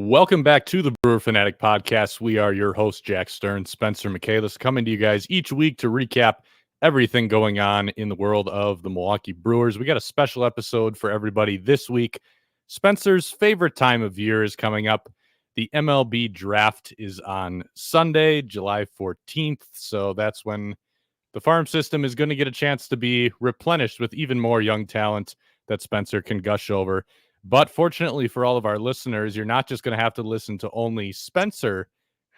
Welcome back to the Brewer Fanatic podcast. We are your hosts, Jack Stern, Spencer Michaelis, coming to you guys each week to recap everything going on in the world of the Milwaukee Brewers. We got a special episode for everybody this week. Spencer's favorite time of year is coming up. The MLB Draft is on Sunday, July 14th. So that's when the farm system is going to get a chance to be replenished with even more young talent that Spencer can gush over. But fortunately for all of our listeners, you're not just going to have to listen to only Spencer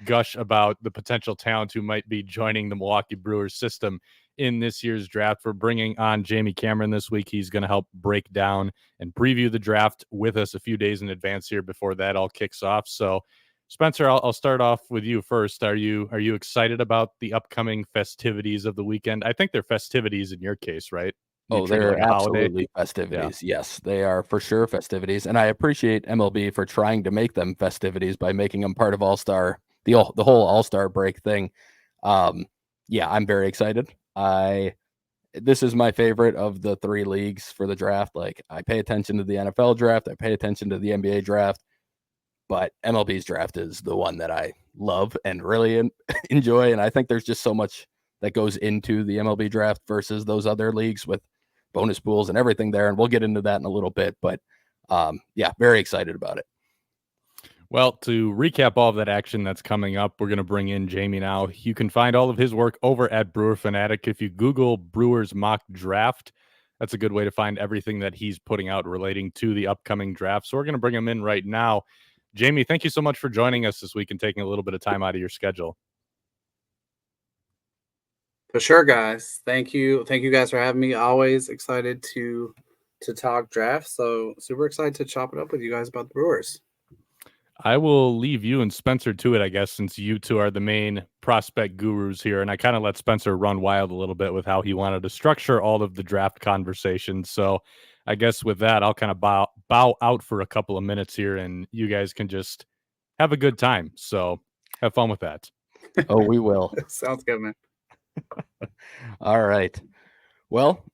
gush about the potential talent who might be joining the Milwaukee Brewers system in this year's draft. We're bringing on Jamie Cameron this week. He's going to help break down and preview the draft with us a few days in advance here before that all kicks off. So, Spencer, I'll start off with you first. Are you excited about the upcoming festivities of the weekend? I think they're festivities in your case, right? Oh, they're absolutely festivities. Yeah. Yes, they are for sure festivities. And I appreciate MLB for trying to make them festivities by making them part of All-Star, the whole All-Star break thing. Yeah, I'm very excited. This is my favorite of the three leagues for the draft. Like, I pay attention to the NFL draft, I pay attention to the NBA draft, but MLB's draft is the one that I love and really enjoy. And I think there's just so much that goes into the MLB draft versus those other leagues with bonus pools and everything there. And we'll get into that in a little bit, but yeah, very excited about it. Well, to recap all of that action that's coming up, we're going to bring in Jamie now. You can find all of his work over at Brewer Fanatic. If you Google Brewers mock draft, that's a good way to find everything that he's putting out relating to the upcoming draft. So we're going to bring him in right now. Jamie, thank you so much for joining us this week and taking a little bit of time out of your schedule. For sure, guys. Thank you guys for having me. Always excited to talk draft. So super excited to chop it up with you guys about the Brewers. I will leave you and Spencer to it, I guess, since you two are the main prospect gurus here. And I kind of let Spencer run wild a little bit with how he wanted to structure all of the draft conversations. So I guess with that, I'll kind of bow out for a couple of minutes here and you guys can just have a good time. So have fun with that. Oh, we will. Sounds good, man. All right. Well,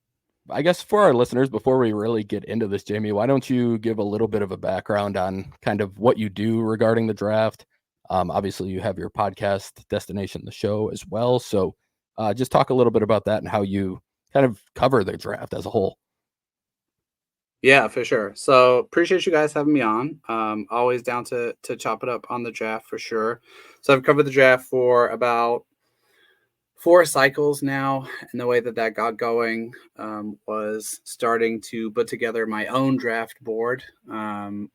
I guess for our listeners, before we really get into this, Jamie, why don't you give a little bit of a background on kind of what you do regarding the draft? Obviously, you have your podcast, Destination the Show, as well. So just talk a little bit about that and how you kind of cover the draft as a whole. Yeah, for sure. So appreciate you guys having me on. Always down to chop it up on the draft for sure. So I've covered the draft for about 4 cycles now, and the way that got going was starting to put together my own draft board,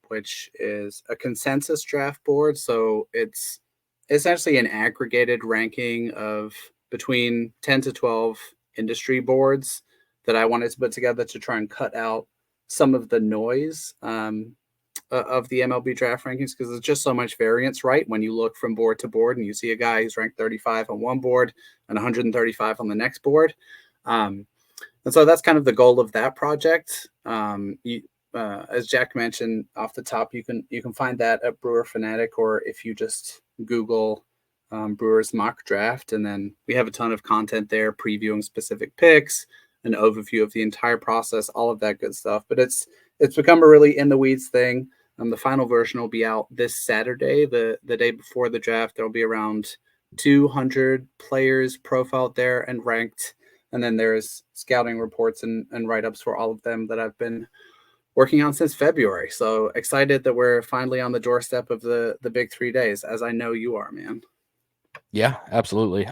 which is a consensus draft board. So it's essentially an aggregated ranking of between 10 to 12 industry boards that I wanted to put together to try and cut out some of the noise of the MLB draft rankings, because there's just so much variance, right? When you look from board to board and you see a guy who's ranked 35 on one board and 135 on the next board. And so that's kind of the goal of that project. As Jack mentioned off the top, you can find that at Brewer Fanatic, or if you just Google Brewers mock draft, and then we have a ton of content there previewing specific picks, an overview of the entire process, all of that good stuff. But it's become a really in the weeds thing. The final version will be out this Saturday, the day before the draft. There'll be around 200 players profiled there and ranked. And then there's scouting reports and write-ups for all of them that I've been working on since February. So excited that we're finally on the doorstep of the big 3 days, as I know you are, man. Yeah, absolutely.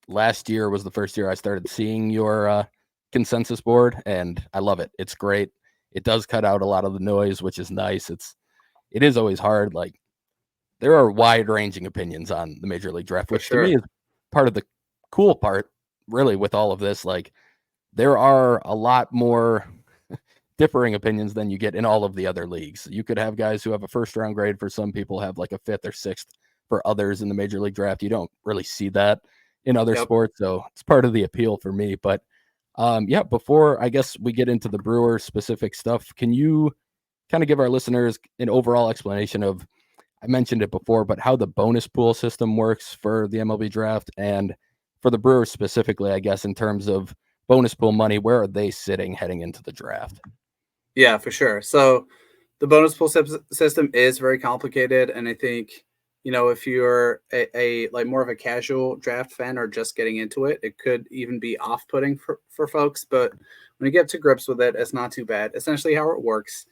Last year was the first year I started seeing your consensus board, and I love it. It's great. It does cut out a lot of the noise, which is nice. It is always hard. Like, there are wide ranging opinions on the Major League Draft, which to me is part of the cool part, really, with all of this. Like, there are a lot more differing opinions than you get in all of the other leagues. You could have guys who have a first round grade for some people, have like a 5th or 6th for others in the Major League Draft. You don't really see that in other sports. So it's part of the appeal for me. But before I guess we get into the Brewer specific stuff, can you kind of give our listeners an overall explanation of, I mentioned it before, but how the bonus pool system works for the MLB draft, and for the Brewers specifically, I guess, in terms of bonus pool money, where are they sitting heading into the draft? Yeah, for sure. So the bonus pool system is very complicated, and I think, if you're a like more of a casual draft fan or just getting into it, it could even be off-putting for folks. But when you get to grips with it, it's not too bad. Essentially, how it works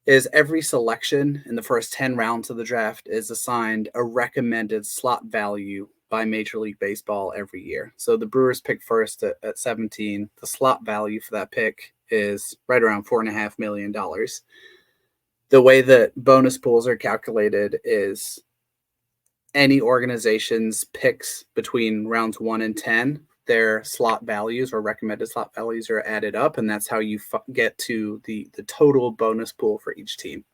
is every selection in the first 10 rounds of the draft is assigned a recommended slot value by Major League Baseball every year. So the Brewers pick first at 17. The slot value for that pick is right around $4.5 million. The way that bonus pools are calculated is any organization's picks between rounds 1 and 10, their slot values or recommended slot values are added up, and that's how you get to the total bonus pool for each team.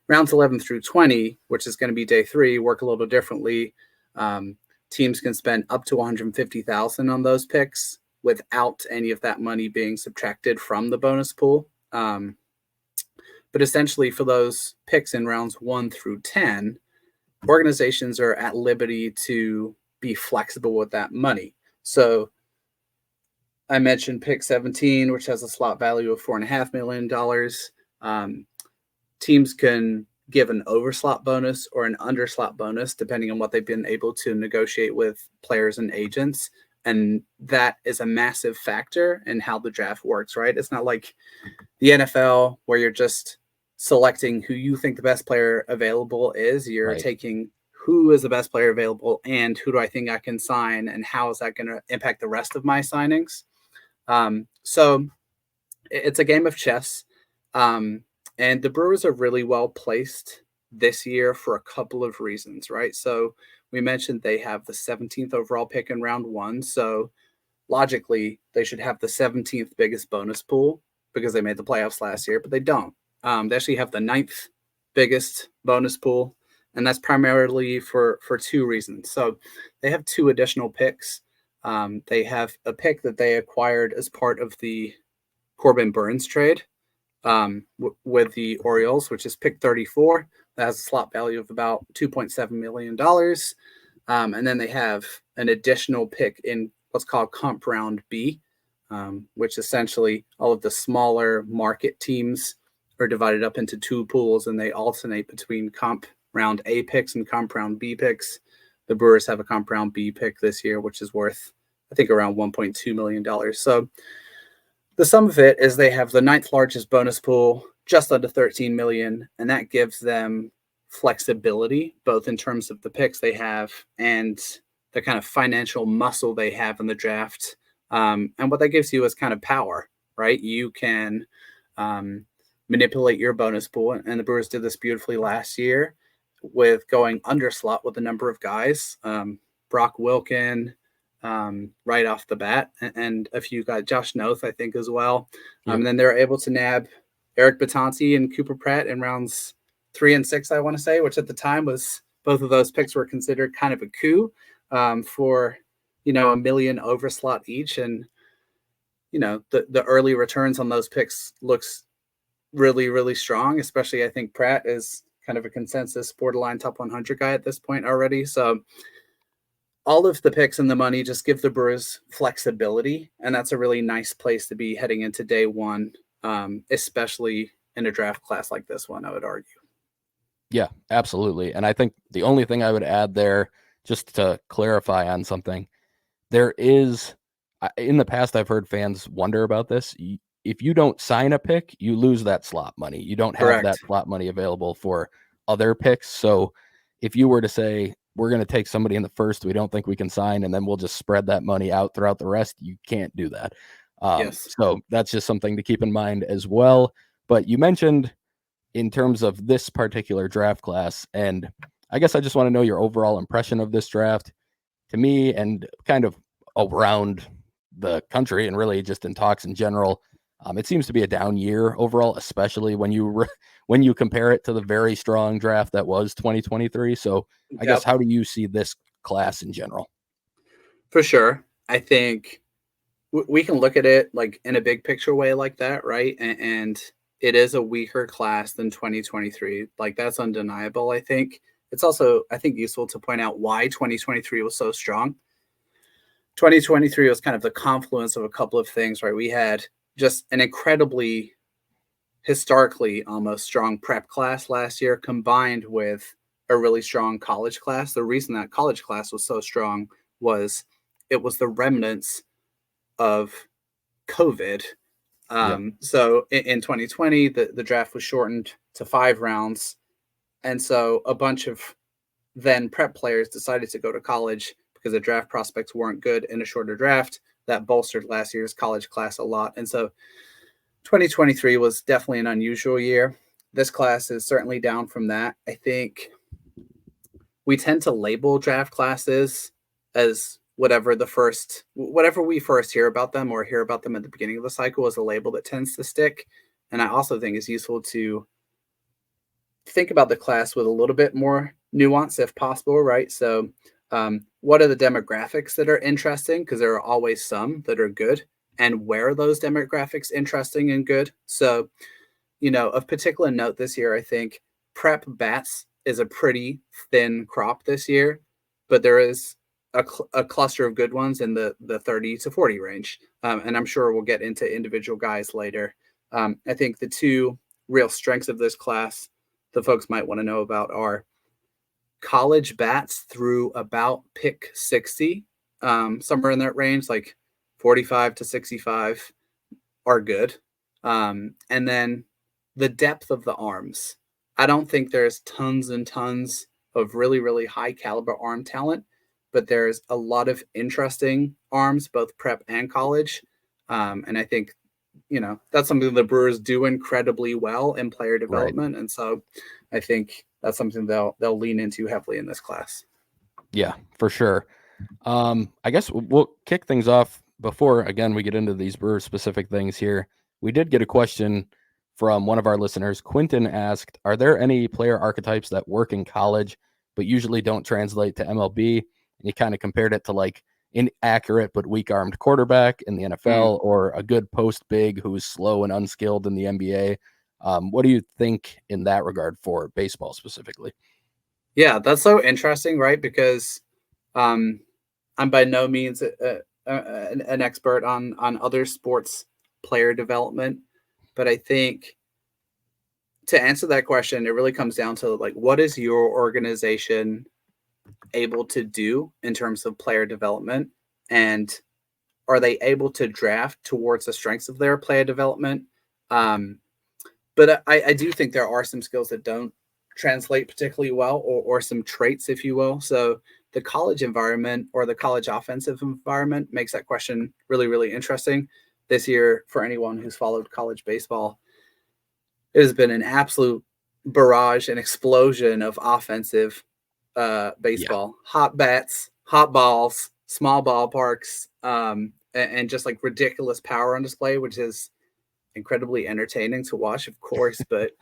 Rounds 11 through 20, which is going to be day 3, work a little bit differently. Teams can spend up to $150,000 on those picks without any of that money being subtracted from the bonus pool. But essentially, for those picks in rounds 1 through 10, organizations are at liberty to be flexible with that money. So I mentioned pick 17, which has a slot value of $4.5 million. Teams can give an overslot bonus or an underslot bonus, depending on what they've been able to negotiate with players and agents. And that is a massive factor in how the draft works, right? It's not like the NFL where you're just selecting who you think the best player available is. You're taking who is the best player available and who do I think I can sign and how is that going to impact the rest of my signings. So it's a game of chess. And the Brewers are really well placed this year for a couple of reasons, right? So we mentioned they have the 17th overall pick in round 1. So logically, they should have the 17th biggest bonus pool because they made the playoffs last year, but they don't. They actually have the 9th biggest bonus pool, and that's primarily for 2 reasons. So they have 2 additional picks. They have a pick that they acquired as part of the Corbin Burns trade with the Orioles, which is pick 34. That has a slot value of about $2.7 million. And then they have an additional pick in what's called Comp Round B, which essentially all of the smaller market teams are divided up into 2 pools, and they alternate between Comp Round A picks and Comp Round B picks. The Brewers have a Comp Round B pick this year, which is worth, I think, around $1.2 million. So the sum of it is they have the 9th largest bonus pool, just under $13 million, and that gives them flexibility, both in terms of the picks they have and the kind of financial muscle they have in the draft. And what that gives you is kind of power, right? You can manipulate your bonus pool, and the Brewers did this beautifully last year with going under slot with a number of guys, Brock Wilken, right off the bat, and a few guys, Josh Noth, I think, as well. Yep. And then they're able to nab Eric Batanti and Cooper Pratt in rounds 3 and 6, I want to say, which at the time was, both of those picks were considered kind of a coup for, $1 million over slot each. And, the early returns on those picks looks really, really strong, especially I think Pratt is kind of a consensus borderline top 100 guy at this point already. So all of the picks and the money just give the Brewers flexibility, and that's a really nice place to be heading into day 1, especially in a draft class like this one, I would argue. Yeah, absolutely. And I think the only thing I would add there, just to clarify on something, there is, in the past, I've heard fans wonder about this. If you don't sign a pick, you lose that slot money. You don't have that slot money available for other picks. So if you were to say, we're going to take somebody in the first we don't think we can sign, and then we'll just spread that money out throughout the rest, you can't do that. Yes. So that's just something to keep in mind as well. But you mentioned in terms of this particular draft class, and I guess I just want to know your overall impression of this draft. To me, and kind of around the country and really just in talks in general, it seems to be a down year overall, especially when you compare it to the very strong draft that was 2023. So I guess, how do you see this class in general? For sure. I think we can look at it like in a big picture way like that, right? And it is a weaker class than 2023. Like, that's undeniable. I think it's also, useful to point out why 2023 was so strong. 2023 was kind of the confluence of a couple of things, right? We had just an incredibly historically almost strong prep class last year combined with a really strong college class. The reason that college class was so strong was it was the remnants of COVID. So in 2020, the draft was shortened to 5 rounds. And so a bunch of then prep players decided to go to college because the draft prospects weren't good in a shorter draft. That bolstered last year's college class a lot. And so 2023 was definitely an unusual year. This class is certainly down from that. I think we tend to label draft classes as whatever we first hear about them or hear about them at the beginning of the cycle is a label that tends to stick. And I also think it's useful to think about the class with a little bit more nuance if possible, right? So what are the demographics that are interesting? Because there are always some that are good. And where are those demographics interesting and good? So, of particular note this year, I think prep bats is a pretty thin crop this year, but there is a cluster of good ones in the 30 to 40 range. And I'm sure we'll get into individual guys later. I think the two real strengths of this class that folks might want to know about are college bats through about pick 60, somewhere in that range, like 45 to 65 are good. And then the depth of the arms. I don't think there's tons and tons of really, really high caliber arm talent, but there's a lot of interesting arms, both prep and college. And I think, that's something the Brewers do incredibly well in player development. Right. And so I think that's something they'll lean into heavily in this class. Yeah, for sure. I guess we'll kick things off before, again, we get into these Brewer specific things here. We did get a question from one of our listeners. Quentin asked, are there any player archetypes that work in college, but usually don't translate to MLB? And he kind of compared it to like inaccurate but weak-armed quarterback in the NFL or a good post big who's slow and unskilled in the NBA. What do you think in that regard for baseball specifically? Yeah, that's so interesting, right? Because I'm by no means an expert on other sports player development, but I think to answer that question, it really comes down to like, what is your organization able to do in terms of player development, and are they able to draft towards the strengths of their player development? But I do think there are some skills that don't translate particularly well, or some traits, if you will. So the college environment or the college offensive environment makes that question really, really interesting. This year, for anyone who's followed college baseball, it has been an absolute barrage and explosion of offensive baseball. Yeah. Hot bats, hot balls, small ballparks, and just like ridiculous power on display, which is incredibly entertaining to watch, of course. But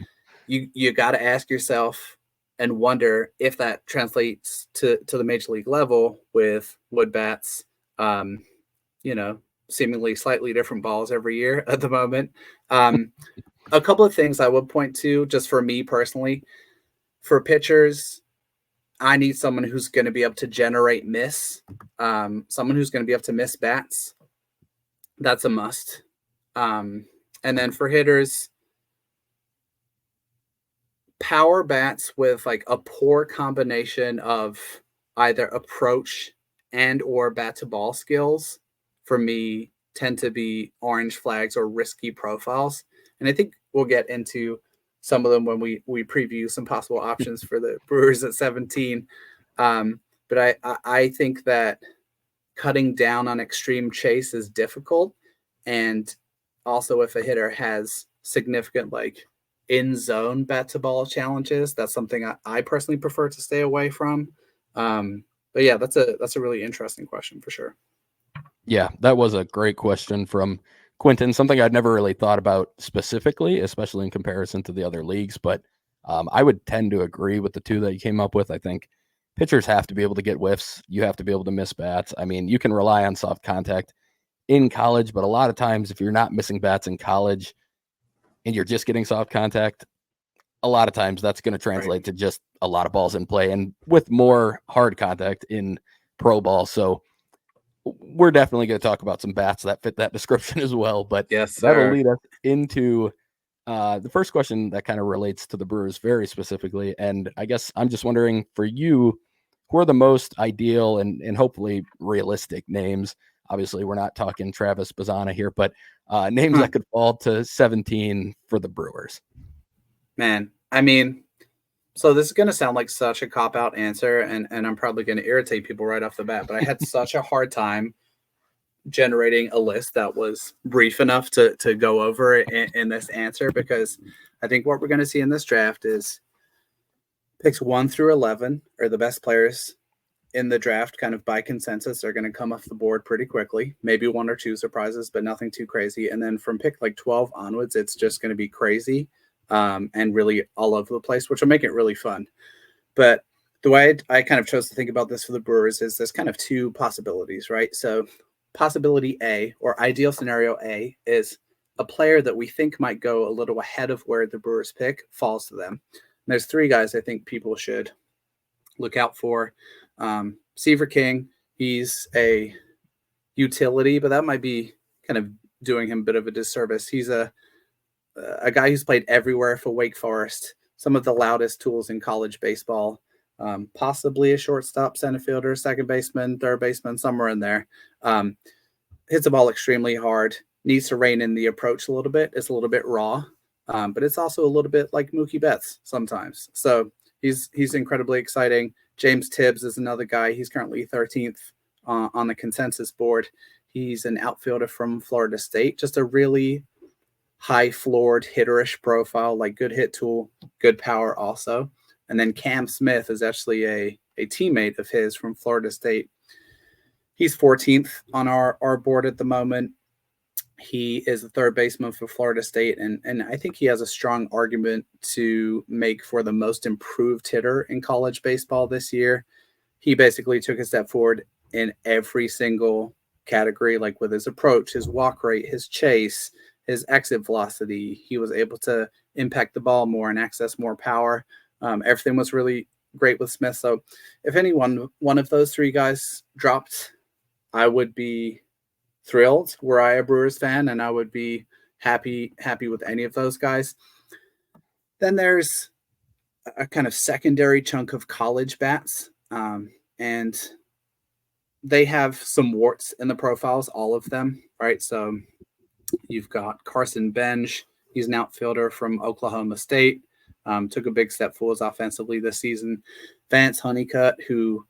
you got to ask yourself and wonder if that translates to the major league level with wood bats, seemingly slightly different balls every year at the moment. A couple of things I would point to, just for me personally, for pitchers, I need someone who's going to be able to generate miss, someone who's going to be able to miss bats. That's a must. And then for hitters, power bats with like a poor combination of either approach and or bat to ball skills, for me, tend to be orange flags or risky profiles. And I think we'll get into some of them when we preview some possible options for the Brewers at 17. But I think that cutting down on extreme chase is difficult. And also if a hitter has significant like in zone bat to ball challenges, that's something I personally prefer to stay away from. But yeah, that's a really interesting question for sure. Yeah, that was a great question from Quentin, something I'd never really thought about specifically, especially in comparison to the other leagues. But I would tend to agree with the two that you came up with. I think pitchers have to be able to get whiffs. You have to be able to miss bats. I mean, you can rely on soft contact in college, but a lot of times if you're not missing bats in college and you're just getting soft contact, a lot of times that's going to translate to just a lot of balls in play and with more hard contact in pro ball. So we're definitely going to talk about some bats that fit that description as well, but yes, that'll lead us into The first question that kind of relates to the Brewers very specifically, and I guess I'm just wondering for you, who are the most ideal and hopefully realistic names? Obviously, we're not talking Travis Bazzana here, but names that could fall to 17 for the Brewers. Man, I mean, so this is going to sound like such a cop-out answer, and I'm probably going to irritate people right off the bat, but I had such a hard time generating a list that was brief enough to go over in this answer, because I think what we're going to see in this draft is picks 1 through 11 are the best players in the draft, kind of by consensus. They're going to come off the board pretty quickly, maybe 1 or 2 surprises, but nothing too crazy. And then from pick like 12 onwards, it's just going to be crazy and really all over the place, which will make it really fun. But the way I kind of chose to think about this for the Brewers is there's kind of 2 possibilities, right? So possibility A, or ideal scenario A, is a player that we think might go a little ahead of where the Brewers pick falls to them. And there's 3 guys I think people should look out for. Seaver King, he's a utility, but that might be kind of doing him a bit of a disservice. He's a guy who's played everywhere for Wake Forest, some of the loudest tools in college baseball, possibly a shortstop, center fielder, second baseman, third baseman, somewhere in there. Hits the ball extremely hard, needs to rein in the approach a little bit. It's a little bit raw, but it's also a little bit like Mookie Betts sometimes. So he's incredibly exciting. James Tibbs is another guy. He's currently 13th on the consensus board. He's an outfielder from Florida State, just a really high-floored, hitterish profile, like good hit tool, good power also. And then Cam Smith is actually a teammate of his from Florida State. He's 14th on our board at the moment. He is the third baseman for Florida State, and I think he has a strong argument to make for the most improved hitter in college baseball this year. He basically took a step forward in every single category, like with his approach, his walk rate, his chase, his exit velocity. He was able to impact the ball more and access more power. Everything was really great with Smith. So if one of those 3 guys dropped, I would be thrilled were I a Brewers fan, and I would be happy with any of those guys. Then there's a kind of secondary chunk of college bats, and they have some warts in the profiles, all of them, right? So you've got Carson Bench. He's an outfielder from Oklahoma State. Took a big step forward offensively this season. Vance Honeycutt, who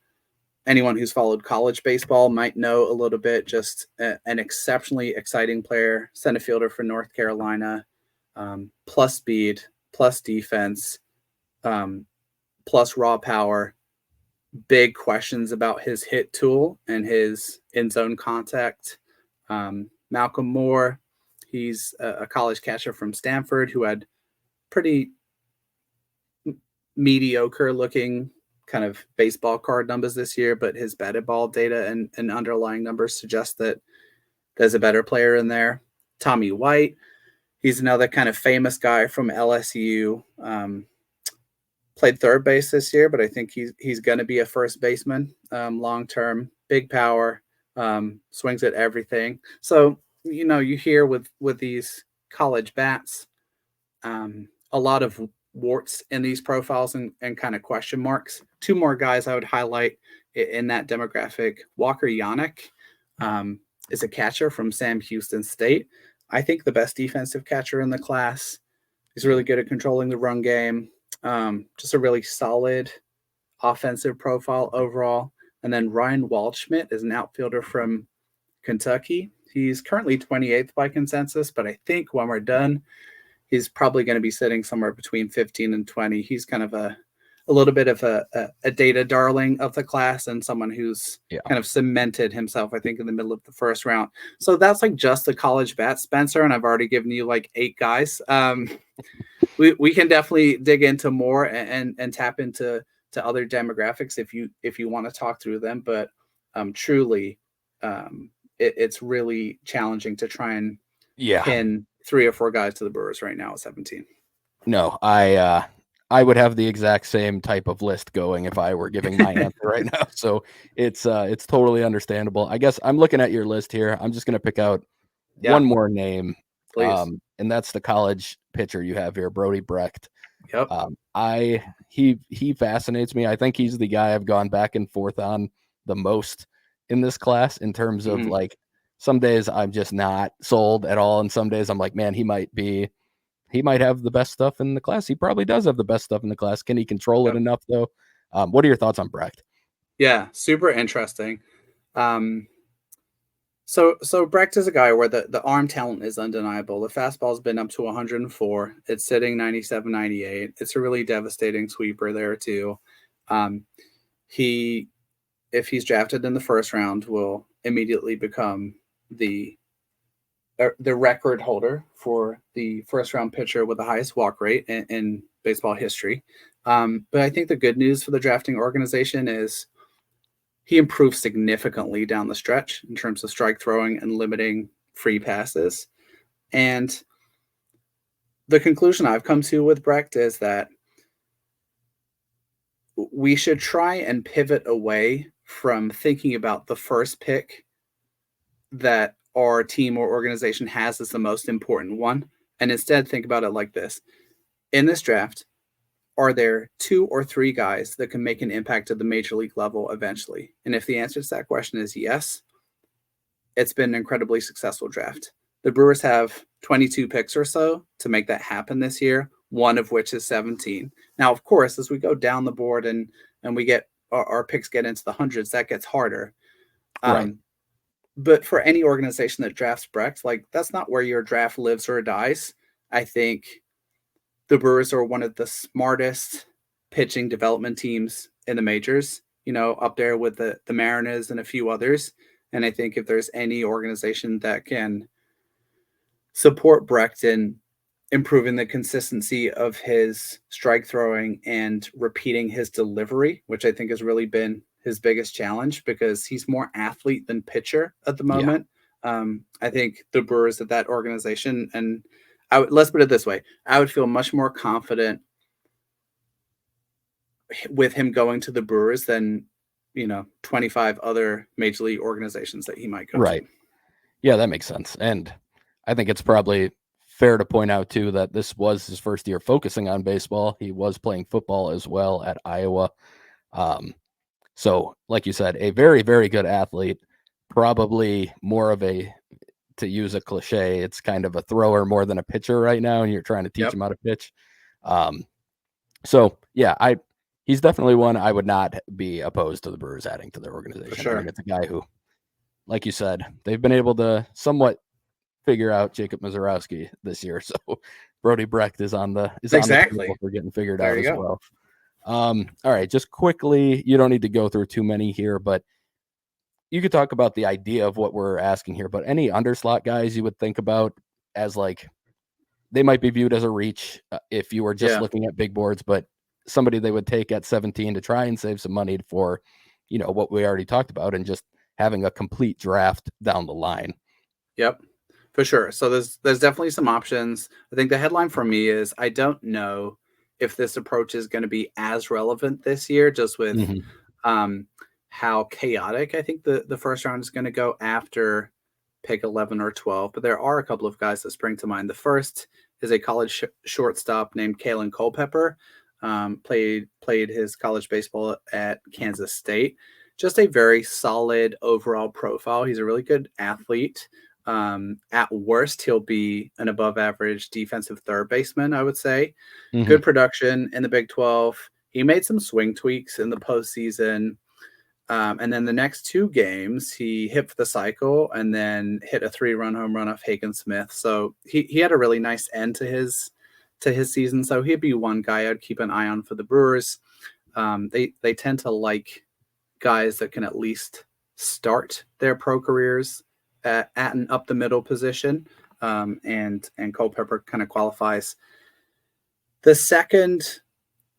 anyone who's followed college baseball might know a little bit, just an exceptionally exciting player, center fielder for North Carolina, plus speed, plus defense, plus raw power. Big questions about his hit tool and his end zone contact. Malcolm Moore, he's a college catcher from Stanford who had pretty mediocre looking kind of baseball card numbers this year, but his batted ball data and underlying numbers suggest that there's a better player in there. Tommy White, he's another kind of famous guy from LSU. Played third base this year, but I think he's going to be a first baseman long term. Big power, swings at everything. So you hear with these college bats, a lot of warts in these profiles and kind of question marks. 2 more guys I would highlight in that demographic. Walker Yannick is a catcher from Sam Houston State. I think the best defensive catcher in the class. He's really good at controlling the run game. Just a really solid offensive profile overall. And then Ryan Waldschmidt is an outfielder from Kentucky. He's currently 28th by consensus, but I think when we're done, he's probably going to be sitting somewhere between 15 and 20. He's kind of a little bit of a data darling of the class and someone who's kind of cemented himself, I think, in the middle of the first round. So that's like just the college bat, Spencer, and I've already given you like 8 guys. We can definitely dig into more and tap into other demographics if you want to talk through them. But truly, it's really challenging to try and pin 3 or 4 guys to the Brewers right now at 17. No, I would have the exact same type of list going if I were giving my answer right now. So it's totally understandable. I guess I'm looking at your list here. I'm just going to pick out one more name. Please. And that's the college pitcher you have here, Brody Brecht. Yep. He fascinates me. I think he's the guy I've gone back and forth on the most in this class in terms of like some days I'm just not sold at all, and some days I'm like, man, he might have the best stuff in the class. He probably does have the best stuff in the class. Can he control it enough though? What are your thoughts on Brecht? Yeah, super interesting. So Brecht is a guy where the arm talent is undeniable. The fastball's been up to 104. It's sitting 97, 98. It's a really devastating sweeper there too. If he's drafted in the first round, will immediately become the record holder for the first round pitcher with the highest walk rate in baseball history. But I think the good news for the drafting organization is he improved significantly down the stretch in terms of strike throwing and limiting free passes. And the conclusion I've come to with Brecht is that we should try and pivot away from thinking about the first pick that our team or organization has as the most important one, and instead think about it like this. In this draft, are there 2 or 3 guys that can make an impact at the major league level eventually? And if the answer to that question is yes, it's been an incredibly successful draft. The Brewers have 22 picks or so to make that happen this year, one of which is 17. Now, of course, as we go down the board and we get our picks get into the hundreds, that gets harder. Right. But for any organization that drafts Brecht, like that's not where your draft lives or dies. I think the Brewers are one of the smartest pitching development teams in the majors, up there with the Mariners and a few others. And I think if there's any organization that can support Brecht in improving the consistency of his strike throwing and repeating his delivery, which I think has really been his biggest challenge because he's more athlete than pitcher at the moment. Yeah. I think the Brewers at that organization, and let's put it this way, I would feel much more confident with him going to the Brewers than 25 other major league organizations that he might go to. Yeah, that makes sense. And I think it's probably fair to point out too that this was his first year focusing on baseball. He was playing football as well at Iowa. So like you said, a very, very good athlete, probably more of to use a cliche, it's kind of a thrower more than a pitcher right now, and you're trying to teach him how to pitch. So yeah, he's definitely one I would not be opposed to the Brewers adding to their organization. For sure. I mean, it's a guy who, like you said, they've been able to somewhat figure out Jacob Misiorowski this year. So Brody Brecht is on the table for getting figured out as well. All right, just quickly, you don't need to go through too many here, but you could talk about the idea of what we're asking here, but any underslot guys you would think about as like, they might be viewed as a reach if you were just looking at big boards, but somebody they would take at 17 to try and save some money for, what we already talked about and just having a complete draft down the line. Yep, for sure. So there's definitely some options. I think the headline for me is, I don't know if this approach is going to be as relevant this year, just with how chaotic I think the first round is going to go after pick 11 or 12. But there are a couple of guys that spring to mind. The first is a college shortstop named Kalen Culpepper. Played his college baseball at Kansas State. Just a very solid overall profile. He's a really good athlete. At worst, he'll be an above average defensive third baseman, I would say. Good production in the Big 12. He made some swing tweaks in the postseason. And then the next 2 games, he hit for the cycle and then hit a 3-run home run off Hagen Smith. So he had a really nice end to his season. So he'd be one guy I'd keep an eye on for the Brewers. They tend to like guys that can at least start their pro careers at an up the middle position. And Culpepper kind of qualifies. The second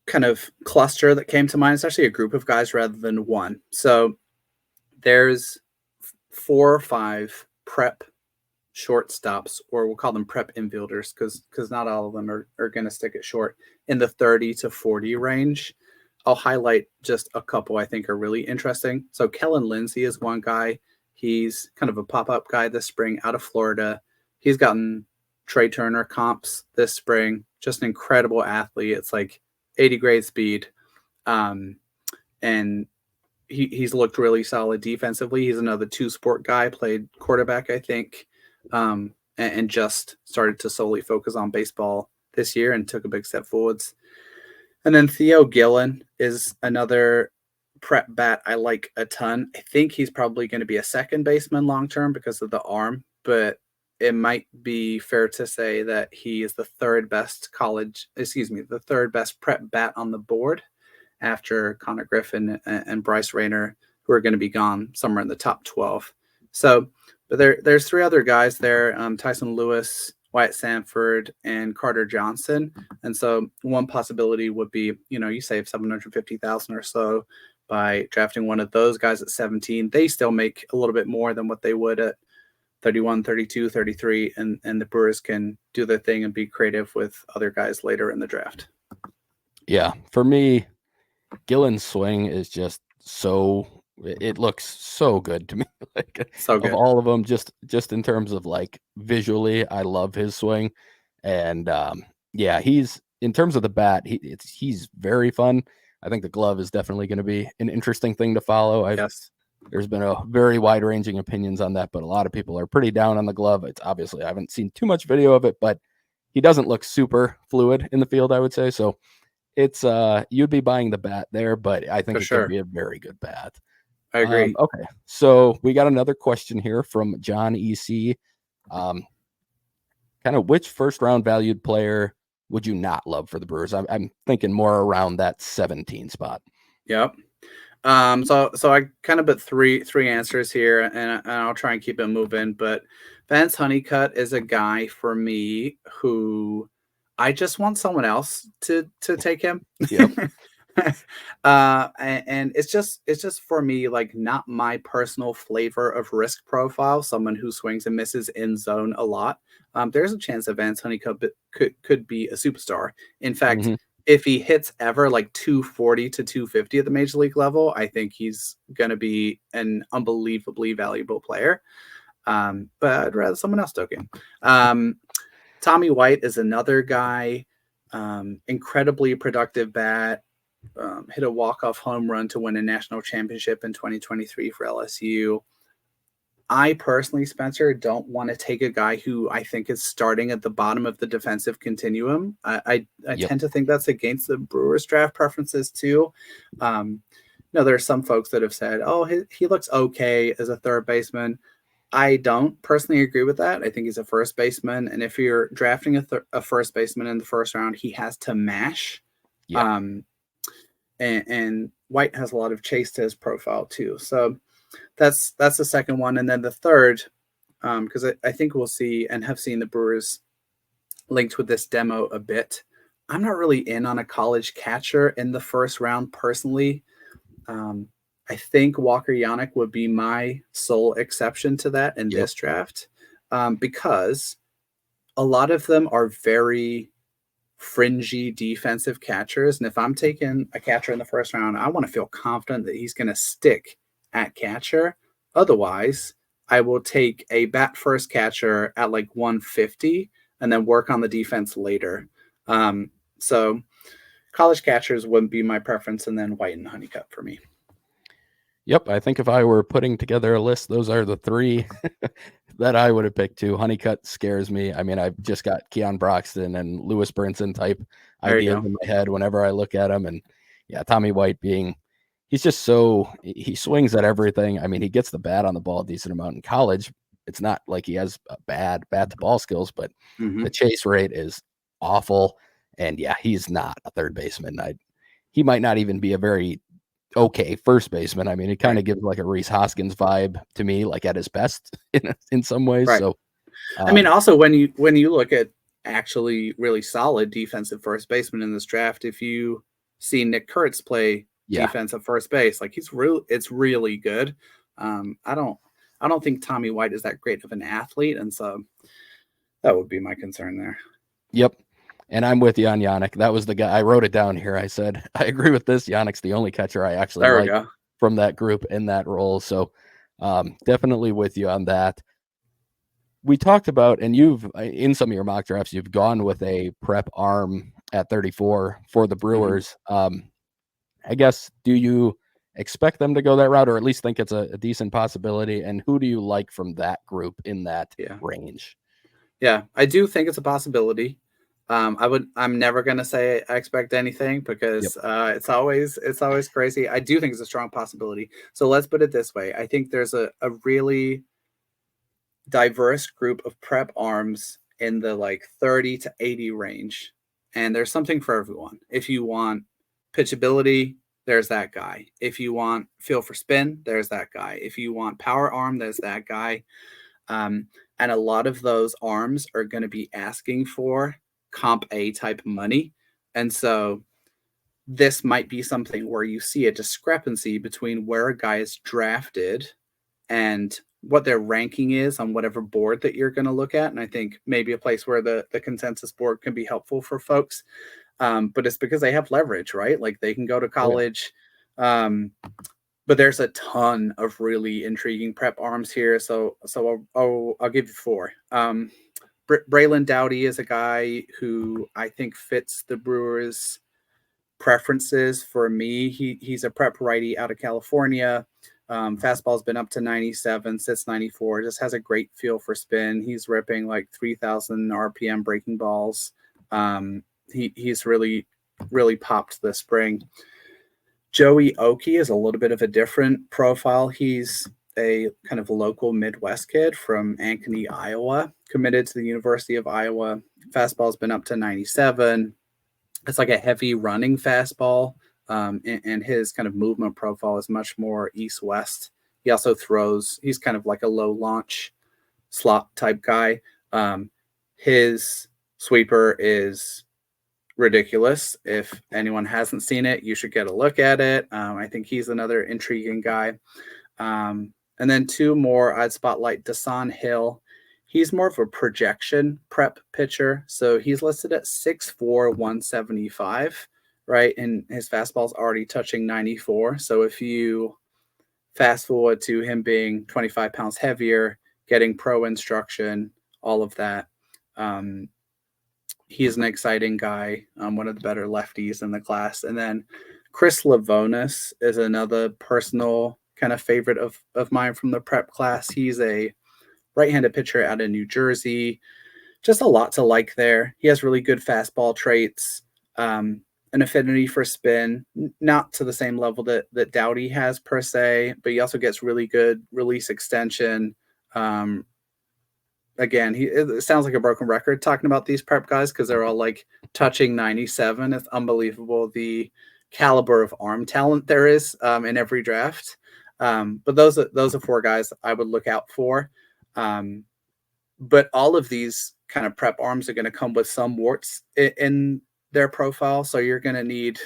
kind of cluster that came to mind is actually a group of guys rather than one. So there's 4 or 5 prep shortstops, or we'll call them prep infielders, because not all of them are going to stick it short, in the 30 to 40 range. I'll highlight just a couple I think are really interesting. So Kellen Lindsey is one guy. He's kind of a pop-up guy this spring out of Florida. He's gotten Trey Turner comps this spring. Just an incredible athlete. It's like 80 grade speed. And he's looked really solid defensively. He's another two-sport guy, played quarterback, I think, and just started to solely focus on baseball this year and took a big step forwards. And then Theo Gillen is another prep bat I like a ton. I think he's probably going to be a second baseman long-term because of the arm, but it might be fair to say that he is the third best prep bat on the board after Connor Griffin and Bryce Rayner, who are going to be gone somewhere in the top 12. So, but there's three other guys there, Tyson Lewis, Wyatt Sanford, and Carter Johnson. And so one possibility would be, you save $750,000 or so by drafting one of those guys at 17. They still make a little bit more than what they would at 31, 32, 33, and the Brewers can do their thing and be creative with other guys later in the draft. Yeah, for me, Gillen's swing is just it looks so good to me. Like, so good. Of all of them, just in terms of like visually, I love his swing. And he's, in terms of the bat, he's very fun. I think the glove is definitely going to be an interesting thing to follow. Yes. There's been a very wide-ranging opinions on that, but a lot of people are pretty down on the glove. It's obviously, I haven't seen too much video of it, but he doesn't look super fluid in the field, I would say. So it's you'd be buying the bat there, but I think could be a very good bat. I agree. Okay, so we got another question here from John EC. Kind of which first-round valued player would you not love for the Brewers? I'm thinking more around that 17 spot. Yep. So I kind of put three answers here, and I'll try and keep it moving. But Vance Honeycutt is a guy for me who I just want someone else to take him. Yep. And it's just for me, like, not my personal flavor of risk profile. Someone who swings and misses in zone a lot. There's a chance that Vance Honeycutt could be a superstar. In fact, if he hits ever like 240 to 250 at the major league level, I think he's going to be an unbelievably valuable player. But I'd rather someone else took him. Tommy White is another guy, incredibly productive bat, hit a walk-off home run to win a national championship in 2023 for LSU. I personally, Spencer, don't want to take a guy who I think is starting at the bottom of the defensive continuum. I tend to think that's against the Brewers draft preferences too. There are some folks that have said, oh, he looks okay as a third baseman. I don't personally agree with that. I think he's a first baseman. And if you're drafting a first baseman in the first round, he has to mash. Yep. And White has a lot of chase to his profile too. So that's the second one. And then the third, because I think we'll see and have seen the Brewers linked with this demo a bit. I'm not really in on a college catcher in the first round personally. I think Walker Yannick would be my sole exception to that in this draft, because a lot of them are very fringy defensive catchers. And if I'm taking a catcher in the first round, I want to feel confident that he's going to stick at catcher. Otherwise, I will take a bat first catcher at like 150 and then work on the defense later. So college catchers wouldn't be my preference, and then White and Honeycutt for me. Yep, I think if I were putting together a list, those are the three that I would have picked too. Honeycutt scares me. I mean, I've just got Keon Broxton and Lewis Brinson type ideas in my head whenever I look at him. And yeah, Tommy White he's just he swings at everything. I mean, he gets the bat on the ball a decent amount in college. It's not like he has a bad bat to ball skills, but the chase rate is awful. And yeah, he's not a third baseman. He might not even be a very okay first baseman. I mean, it kind of gives like a Reese Hoskins vibe to me, like at his best in some ways. Right. So I mean, also when you look at actually really solid defensive first baseman in this draft, if you see Nick Kurtz play defensive first base, like it's really good. I don't think Tommy White is that great of an athlete, and so that would be my concern there. Yep. And I'm with you on Yannick. That was the guy. I wrote it down here. I said, I agree with this. Yannick's the only catcher I actually like from that group in that role. So definitely with you on that. we talked about, and you've in some of your mock drafts, you've gone with a prep arm at 34 for the Brewers. I guess, do you expect them to go that route, or at least think it's a decent possibility? And who do you like from that group in that range? Yeah, I do think it's a possibility. I'm never gonna say I expect anything because it's always crazy. I do think it's a strong possibility. So let's put it this way. I think there's a really diverse group of prep arms in the like 30 to 80 range. And there's something for everyone. If you want pitchability, there's that guy. If you want feel for spin, there's that guy. If you want power arm, there's that guy. And a lot of those arms are going to be asking for comp A type money. And so this might be something where you see a discrepancy between where a guy is drafted and what their ranking is on whatever board that you're going to look at. And I think maybe a place where the consensus board can be helpful for folks. But it's because they have leverage, right? Like they can go to college. But there's a ton of really intriguing prep arms here. So I'll give you 4. Braylon Doughty is a guy who I think fits the Brewers' preferences. For me, he's a prep righty out of California. Fastball's been up to 97, sits 94, just has a great feel for spin. He's ripping like 3,000 RPM breaking balls. He's really, really popped this spring. Joey Oki is a little bit of a different profile. He's a kind of local Midwest kid from Ankeny, Iowa, committed to the University of Iowa. Fastball's been up to 97. It's like a heavy running fastball. And his kind of movement profile is much more east-west. He also throws, he's kind of like a low launch slot type guy. His sweeper is ridiculous. If anyone hasn't seen it, you should get a look at it. I think he's another intriguing guy. And then 2 more, I'd spotlight Dasan Hill. He's more of a projection prep pitcher. So he's listed at 6'4", 175. Right, and his fastball's already touching 94. So if you fast forward to him being 25 pounds heavier, getting pro instruction, all of that, he's an exciting guy, one of the better lefties in the class. And then Chris Lavonis is another personal kind of favorite of mine from the prep class. He's a right-handed pitcher out of New Jersey. Just a lot to like there. He has really good fastball traits. An affinity for spin, not to the same level that Doughty has per se, but he also gets really good release extension. Again, it sounds like a broken record talking about these prep guys because they're all like touching 97. It's unbelievable the caliber of arm talent there is in every draft. But those are 4 guys I would look out for. But all of these kind of prep arms are going to come with some warts in their profile. So you're going to need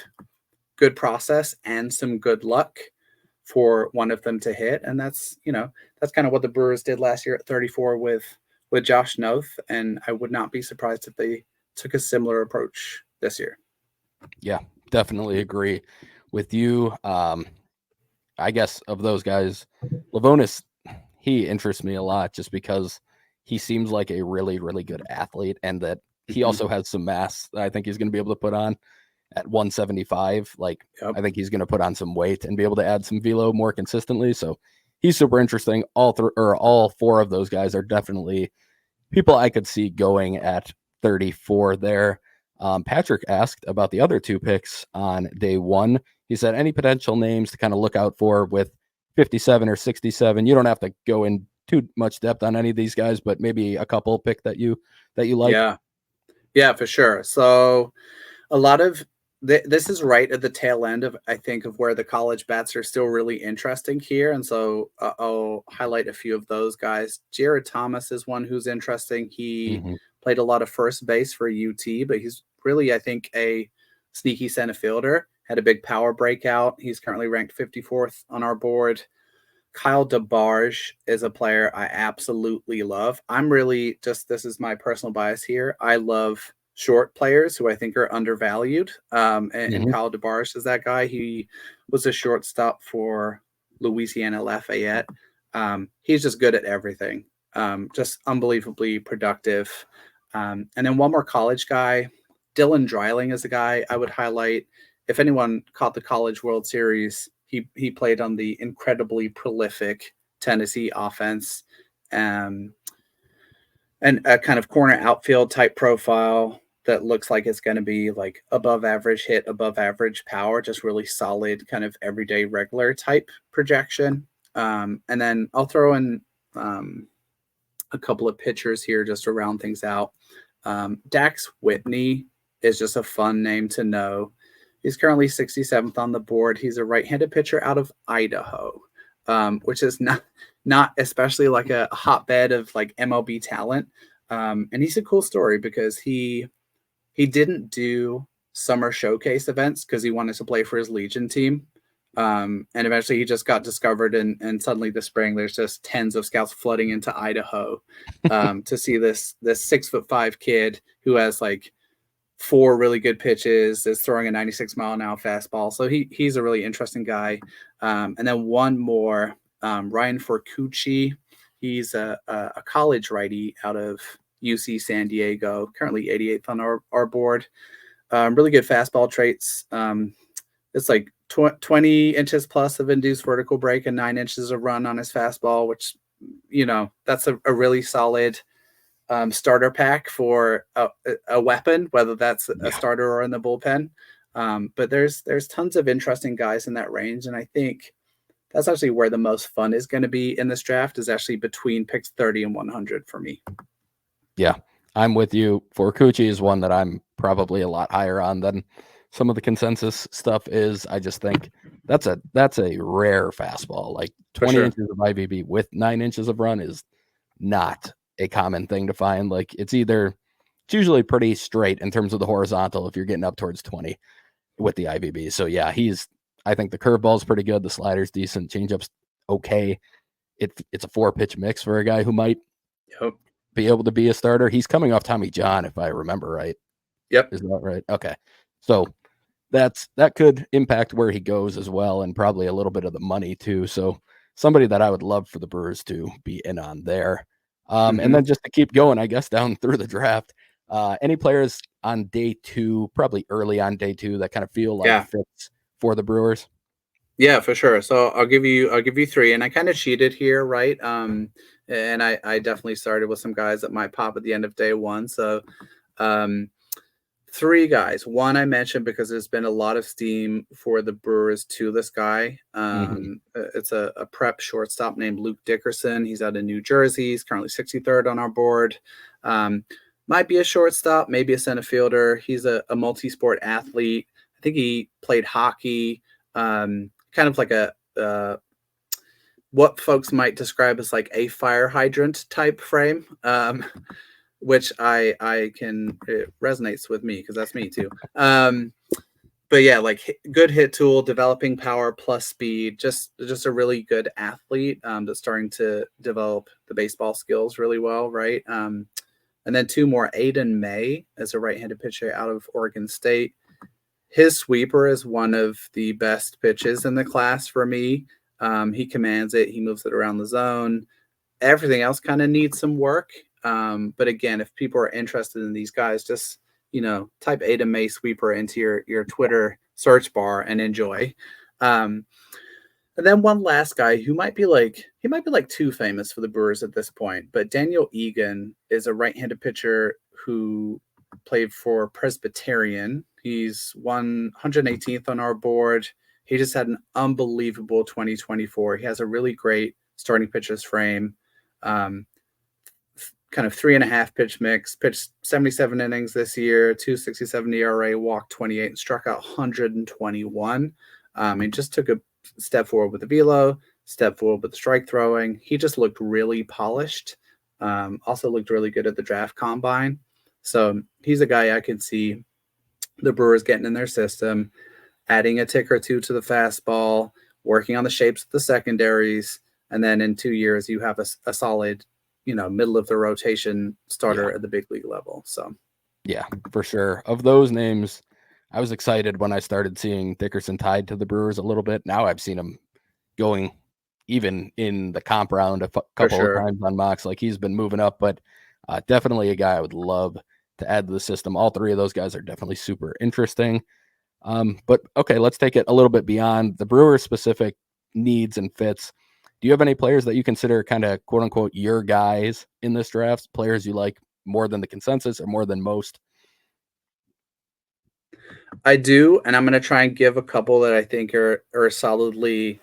good process and some good luck for one of them to hit. And that's kind of what the Brewers did last year at 34 with Josh Noth. And I would not be surprised if they took a similar approach this year. Yeah, definitely agree with you. I guess of those guys, Lavonis, he interests me a lot just because he seems like a really, really good athlete, and that he also has some mass that I think he's going to be able to put on at 175. Like, I think he's going to put on some weight and be able to add some velo more consistently. So he's super interesting. All 4 of those guys are definitely people I could see going at 34 there. Patrick asked about the other 2 picks on day 1. He said, any potential names to kind of look out for with 57 or 67? You don't have to go in too much depth on any of these guys, but maybe a couple pick that you like. Yeah, for sure. So a lot of this is right at the tail end of, I think, of where the college bats are still really interesting here. And so I'll highlight a few of those guys. Jared Thomas is one who's interesting. He played a lot of first base for UT, but he's really, I think, a sneaky center fielder, had a big power breakout. He's currently ranked 54th on our board. Kyle DeBarge is a player I absolutely love. I'm really this is my personal bias here. I love short players who I think are undervalued. And Kyle DeBarge is that guy. He was a shortstop for Louisiana Lafayette. He's just good at everything. Just unbelievably productive. And then one more college guy, Dylan Dreiling is a guy I would highlight. If anyone caught the College World Series, he played on the incredibly prolific Tennessee offense, and a kind of corner outfield type profile that looks like it's going to be like above average hit, above average power, just really solid kind of everyday regular type projection. And then I'll throw in a couple of pitchers here just to round things out. Dax Whitney is just a fun name to know. He's currently 67th on the board. He's a right-handed pitcher out of Idaho, which is not especially like a hotbed of like MLB talent. And he's a cool story because he didn't do summer showcase events because he wanted to play for his Legion team. And eventually he just got discovered, and suddenly this spring there's just tens of scouts flooding into Idaho to see this 6'5" kid who has like 4 really good pitches, is throwing a 96-mile-an-hour fastball. So he's a really interesting guy. And then one more, Ryan Forcucci. He's a college righty out of UC San Diego, currently 88th on our board. Really good fastball traits. It's like 20 inches plus of induced vertical break and 9 inches of run on his fastball, which, that's a really solid starter pack for a weapon, whether that's a starter or in the bullpen. But there's tons of interesting guys in that range. And I think that's actually where the most fun is going to be in this draft, is actually between picks 30 and 100 for me. Yeah, I'm with you. Forcucci is one that I'm probably a lot higher on than some of the consensus stuff is. I just think that's a rare fastball. Like 20 inches of IVB with 9 inches of run is not a common thing to find. Like it's usually pretty straight in terms of the horizontal if you're getting up towards 20 with the IVB. So yeah, I think the curveball is pretty good. The slider's decent. Changeup's okay. It's a 4-pitch mix for a guy who might be able to be a starter. He's coming off Tommy John, if I remember right. Yep. Is that right? Okay. So that could impact where he goes as well, and probably a little bit of the money too. So somebody that I would love for the Brewers to be in on there. And then just to keep going, I guess, down through the draft, any players on day 2, probably early on day 2, that kind of feel like fits for the Brewers? Yeah, for sure. So I'll give you 3, and I kind of cheated here, right? And I definitely started with some guys that might pop at the end of day 1. So 3 guys. One I mentioned because there's been a lot of steam for the Brewers to this guy. It's a prep shortstop named Luke Dickerson. He's out of New Jersey. He's currently 63rd on our board. Might be a shortstop, maybe a center fielder. He's a multi-sport athlete. I think he played hockey, kind of like what folks might describe as like a fire hydrant type frame. Which it resonates with me because that's me too. But yeah, like good hit tool, developing power plus speed, just a really good athlete that's starting to develop the baseball skills really well, right? And then 2 more, Aiden May as a right-handed pitcher out of Oregon State. His sweeper is one of the best pitches in the class for me. He commands it. He moves it around the zone. Everything else kind of needs some work. But again, if people are interested in these guys, just, type Aiden May sweeper into your Twitter search bar and enjoy. And then one last guy who might be like too famous for the Brewers at this point, but Daniel Egan is a right-handed pitcher who played for Presbyterian. He's 118th on our board. He just had an unbelievable 2024. He has a really great starting pitcher's frame. Kind of 3.5 pitch mix, pitched 77 innings this year, 2.67 ERA, walked 28, and struck out 121. He just took a step forward with the velo, step forward with the strike throwing. He just looked really polished. Also looked really good at the draft combine. So he's a guy I could see the Brewers getting in their system, adding a tick or 2 to the fastball, working on the shapes of the secondaries, and then in 2 years you have a solid, middle of the rotation starter at the big league level. So yeah, for sure. Of those names, I was excited when I started seeing Dickerson tied to the Brewers a little bit. Now I've seen him going even in the comp round couple sure. of times on mocks. Like, he's been moving up, but definitely a guy I would love to add to the system. All three of those guys are definitely super interesting. But okay, let's take it a little bit beyond the Brewers specific needs and fits. Do you have any players that you consider kind of quote unquote your guys in this draft? Players you like more than the consensus or more than most? I do, and I'm going to try and give a couple that I think are solidly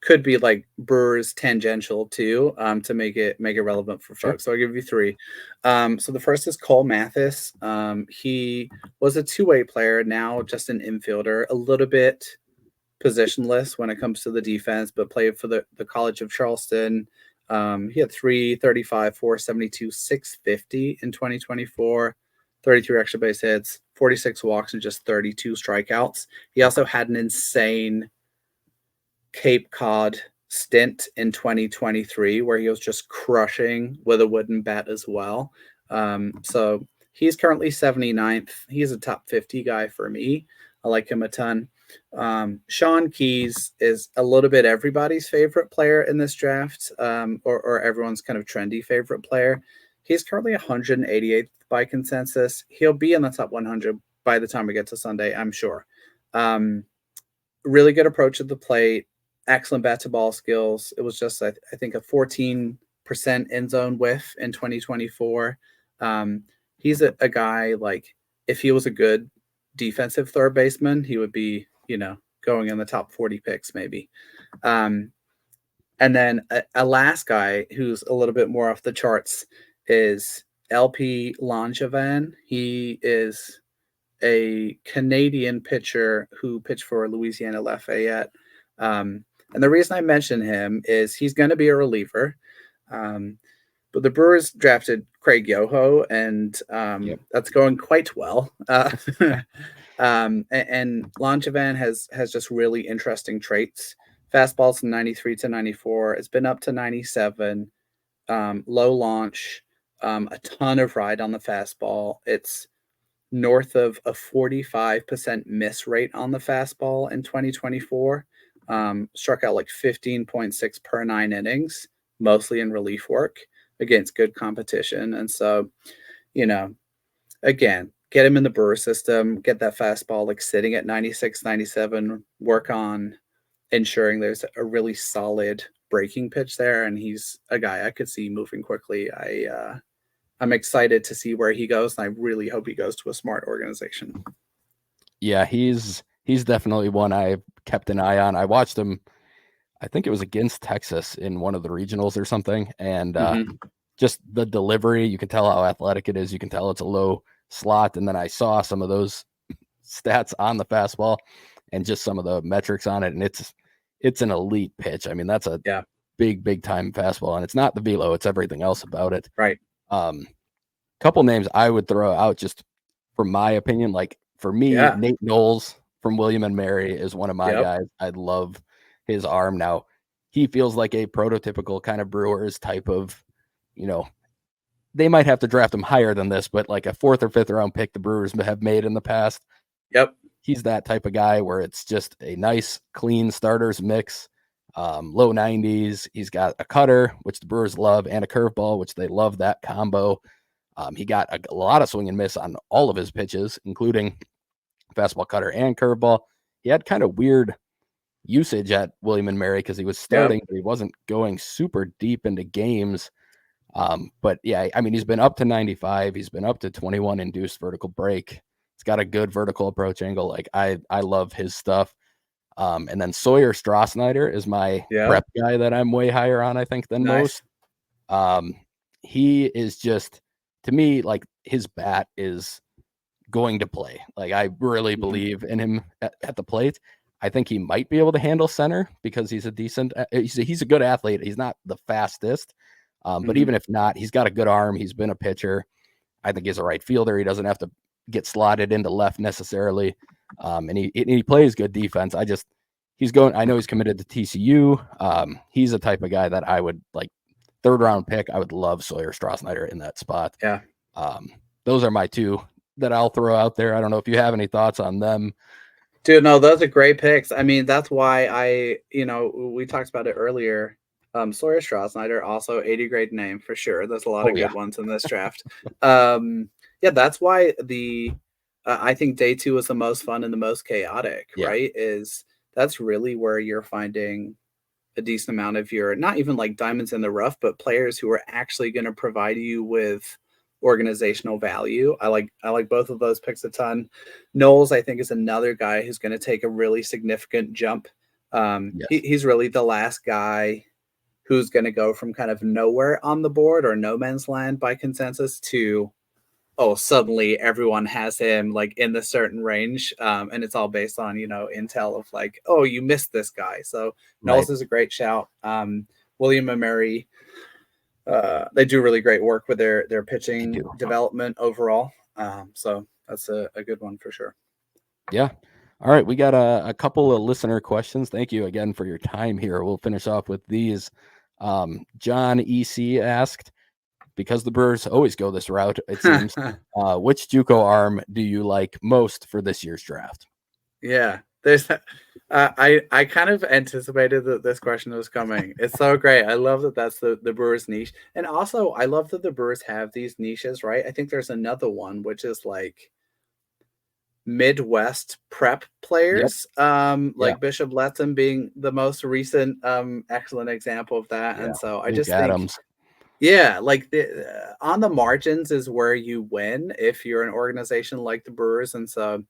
could be like Brewers tangential too, to make it relevant for folks. So I'll give you three. So the first is Cole Mathis. He was a two-way player, now just an infielder, a little bit positionless when it comes to the defense, but played for the College of Charleston. He had 335, 472, 650 in 2024, 33 extra base hits, 46 walks, and just 32 strikeouts. He also had an insane Cape Cod stint in 2023 where he was just crushing with a wooden bat as well. So he's currently 79th. He's a top 50 guy for me. I like him a ton. Sean Keys is a little bit everybody's favorite player in this draft, or everyone's kind of trendy favorite player. He's currently 188th by consensus. He'll be in the top 100 by the time we get to Sunday, I'm sure. Really good approach at the plate, excellent bat to ball skills. It was just, I think, a 14% end zone whiff in 2024. He's a guy, like, if he was a good defensive third baseman, he would be, going in the top 40 picks maybe. And then a last guy who's a little bit more off the charts is LP Langevin. He is a Canadian pitcher who pitched for Louisiana Lafayette. And the reason I mention him is he's going to be a reliever. But the Brewers drafted Craig Yoho, and that's going quite well. And Langevin has just really interesting traits. Fastball's 93 to 94. It's been up to 97. Low launch, a ton of ride on the fastball. It's north of a 45% miss rate on the fastball in 2024. Struck out like 15.6 per 9 innings, mostly in relief work against good competition. And so, again, get him in the Brewer system, get that fastball like sitting at 96, 97, work on ensuring there's a really solid breaking pitch there. And he's a guy I could see moving quickly. I'm excited to see where he goes, and I really hope he goes to a smart organization. Yeah, he's definitely one I've kept an eye on. I watched him, I think it was against Texas in one of the regionals or something, and just the delivery, you can tell how athletic it is. You can tell it's a low slot, and then I saw some of those stats on the fastball and just some of the metrics on it, and it's an elite pitch. I mean, that's a big time fastball, and it's not the velo, it's everything else about it. Right. Couple names I would throw out just from my opinion, like for me, Nate Knowles from William and Mary is one of my guys. I love his arm. Now, he feels like a prototypical kind of Brewers type of, they might have to draft him higher than this, but like a 4th or 5th round pick the Brewers have made in the past. Yep. He's that type of guy where it's just a nice, clean starters mix, low 90s. He's got a cutter, which the Brewers love, and a curveball, which they love that combo. He got a lot of swing and miss on all of his pitches, including fastball, cutter, and curveball. He had kind of weird usage at William and Mary because he was starting, but he wasn't going super deep into games. But yeah, I mean, he's been up to 95. He's been up to 21 induced vertical break. He's got a good vertical approach angle. Like I love his stuff. And then Sawyer Strasnider is my prep guy that I'm way higher on, I think, than most. He is just, to me, like his bat is going to play. Like I really believe in him at the plate. I think he might be able to handle center because he's a decent, he's a good athlete. He's not the fastest, but even if not, he's got a good arm. He's been a pitcher. I think he's a right fielder. He doesn't have to get slotted into left necessarily. And he plays good defense. I know he's committed to TCU. He's a type of guy that I would like 3rd round pick. I would love Sawyer Strasnider in that spot. Yeah. Those are my two that I'll throw out there. I don't know if you have any thoughts on them. Dude, no, those are great picks. I mean, that's why we talked about it earlier. Sawyer Strasnider, also 80 grade name for sure. There's a lot of good ones in this draft. Yeah, that's why I think day 2 is the most fun and the most chaotic, right? That's really where you're finding a decent amount of your, not even like diamonds in the rough, but players who are actually going to provide you with organizational value. I like both of those picks a ton. Knowles, I think, is another guy who's going to take a really significant jump. He's really the last guy who's going to go from kind of nowhere on the board or no man's land by consensus to, oh, suddenly everyone has him like in the certain range. And it's all based on, intel of like, oh, you missed this guy. So Knowles is a great shout. William and Mary, they do really great work with their pitching development overall. So that's a good one for sure. Yeah. All right. We got a couple of listener questions. Thank you again for your time here. We'll finish off with these. John EC asked, because the Brewers always go this route, it seems, which JUCO arm do you like most for this year's draft? Yeah, there's I kind of anticipated that this question was coming. It's so great. I love that that's the Brewers niche. And also I love that the Brewers have these niches, right? I think there's another one, which is like Midwest prep players, like Bishop Letson being the most recent excellent example of that. And so I just think like on the margins is where you win if you're an organization like the Brewers. And so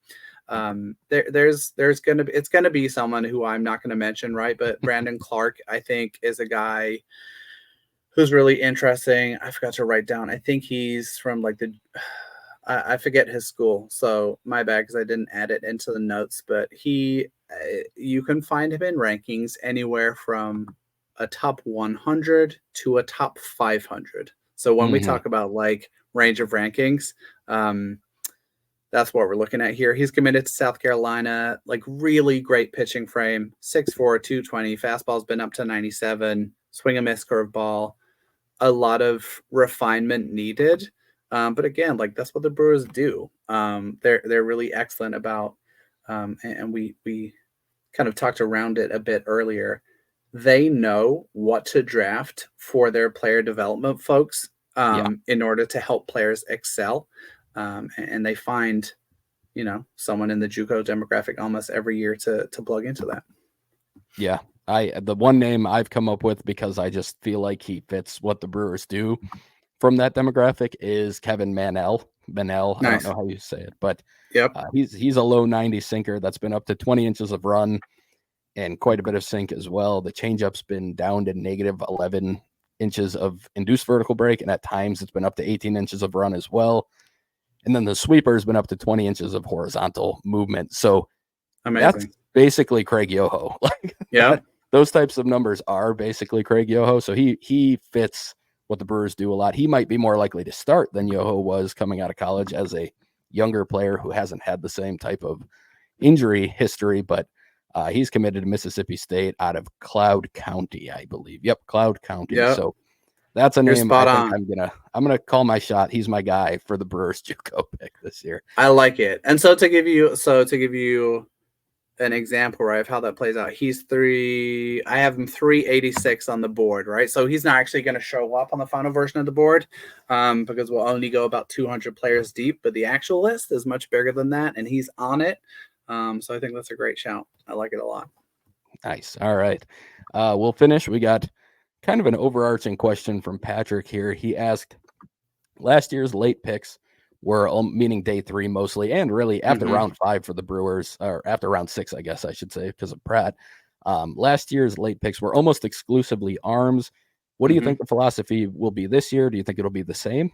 it's gonna be someone who I'm not gonna mention, right? But Brandon Clark, I think, is a guy who's really interesting. I forgot to write down. I think he's from like I forget his school, so my bad because I didn't add it into the notes. But you can find him in rankings anywhere from a top 100 to a top 500. So when we talk about like range of rankings, that's what we're looking at here. He's committed to South Carolina, like really great pitching frame, 6'4", 220, fastball's been up to 97, swing and miss curveball, a lot of refinement needed. But again, like that's what the Brewers do. They're really excellent about, and we kind of talked around it a bit earlier. They know what to draft for their player development folks in order to help players excel. And they find, someone in the JUCO demographic almost every year to plug into that. Yeah. The one name I've come up with because I just feel like he fits what the Brewers do from that demographic is Kevin Manel. Nice. I don't know how you say it, but he's a low 90 sinker that's been up to 20 inches of run and quite a bit of sink as well. The changeup's been down to negative 11 inches of induced vertical break, and at times it's been up to 18 inches of run as well. And then the sweeper has been up to 20 inches of horizontal movement. So that's basically Craig Yoho. Those types of numbers are basically Craig Yoho. So he fits what the Brewers do a lot. He might be more likely to start than Yoho was coming out of college as a younger player who hasn't had the same type of injury history, but he's committed to Mississippi State out of Cloud County, I believe. Yep, Cloud County. Yep. So that's a name I think I'm gonna call my shot. He's my guy for the Brewers JUCO pick this year. I like it. And so to give you an example, right, of how that plays out, I have him 386 on the board, right? So he's not actually going to show up on the final version of the board because we'll only go about 200 players deep, but the actual list is much bigger than that, and he's on it. So I think that's a great shout. I like it a lot. Nice. All right. We'll finish. We got kind of an overarching question from Patrick here. He asked, last year's late picks were, meaning day 3 mostly, and really after round 5 for the Brewers, or after round 6, I guess I should say, because of Pratt. Last year's late picks were almost exclusively arms. What do you think the philosophy will be this year? Do you think it'll be the same?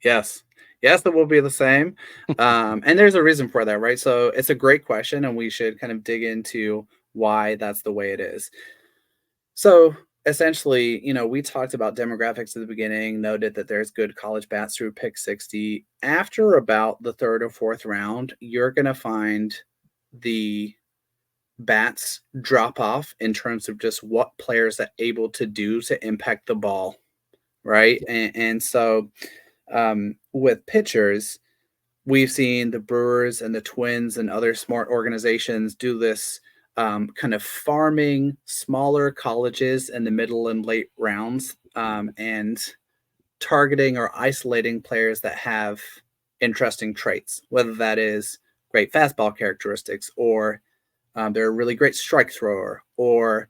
Yes, it will be the same. And there's a reason for that, right? So it's a great question, and we should kind of dig into why that's the way it is. So essentially, we talked about demographics at the beginning, noted that there's good college bats through pick 60. After about the 3rd or 4th round, you're going to find the bats drop off in terms of just what players are able to do to impact the ball, right? And so with pitchers, we've seen the Brewers and the Twins and other smart organizations do this kind of farming smaller colleges in the middle and late rounds, and targeting or isolating players that have interesting traits, whether that is great fastball characteristics, or they're a really great strike thrower, or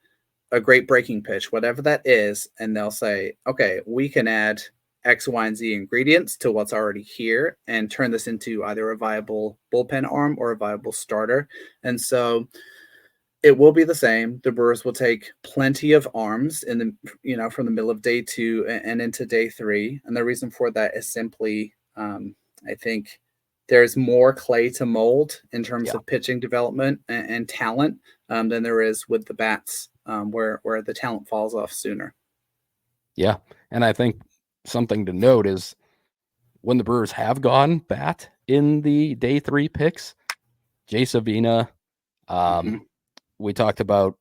a great breaking pitch, whatever that is. And they'll say, okay, we can add X, Y, and Z ingredients to what's already here and turn this into either a viable bullpen arm or a viable starter. And so it will be the same. The Brewers will take plenty of arms in the, from the middle of day 2 and into day 3. And the reason for that is simply, I think there's more clay to mold in terms of pitching development and talent than there is with the bats, where the talent falls off sooner. Yeah. And I think something to note is when the Brewers have gone bat in the day 3 picks, Jay Savina, we talked about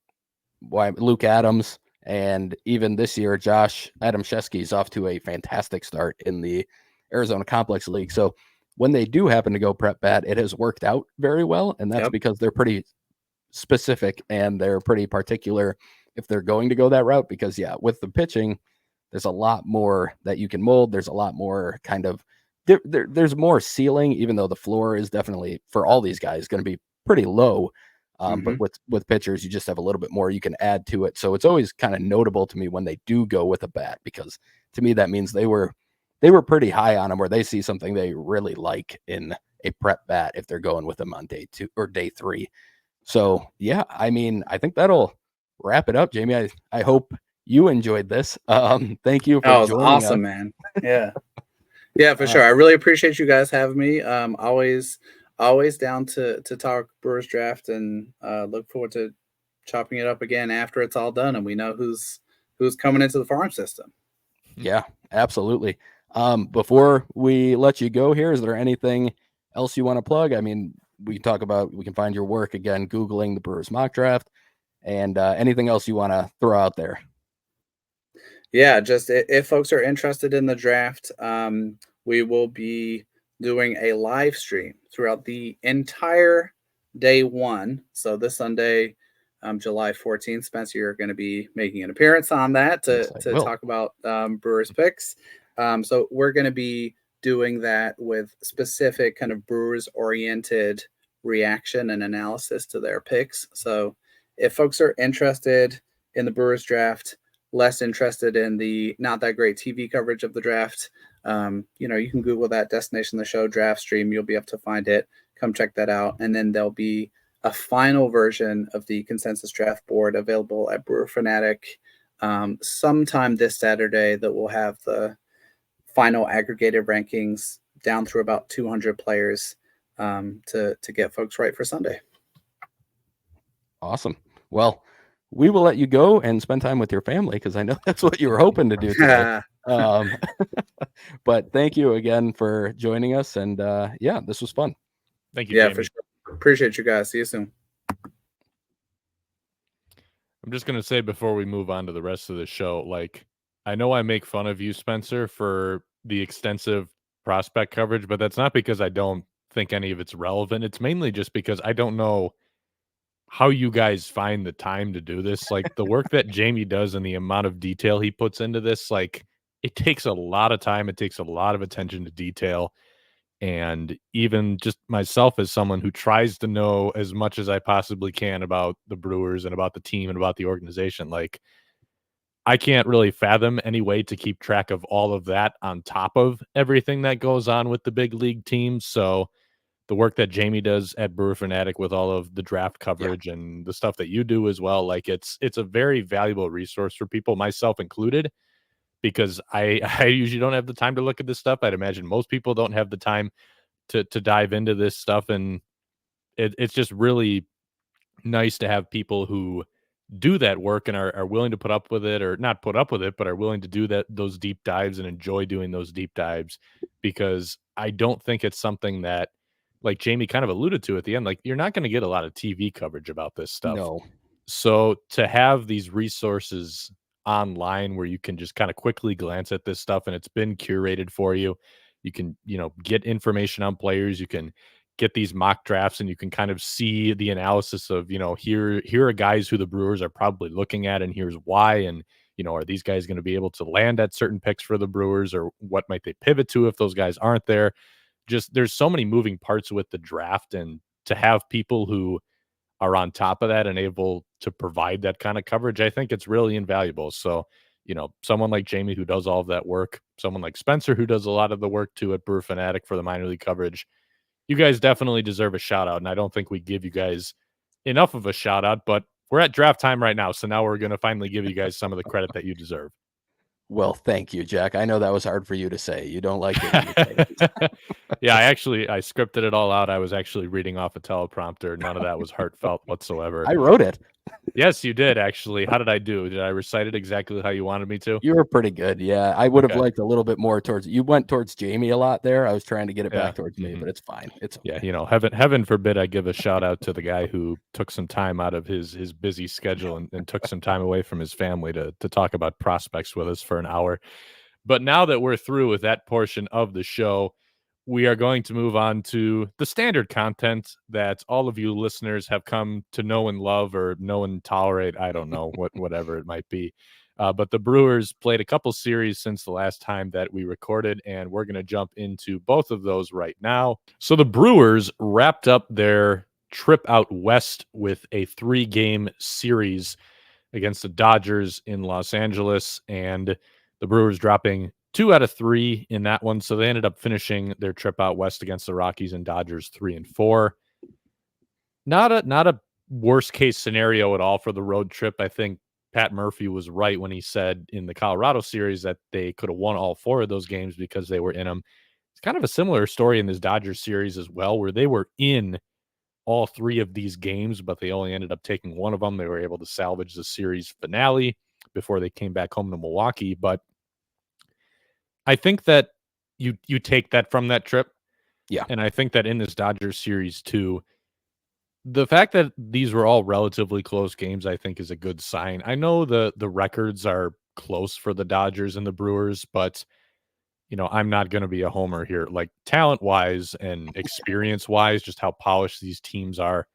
why Luke Adams, and even this year, Josh Adamczewski is off to a fantastic start in the Arizona Complex League. So when they do happen to go prep bat, it has worked out very well. And that's because they're pretty specific and they're pretty particular if they're going to go that route. Because with the pitching, there's a lot more that you can mold. There's a lot more kind of, there's more ceiling, even though the floor is definitely for all these guys going to be pretty low. But with pitchers, you just have a little bit more you can add to it. So it's always kind of notable to me when they do go with a bat, because to me, that means they were pretty high on them, or they see something they really like in a prep bat if they're going with them on day 2 or day 3. So I mean, I think that'll wrap it up, Jamie. I hope you enjoyed this. Thank you for joining us. Awesome, man. Yeah, for sure. I really appreciate you guys having me. Always down to talk Brewers draft, and look forward to chopping it up again after it's all done and we know who's coming into the farm system. Yeah, absolutely. Before we let you go here, is there anything else you want to plug? I mean, we can find your work again, Googling the Brewers mock draft, and anything else you want to throw out there. Yeah, just if folks are interested in the draft, we will be doing a live stream throughout the entire day 1. So this Sunday, July 14th, Spencer, you're going to be making an appearance on that to talk about Brewers picks. So we're going to be doing that with specific kind of Brewers oriented reaction and analysis to their picks. So if folks are interested in the Brewers draft, less interested in the not that great TV coverage of the draft, you can Google that Destination the Show draft stream. You'll be able to find it. Come check that out. And then there'll be a final version of the consensus draft board available at Brewer Fanatic sometime this Saturday that will have the final aggregated rankings down through about 200 players to get folks right for Sunday. Awesome. Well, we will let you go and spend time with your family, because I know that's what you were hoping to do today. But thank you again for joining us. And this was fun. Thank you, Jamie. For sure. Appreciate you guys. See you soon. I'm just going to say before we move on to the rest of the show, I know I make fun of you, Spencer, for the extensive prospect coverage, but that's not because I don't think any of it's relevant. It's mainly just because I don't know how you guys find the time to do this. The work that Jamie does and the amount of detail he puts into this, it takes a lot of time. It takes a lot of attention to detail. And even just myself, as someone who tries to know as much as I possibly can about the Brewers and about the team and about the organization, I can't really fathom any way to keep track of all of that on top of everything that goes on with the big league teams. So the work that Jamie does at Brewer Fanatic with all of the draft coverage and the stuff that you do as well, it's a very valuable resource for people, myself included, because I usually don't have the time to look at this stuff. I'd imagine most people don't have the time to dive into this stuff. And it's just really nice to have people who do that work and are willing to put up with it, or not put up with it, but are willing to do those deep dives and enjoy doing those deep dives, because I don't think it's something that, like Jamie kind of alluded to at the end, you're not going to get a lot of TV coverage about this stuff. No. So to have these resources online where you can just kind of quickly glance at this stuff and it's been curated for you, you can, get information on players, you can get these mock drafts and you can kind of see the analysis of, here are guys who the Brewers are probably looking at and here's why. And, are these guys going to be able to land at certain picks for the Brewers, or what might they pivot to if those guys aren't there? Just there's so many moving parts with the draft, and to have people who are on top of that and able to provide that kind of coverage, I think it's really invaluable. So, someone like Jamie who does all of that work, someone like Spencer who does a lot of the work too at Brewer Fanatic for the minor league coverage, you guys definitely deserve a shout out. And I don't think we give you guys enough of a shout out, but we're at draft time right now. So now we're going to finally give you guys some of the credit that you deserve. Well, thank you, Jack. I know that was hard for you to say. You don't like it when you say it. Yeah, I scripted it all out. I was actually reading off a teleprompter. None of that was heartfelt whatsoever. I wrote it. Yes, you did, actually. How did I do? Did I recite it exactly how you wanted me to? You were pretty good. Yeah, I would have liked a little bit more towards you. Went towards Jamie a lot there. I was trying to get it back towards me, but it's fine. It's okay. Yeah, heaven forbid I give a shout out to the guy who took some time out of his busy schedule and took some time away from his family to talk about prospects with us for an hour. But now that we're through with that portion of the show, we are going to move on to the standard content that all of you listeners have come to know and love, or know and tolerate. I don't know, whatever it might be. But the Brewers played a couple series since the last time that we recorded, and we're going to jump into both of those right now. So the Brewers wrapped up their trip out west with a 3-game series against the Dodgers in Los Angeles, and the Brewers dropping 2 out of 3 in that one. So they ended up finishing their trip out west against the Rockies and Dodgers 3-4. Not a worst case scenario at all for the road trip. I think Pat Murphy was right when he said in the Colorado series that they could have won all 4 of those games because they were in them. It's kind of a similar story in this Dodgers series as well, where they were in all 3 of these games, but they only ended up taking one of them. They were able to salvage the series finale before they came back home to Milwaukee. But I think that you take that from that trip. Yeah. And I think that in this Dodgers series too, the fact that these were all relatively close games, I think is a good sign. I know the records are close for the Dodgers and the Brewers, but I'm not going to be a homer here. Like, talent-wise and experience-wise, just how polished these teams are,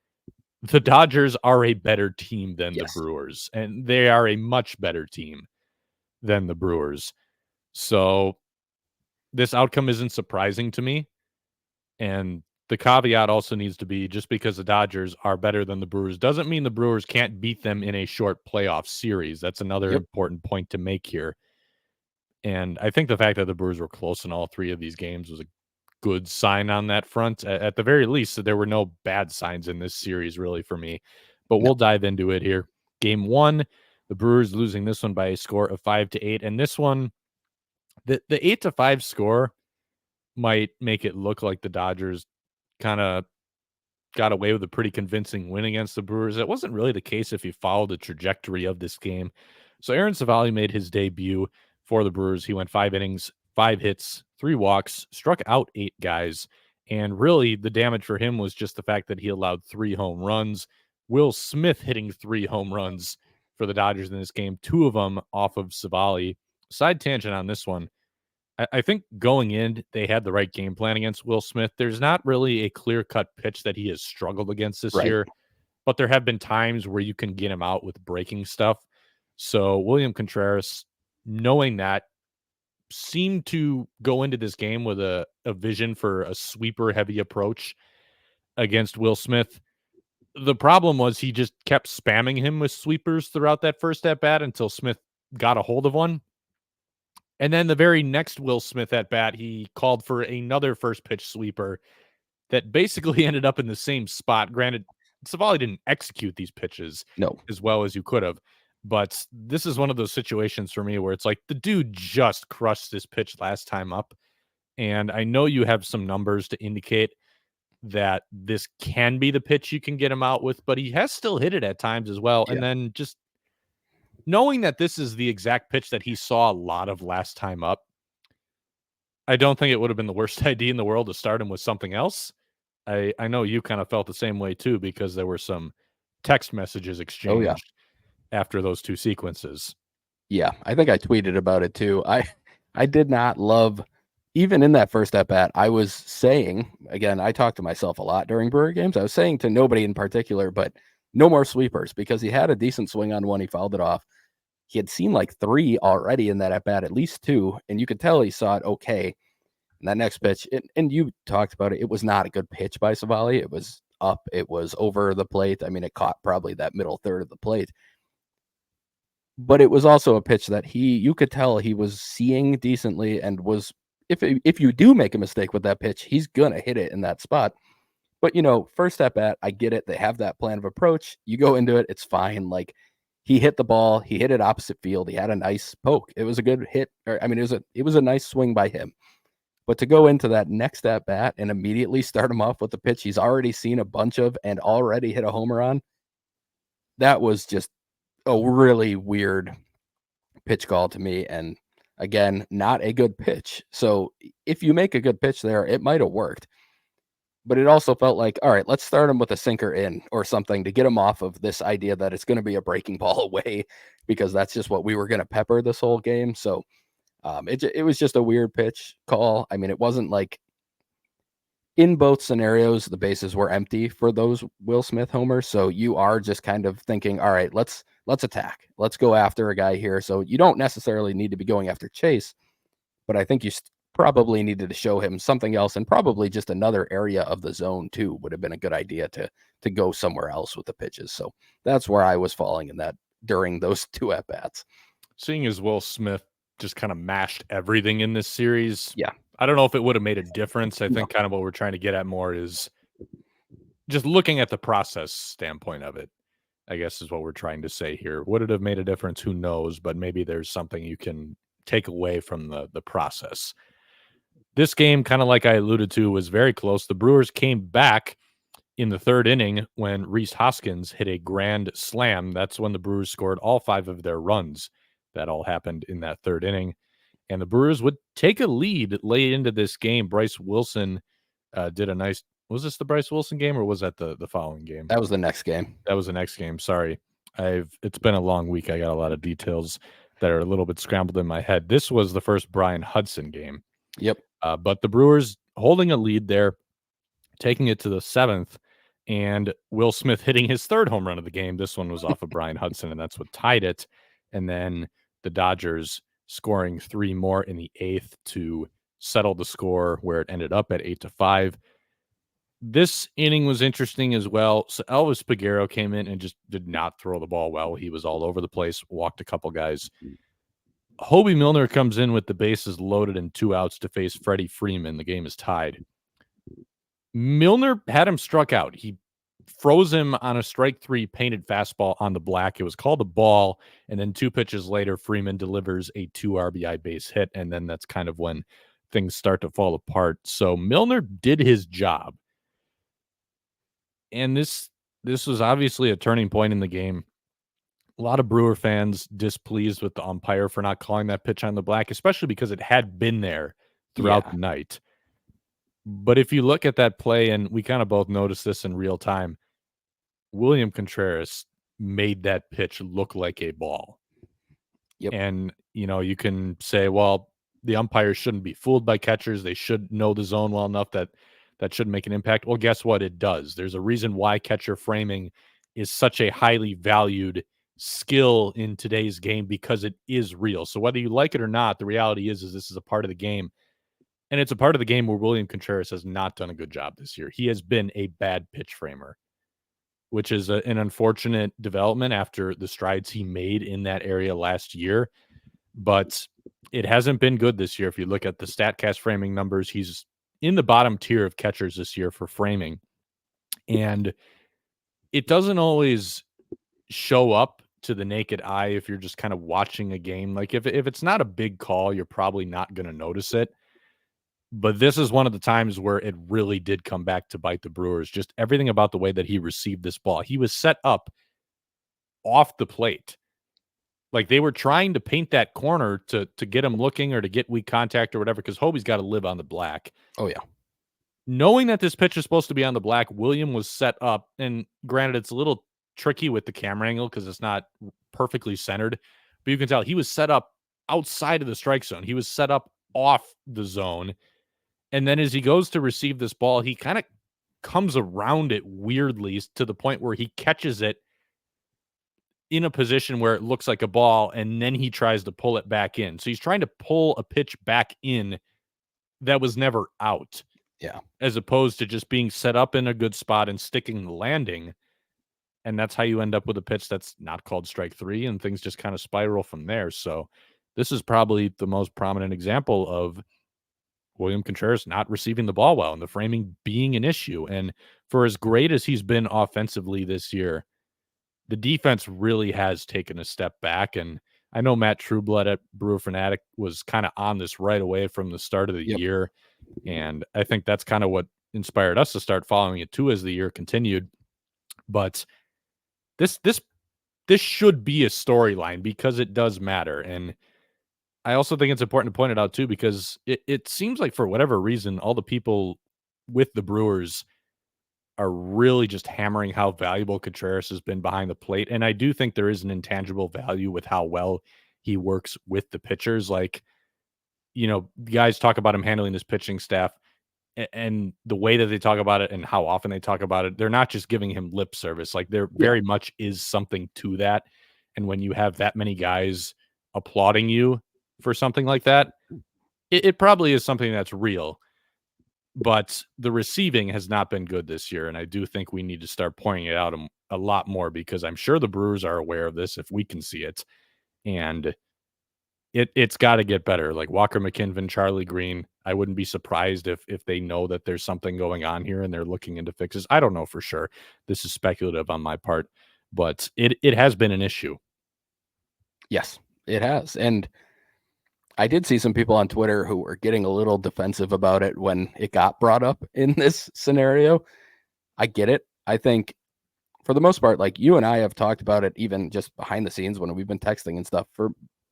the Dodgers are a better team than the Brewers, and they are a much better team than the Brewers. So this outcome isn't surprising to me. And the caveat also needs to be, just because the Dodgers are better than the Brewers doesn't mean the Brewers can't beat them in a short playoff series. That's another important point to make here. And I think the fact that the Brewers were close in all 3 of these games was a good sign on that front. At the very least, there were no bad signs in this series, really, for me. But we'll dive into it here. Game 1, the Brewers losing this one by a score of 5-8. And this one, the 8-5 score might make it look like the Dodgers kind of got away with a pretty convincing win against the Brewers. That wasn't really the case if you follow the trajectory of this game. So Aaron Savali made his debut for the Brewers. He went 5 innings, 5 hits, 3 walks, struck out 8 guys. And really, the damage for him was just the fact that he allowed 3 home runs. Will Smith hitting 3 home runs for the Dodgers in this game, 2 of them off of Savali. Side tangent on this one. I think going in, they had the right game plan against Will Smith. There's not really a clear-cut pitch that he has struggled against this year, but there have been times where you can get him out with breaking stuff. So William Contreras, knowing that, seemed to go into this game with a vision for a sweeper-heavy approach against Will Smith. The problem was he just kept spamming him with sweepers throughout that first at-bat until Smith got a hold of one. And then the very next Will Smith at bat, he called for another first pitch sweeper that basically ended up in the same spot. Granted, Savali didn't execute these pitches as well as you could have, but this is one of those situations for me where it's like the dude just crushed this pitch last time up. And I know you have some numbers to indicate that this can be the pitch you can get him out with, but he has still hit it at times as well. Yeah. And then just knowing that this is the exact pitch that he saw a lot of last time up, I don't think it would have been the worst idea in the world to start him with something else. I know you kind of felt the same way too, because there were some text messages exchanged after those 2 sequences. Yeah, I think I tweeted about it too. I did not love even in that first at bat, I was saying, again, I talk to myself a lot during Brewer games. I was saying to nobody in particular, but no more sweepers, because he had a decent swing on one. He fouled it off. He had seen like 3 already in that at bat, at least 2, and you could tell he saw it okay. And that next pitch, and you talked about it, it was not a good pitch by Savali. It was up, it was over the plate. I mean, it caught probably that middle third of the plate. But it was also a pitch that you could tell he was seeing decently, and was, if you do make a mistake with that pitch, he's gonna hit it in that spot. But first at bat, I get it. They have that plan of approach. You go into it, it's fine. Like, he hit the ball, he hit it opposite field. He had a nice poke. It was a good hit. It was a nice swing by him. But to go into that next at bat and immediately start him off with the pitch he's already seen a bunch of and already hit a homer on, that was just a really weird pitch call to me. And again, not a good pitch. So if you make a good pitch there, it might have worked. But it also felt like, all right, let's start him with a sinker in or something to get him off of this idea that it's going to be a breaking ball away, because that's just what we were going to pepper this whole game. So it was just a weird pitch call. I mean, it wasn't like, in both scenarios, the bases were empty for those Will Smith homers. So you are just kind of thinking, all right, let's attack. Let's go after a guy here. So you don't necessarily need to be going after Chase, but I think you probably needed to show him something else, and probably just another area of the zone too would have been a good idea to go somewhere else with the pitches. So that's where I was falling in that during those 2 at-bats. Seeing as Will Smith just kind of mashed everything in this series. Yeah. I don't know if it would have made a difference. I think kind of what we're trying to get at more is just looking at the process standpoint of it, I guess, is what we're trying to say here. Would it have made a difference? Who knows? But maybe there's something you can take away from the process. This game, kind of like I alluded to, was very close. The Brewers came back in the 3rd inning when Rhys Hoskins hit a grand slam. That's when the Brewers scored all 5 of their runs. That all happened in that 3rd inning. And the Brewers would take a lead late into this game. Bryce Wilson did a nice... Was this the Bryce Wilson game, or was that the following game? That was the next game. That was the next game. Sorry. It's been a long week. I got a lot of details that are a little bit scrambled in my head. This was the first Brian Hudson game. Yep. But the Brewers holding a lead there, taking it to the 7th, and Will Smith hitting his 3rd home run of the game. This one was off of Brian Hudson, and that's what tied it. And then the Dodgers scoring 3 more in the 8th to settle the score, where it ended up at 8-5. This inning was interesting as well. So Elvis Peguero came in and just did not throw the ball well. He was all over the place, walked a couple guys. Hobie Milner comes in with the bases loaded and 2 outs to face Freddie Freeman. The game is tied. Milner had him struck out. He froze him on a strike 3 painted fastball on the black. It was called a ball. And then 2 pitches later, Freeman delivers a 2 RBI base hit. And then that's kind of when things start to fall apart. So Milner did his job. And this was obviously a turning point in the game. A lot of Brewer fans displeased with the umpire for not calling that pitch on the black, especially because it had been there throughout the night. But if you look at that play, and we kind of both noticed this in real time, William Contreras made that pitch look like a ball. Yep. And, you can say, well, the umpires shouldn't be fooled by catchers. They should know the zone well enough that shouldn't make an impact. Well, guess what? It does. There's a reason why catcher framing is such a highly valued skill in today's game, because it is real. So whether you like it or not, the reality is this is a part of the game. And it's a part of the game where William Contreras has not done a good job this year. He has been a bad pitch framer, which is an unfortunate development after the strides he made in that area last year. But it hasn't been good this year. If you look at the StatCast framing numbers, he's in the bottom tier of catchers this year for framing. And it doesn't always show up to the naked eye if you're just kind of watching a game. Like if it's not a big call, you're probably not going to notice it. But this is one of the times where it really did come back to bite the Brewers. Just everything about the way that he received this ball. He was set up off the plate. Like they were trying to paint that corner to get him looking or to get weak contact or whatever, because Hobie's got to live on the black. Oh, yeah. Knowing that this pitch is supposed to be on the black, William was set up. And granted, it's a little tricky with the camera angle because it's not perfectly centered. But you can tell he was set up outside of the strike zone. He was set up off the zone. And then as he goes to receive this ball, he kind of comes around it weirdly to the point where he catches it in a position where it looks like a ball, and then he tries to pull it back in. So he's trying to pull a pitch back in that was never out. Yeah. As opposed to just being set up in a good spot and sticking the landing. And that's how you end up with a pitch that's not called strike three, and things just kind of spiral from there. So this is probably the most prominent example of William Contreras not receiving the ball well and the framing being an issue. And for as great as he's been offensively this year, the defense really has taken a step back. And I know Matt Trueblood at Brewer Fanatic was kind of on this right away from the start of the year. And I think that's kind of what inspired us to start following it too as the year continued. But this should be a storyline because it does matter. And I also think it's important to point it out too, because it seems like for whatever reason, all the people with the Brewers are really just hammering how valuable Contreras has been behind the plate. And I do think there is an intangible value with how well he works with the pitchers. Like, you know, guys talk about him handling his pitching staff, and the way that they talk about it and how often they talk about it, they're not just giving him lip service. Like, there very much is something to that. And when you have that many guys applauding you for something like that, it probably is something that's real. But the receiving has not been good this year, and I do think we need to start pointing it out a lot more, because I'm sure the Brewers are aware of this if we can see it. And it's got to get better. Like Walker McKinven, Charlie Green, I wouldn't be surprised if they know that there's something going on here and they're looking into fixes. I don't know for sure. This is speculative on my part, but it has been an issue. Yes, it has. And I did see some people on Twitter who were getting a little defensive about it when it got brought up in this scenario. I get it. I think for the most part, like you and I have talked about it even just behind the scenes when we've been texting and stuff for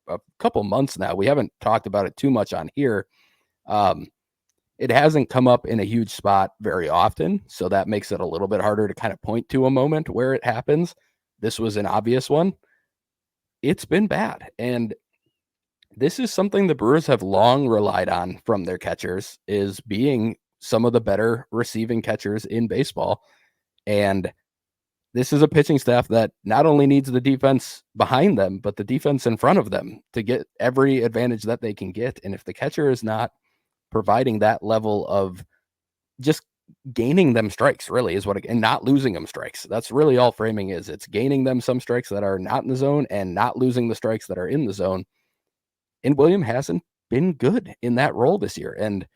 a couple months now. We haven't talked about it too much on here. It hasn't come up in a huge spot very often, so that makes it a little bit harder to kind of point to a moment where it happens. This was an obvious one. It's been bad, and this is something the Brewers have long relied on from their catchers, is being some of the better receiving catchers in baseball. And this is a pitching staff that not only needs the defense behind them, but the defense in front of them to get every advantage that they can get. And if the catcher is not providing that level of just gaining them strikes, really is what, and not losing them strikes. That's really all framing is. It's gaining them some strikes that are not in the zone and not losing the strikes that are in the zone. And William hasn't been good in that role this year. And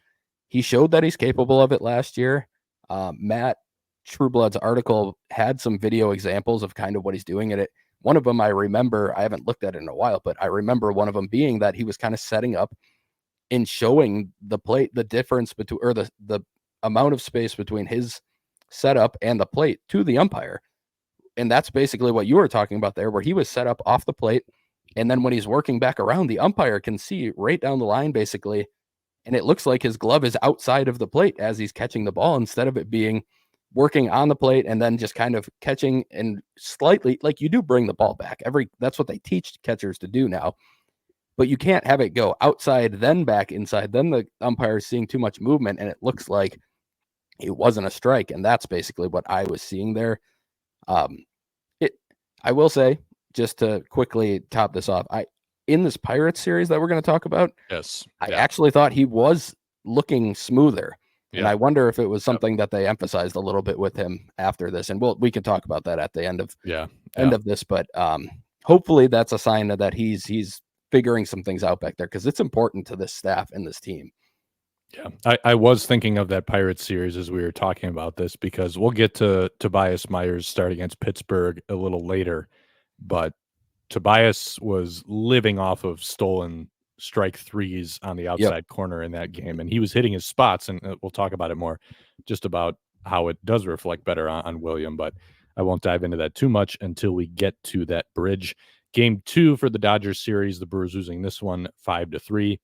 he showed that he's capable of it last year. Matt Trueblood's article had some video examples of kind of what he's doing at it. One of them I remember, I haven't looked at it in a while, but I remember one of them being that he was kind of setting up and showing the plate, the difference between, or the amount of space between his setup and the plate to the umpire. And that's basically what you were talking about there, where he was set up off the plate. And then when he's working back around, the umpire can see right down the line, basically. And it looks like his glove is outside of the plate as he's catching the ball, instead of it being working on the plate and then just kind of catching and slightly, like you do bring the ball back. That's what they teach catchers to do now. But you can't have it go outside, then back inside. Then the umpire is seeing too much movement, and it looks like it wasn't a strike. And that's basically what I was seeing there. I will say, just to quickly top this off, in this Pirates series that we're going to talk about, I actually thought he was looking smoother. And I wonder if it was something that they emphasized a little bit with him after this. And we can talk about that at the end of of this. But hopefully that's a sign that he's figuring some things out back there, because it's important to this staff and this team. Yeah, I was thinking of that Pirates series as we were talking about this, because we'll get to Tobias Myers start against Pittsburgh a little later. But Tobias was living off of stolen strike threes on the outside corner in that game, and he was hitting his spots, and we'll talk about it more, just about how it does reflect better on William, but I won't dive into that too much until we get to that bridge. Game 2 for the Dodgers series, the Brewers losing this one 5-3.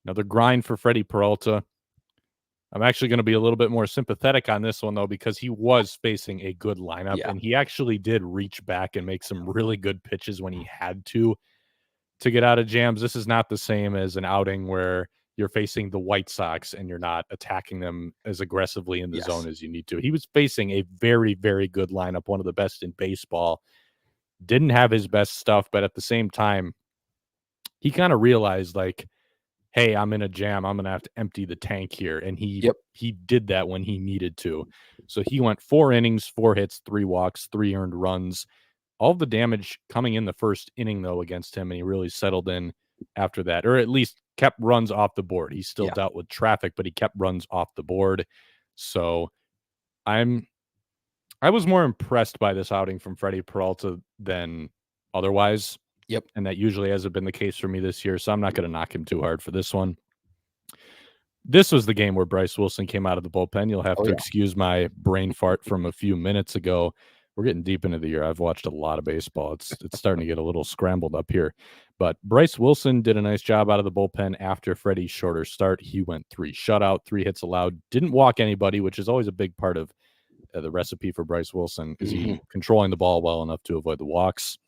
Another grind for Freddie Peralta. I'm actually going to be a little bit more sympathetic on this one, though, because he was facing a good lineup, and he actually did reach back and make some really good pitches when he had to get out of jams. This is not the same as an outing where you're facing the White Sox and you're not attacking them as aggressively in the Yes. zone as you need to. He was facing a very, very good lineup, one of the best in baseball. Didn't have his best stuff, but at the same time, he kind of realized, like, hey, I'm in a jam. I'm going to have to empty the tank here. And he did that when he needed to. So he went 4 innings, 4 hits, 3 walks, 3 earned runs. All the damage coming in the first inning, though, against him, and he really settled in after that, or at least kept runs off the board. He still dealt with traffic, but he kept runs off the board. So I was more impressed by this outing from Freddie Peralta than otherwise. Yep. And that usually hasn't been the case for me this year, so I'm not going to knock him too hard for this one. This was the game where Bryce Wilson came out of the bullpen. You'll have to excuse my brain fart from a few minutes ago. We're getting deep into the year. I've watched a lot of baseball. It's starting to get a little scrambled up here. But Bryce Wilson did a nice job out of the bullpen after Freddie's shorter start. He went 3 shutout, 3 hits allowed, didn't walk anybody, which is always a big part of the recipe for Bryce Wilson. Is he controlling the ball well enough to avoid the walks?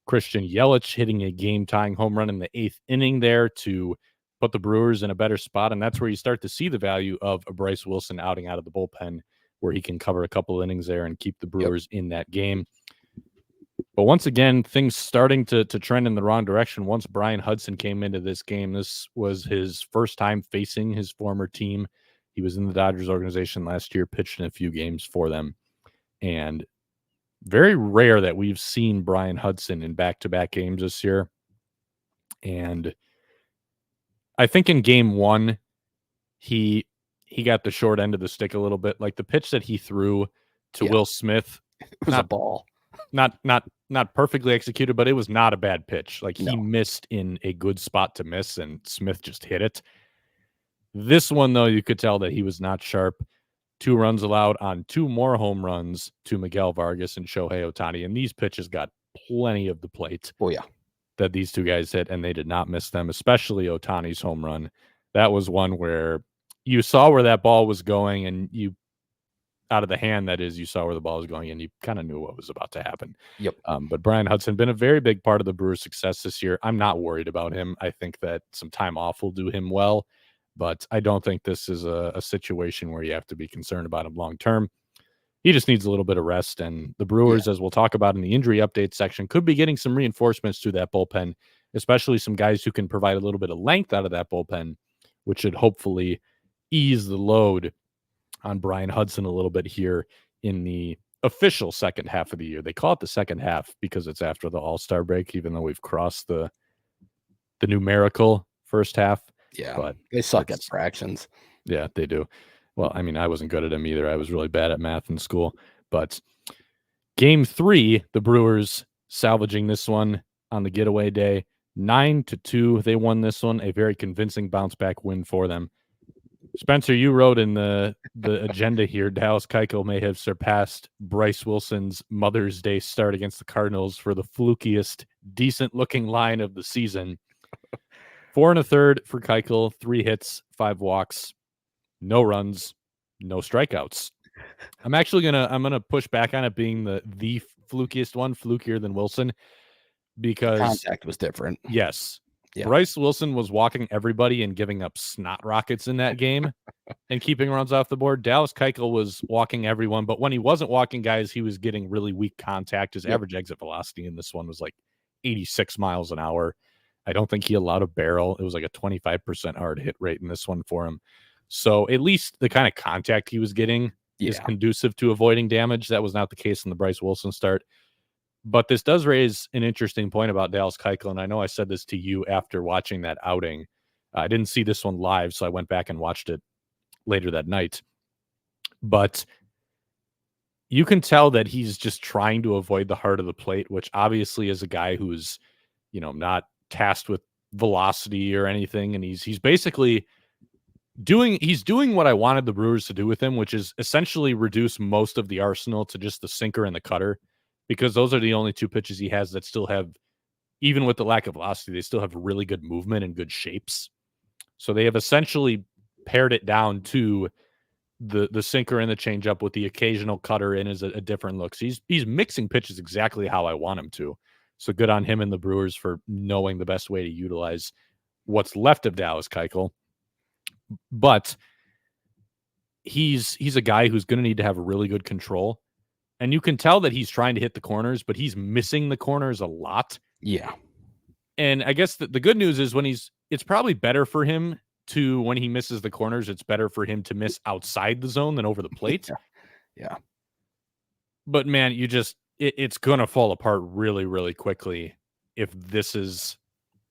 Christian Yelich hitting a game-tying home run in the 8th inning there to put the Brewers in a better spot, and that's where you start to see the value of a Bryce Wilson outing out of the bullpen, where he can cover a couple innings there and keep the Brewers in that game. But once again, things starting to trend in the wrong direction. Once Brian Hudson came into this game, this was his first time facing his former team. He was in the Dodgers organization last year, pitched in a few games for them, and very rare that we've seen Brian Hudson in back-to-back games this year. And I think in game 1, he got the short end of the stick a little bit. Like the pitch that he threw to Will Smith, it was a ball. Not perfectly executed, but it was not a bad pitch. Like he missed in a good spot to miss, and Smith just hit it. This one, though, you could tell that he was not sharp. 2 runs allowed on 2 more home runs to Miguel Vargas and Shohei Ohtani, and these pitches got plenty of the plate. Oh, yeah. That these 2 guys hit, and they did not miss them, especially Ohtani's home run. That was one where you saw where that ball was going, and you, out of the hand, that is, you saw where the ball was going, and you kind of knew what was about to happen. Yep. But Brian Hudson been a very big part of the Brewers' success this year. I'm not worried about him. I think that some time off will do him well, but I don't think this is a situation where you have to be concerned about him long term. He just needs a little bit of rest, and the Brewers, as we'll talk about in the injury update section, could be getting some reinforcements to that bullpen, especially some guys who can provide a little bit of length out of that bullpen, which should hopefully ease the load on Brian Hudson a little bit here in the official second half of the year. They call it the second half because it's after the All-Star break, even though we've crossed the numerical first half. Yeah, but they suck at fractions. Yeah, they do. Well, I mean, I wasn't good at them either. I was really bad at math in school. But game 3, the Brewers salvaging this one on the getaway day. 9-2, they won this one. A very convincing bounce-back win for them. Spencer, you wrote in the agenda here, Dallas Keuchel may have surpassed Bryce Wilson's Mother's Day start against the Cardinals for the flukiest, decent-looking line of the season. 4 1/3 for Keuchel, 3 hits, 5 walks, no runs, no strikeouts. I'm actually gonna push back on it being the flukiest one, flukier than Wilson, because contact was different. Yes. Yeah. Bryce Wilson was walking everybody and giving up snot rockets in that game and keeping runs off the board. Dallas Keuchel was walking everyone, but when he wasn't walking guys, he was getting really weak contact. His average exit velocity in this one was like 86 miles an hour. I don't think he allowed a barrel. It was like a 25% hard hit rate in this one for him. So at least the kind of contact he was getting is conducive to avoiding damage. That was not the case in the Bryce Wilson start. But this does raise an interesting point about Dallas Keuchel, and I know I said this to you after watching that outing. I didn't see this one live, so I went back and watched it later that night. But you can tell that he's just trying to avoid the heart of the plate, which obviously is a guy who's, not tasked with velocity or anything, and he's basically doing what I wanted the Brewers to do with him, which is essentially reduce most of the arsenal to just the sinker and the cutter, because those are the only 2 pitches he has that still have, even with the lack of velocity, they still have really good movement and good shapes. So they have essentially pared it down to the sinker and the changeup with the occasional cutter in as a different look. So he's mixing pitches exactly how I want him to. So good on him and the Brewers for knowing the best way to utilize what's left of Dallas Keuchel. But he's a guy who's going to need to have really good control. And you can tell that he's trying to hit the corners, but he's missing the corners a lot. Yeah. And I guess the good news is it's probably better for him when he misses the corners, it's better for him to miss outside the zone than over the plate. Yeah. But man, it's going to fall apart really, really quickly if this is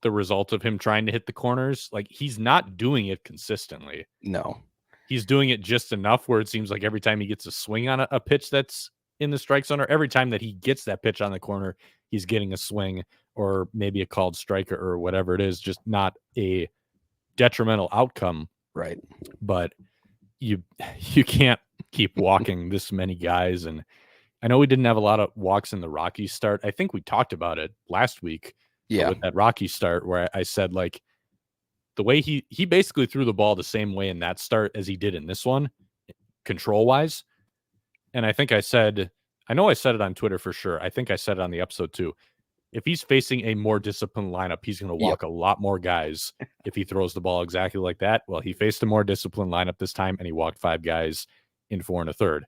the result of him trying to hit the corners. Like, he's not doing it consistently. No. He's doing it just enough where it seems like every time he gets a swing on a pitch that's in the strike zone, or every time that he gets that pitch on the corner, he's getting a swing or maybe a called strike or whatever it is, just not a detrimental outcome. Right. But you can't keep walking this many guys. And I know we didn't have a lot of walks in the Rockies start. I think we talked about it last week. Yeah. With that Rocky start where I said, like, the way he basically threw the ball the same way in that start as he did in this one, control wise. And I think I said it on Twitter for sure. I think I said it on the episode too. If he's facing a more disciplined lineup, he's going to walk a lot more guys if he throws the ball exactly like that. Well, he faced a more disciplined lineup this time, and he walked 5 guys in 4 1/3.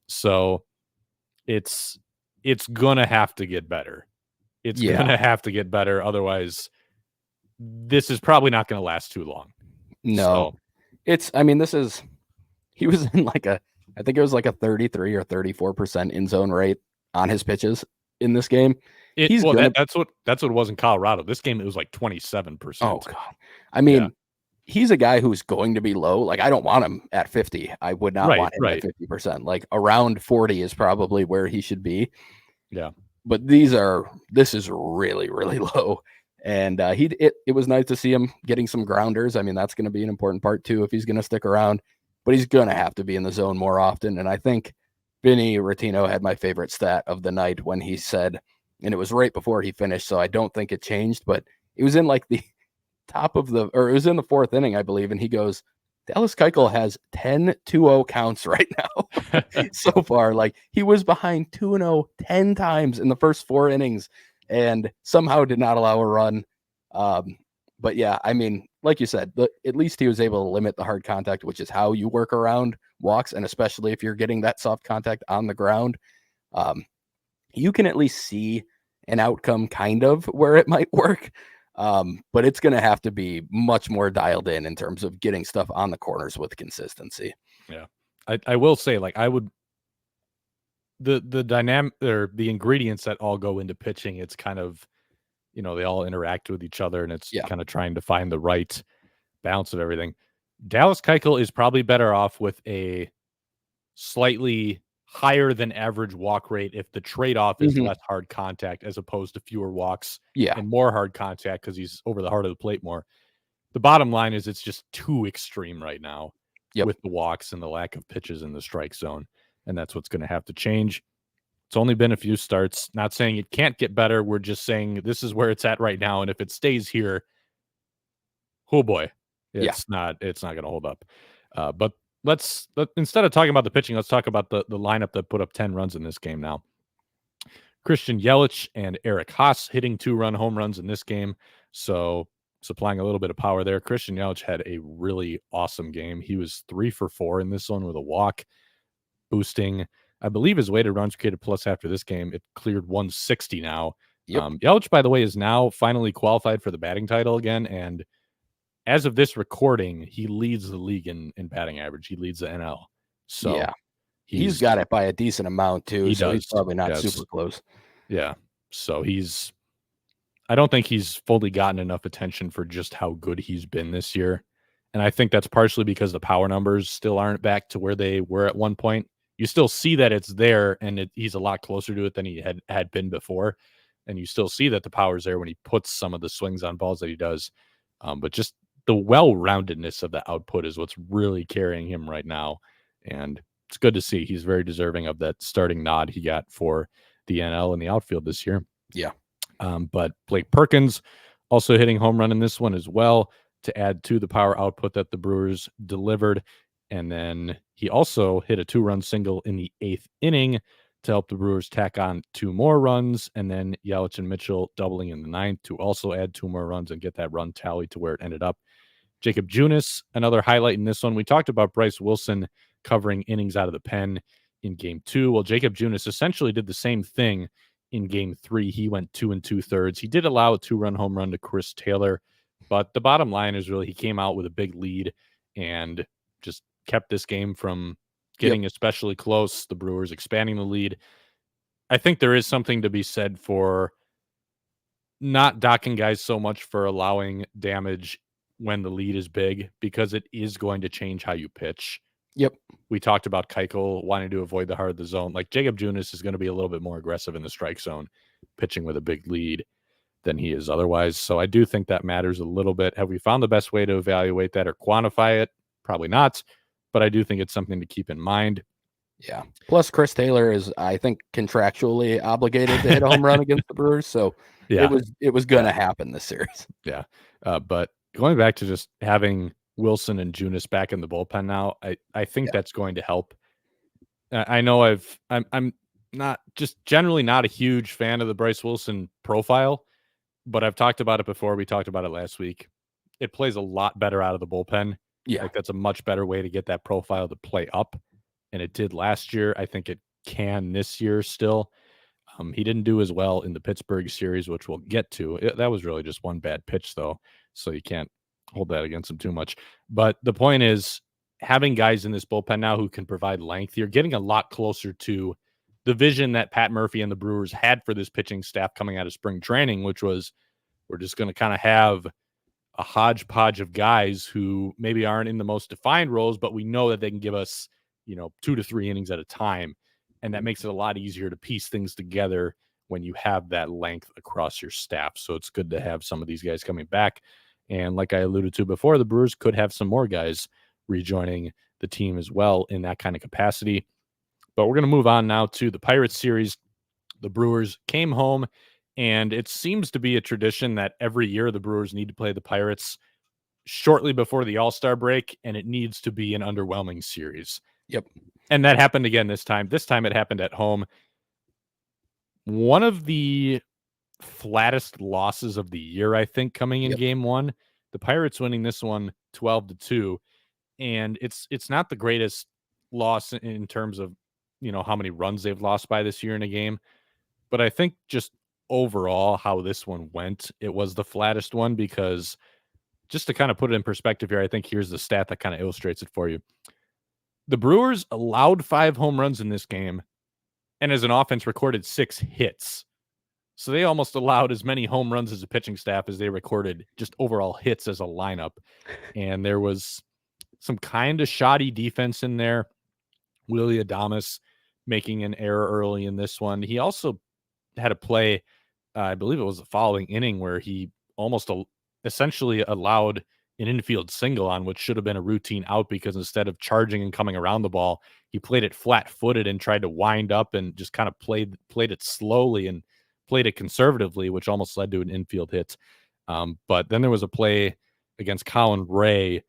So it's going to have to get better. It's going to have to get better. Otherwise, this is probably not going to last too long. No. So. He was in I think it was like a 33 or 34% in zone rate on his pitches in this game. That's what it was in Colorado. This game, it was like 27%. Oh God. He's a guy who's going to be low. Like, I don't want him at 50. I would not want him at 50%. Like, around 40 is probably where he should be. Yeah. But this is really, really low. And it was nice to see him getting some grounders. I mean, that's going to be an important part too if he's going to stick around. But he's going to have to be in the zone more often. And I think Vinny Rottino had my favorite stat of the night when he said, and it was right before he finished, so I don't think it changed, but it was in like the it was in the 4th inning, I believe. And he goes, Dallas Keuchel has 10 2-0 counts right now so far. Like, he was behind 2-0 10 times in the first 4 innings and somehow did not allow a run. But yeah, I mean, like you said, at least he was able to limit the hard contact, which is how you work around walks. And especially if you're getting that soft contact on the ground, you can at least see an outcome kind of where it might work. But it's going to have to be much more dialed in terms of getting stuff on the corners with consistency. Yeah. I will say, like, the dynamic or the ingredients that all go into pitching, it's kind of, they all interact with each other, and it's kind of trying to find the right balance of everything. Dallas Keuchel is probably better off with a slightly higher than average walk rate if the trade-off is less hard contact as opposed to fewer walks and more hard contact because he's over the heart of the plate more. The bottom line is it's just too extreme right now with the walks and the lack of pitches in the strike zone, and that's what's going to have to change. It's only been a few starts. Not saying it can't get better. We're just saying this is where it's at right now, and if it stays here, oh boy, it's not going to hold up. But let's instead of talking about the pitching, let's talk about the lineup that put up 10 runs in this game now. Christian Yelich and Eric Haas hitting 2-run home runs in this game, so supplying a little bit of power there. Christian Yelich had a really awesome game. He was 3 for 4 in this one with a walk, boosting, I believe, his weighted runs created plus after this game. It cleared 160 now. Yelich, by the way, is now finally qualified for the batting title again, and as of this recording, he leads the league in batting average. He leads the NL. So yeah, he's got it by a decent amount too. He's probably not super close. Yeah. So I don't think he's fully gotten enough attention for just how good he's been this year. And I think that's partially because the power numbers still aren't back to where they were at one point. You still see that it's there, and he's a lot closer to it than he had been before. And you still see that the power's there when he puts some of the swings on balls that he does. But just the well-roundedness of the output is what's really carrying him right now. And it's good to see. He's very deserving of that starting nod he got for the NL in the outfield this year. Yeah. But Blake Perkins also hitting home run in this one as well to add to the power output that the Brewers delivered. And then he also hit a 2-run single in the 8th inning to help the Brewers tack on 2 more runs. And then Yelich and Mitchell doubling in the 9th to also add 2 more runs and get that run tally to where it ended up. Jacob Junis, another highlight in this one. We talked about Bryce Wilson covering innings out of the pen in game 2. Well, Jacob Junis essentially did the same thing in game 3. He went 2 2/3. He did allow a 2-run home run to Chris Taylor, but the bottom line is really he came out with a big lead and just kept this game from getting especially close. The Brewers expanding the lead. I think there is something to be said for not docking guys so much for allowing damage when the lead is big, because it is going to change how you pitch. Yep. We talked about Keuchel wanting to avoid the heart of the zone. Like, Jacob Junis is going to be a little bit more aggressive in the strike zone, pitching with a big lead than he is otherwise. So I do think that matters a little bit. Have we found the best way to evaluate that or quantify it? Probably not, but I do think it's something to keep in mind. Yeah. Plus, Chris Taylor is, I think, contractually obligated to hit a home run against the Brewers. So Yeah. it was going to happen this series. Yeah. But going back to just having Wilson and Junis back in the bullpen now, I think that's going to help. I know I'm not just generally not a huge fan of the Bryce Wilson profile, but I've talked about it before. We talked about it last week. It plays a lot better out of the bullpen. Yeah. Like, that's a much better way to get that profile to play up. And it did last year. I think it can this year still. He didn't do as well in the Pittsburgh series, which we'll get to. That was really just one bad pitch, though, so you can't hold that against him too much. But the point is, having guys in this bullpen now who can provide length, you're getting a lot closer to the vision that Pat Murphy and the Brewers had for this pitching staff coming out of spring training, which was, we're just going to kind of have a hodgepodge of guys who maybe aren't in the most defined roles, but we know that they can give us, 2 to 3 innings at a time. And that makes it a lot easier to piece things together when you have that length across your staff. So it's good to have some of these guys coming back. And like I alluded to before, the Brewers could have some more guys rejoining the team as well in that kind of capacity. But we're going to move on now to the Pirates series. The Brewers came home, and it seems to be a tradition that every year the Brewers need to play the Pirates shortly before the All-Star break, and it needs to be an underwhelming series. Yep. And that happened again this time. This time it happened at home. One of the flattest losses of the year, I think, coming in game 1. The Pirates winning this one 12-2. And it's not the greatest loss in terms of, how many runs they've lost by this year in a game. But I think just overall how this one went, it was the flattest one, because just to kind of put it in perspective here, I think here's the stat that kind of illustrates it for you. The Brewers allowed 5 home runs in this game, and as an offense recorded 6 hits. So they almost allowed as many home runs as a pitching staff as they recorded just overall hits as a lineup. And there was some kind of shoddy defense in there. Willie Adames making an error early in this one. He also had a play, I believe it was the following inning, where he almost essentially allowed an infield single on what should have been a routine out, because instead of charging and coming around the ball, he played it flat-footed and tried to wind up and just kind of played it slowly and played it conservatively, which almost led to an infield hit. But then there was a play against Colin Ray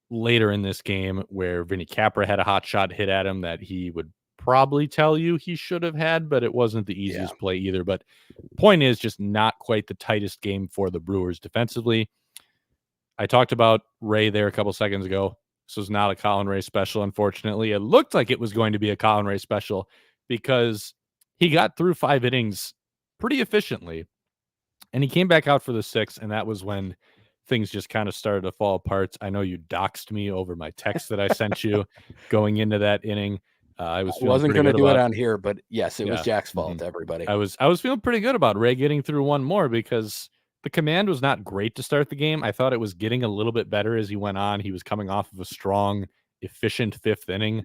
later in this game where Vinny Capra had a hot shot hit at him that he would probably tell you he should have had, but it wasn't the easiest play either. But point is, just not quite the tightest game for the Brewers defensively. I talked about Ray there a couple seconds ago. This was not a Colin Ray special, unfortunately. It looked like it was going to be a Colin Ray special because he got through 5 innings pretty efficiently, and he came back out for the 6th, and that was when things just kind of started to fall apart. I know you doxed me over my text that I sent you going into that inning. I wasn't going to do it on here, but yes, it was Jack's fault, everybody. I was feeling pretty good about Ray getting through one more, because the command was not great to start the game. I thought it was getting a little bit better as he went on. He was coming off of a strong, efficient 5th inning,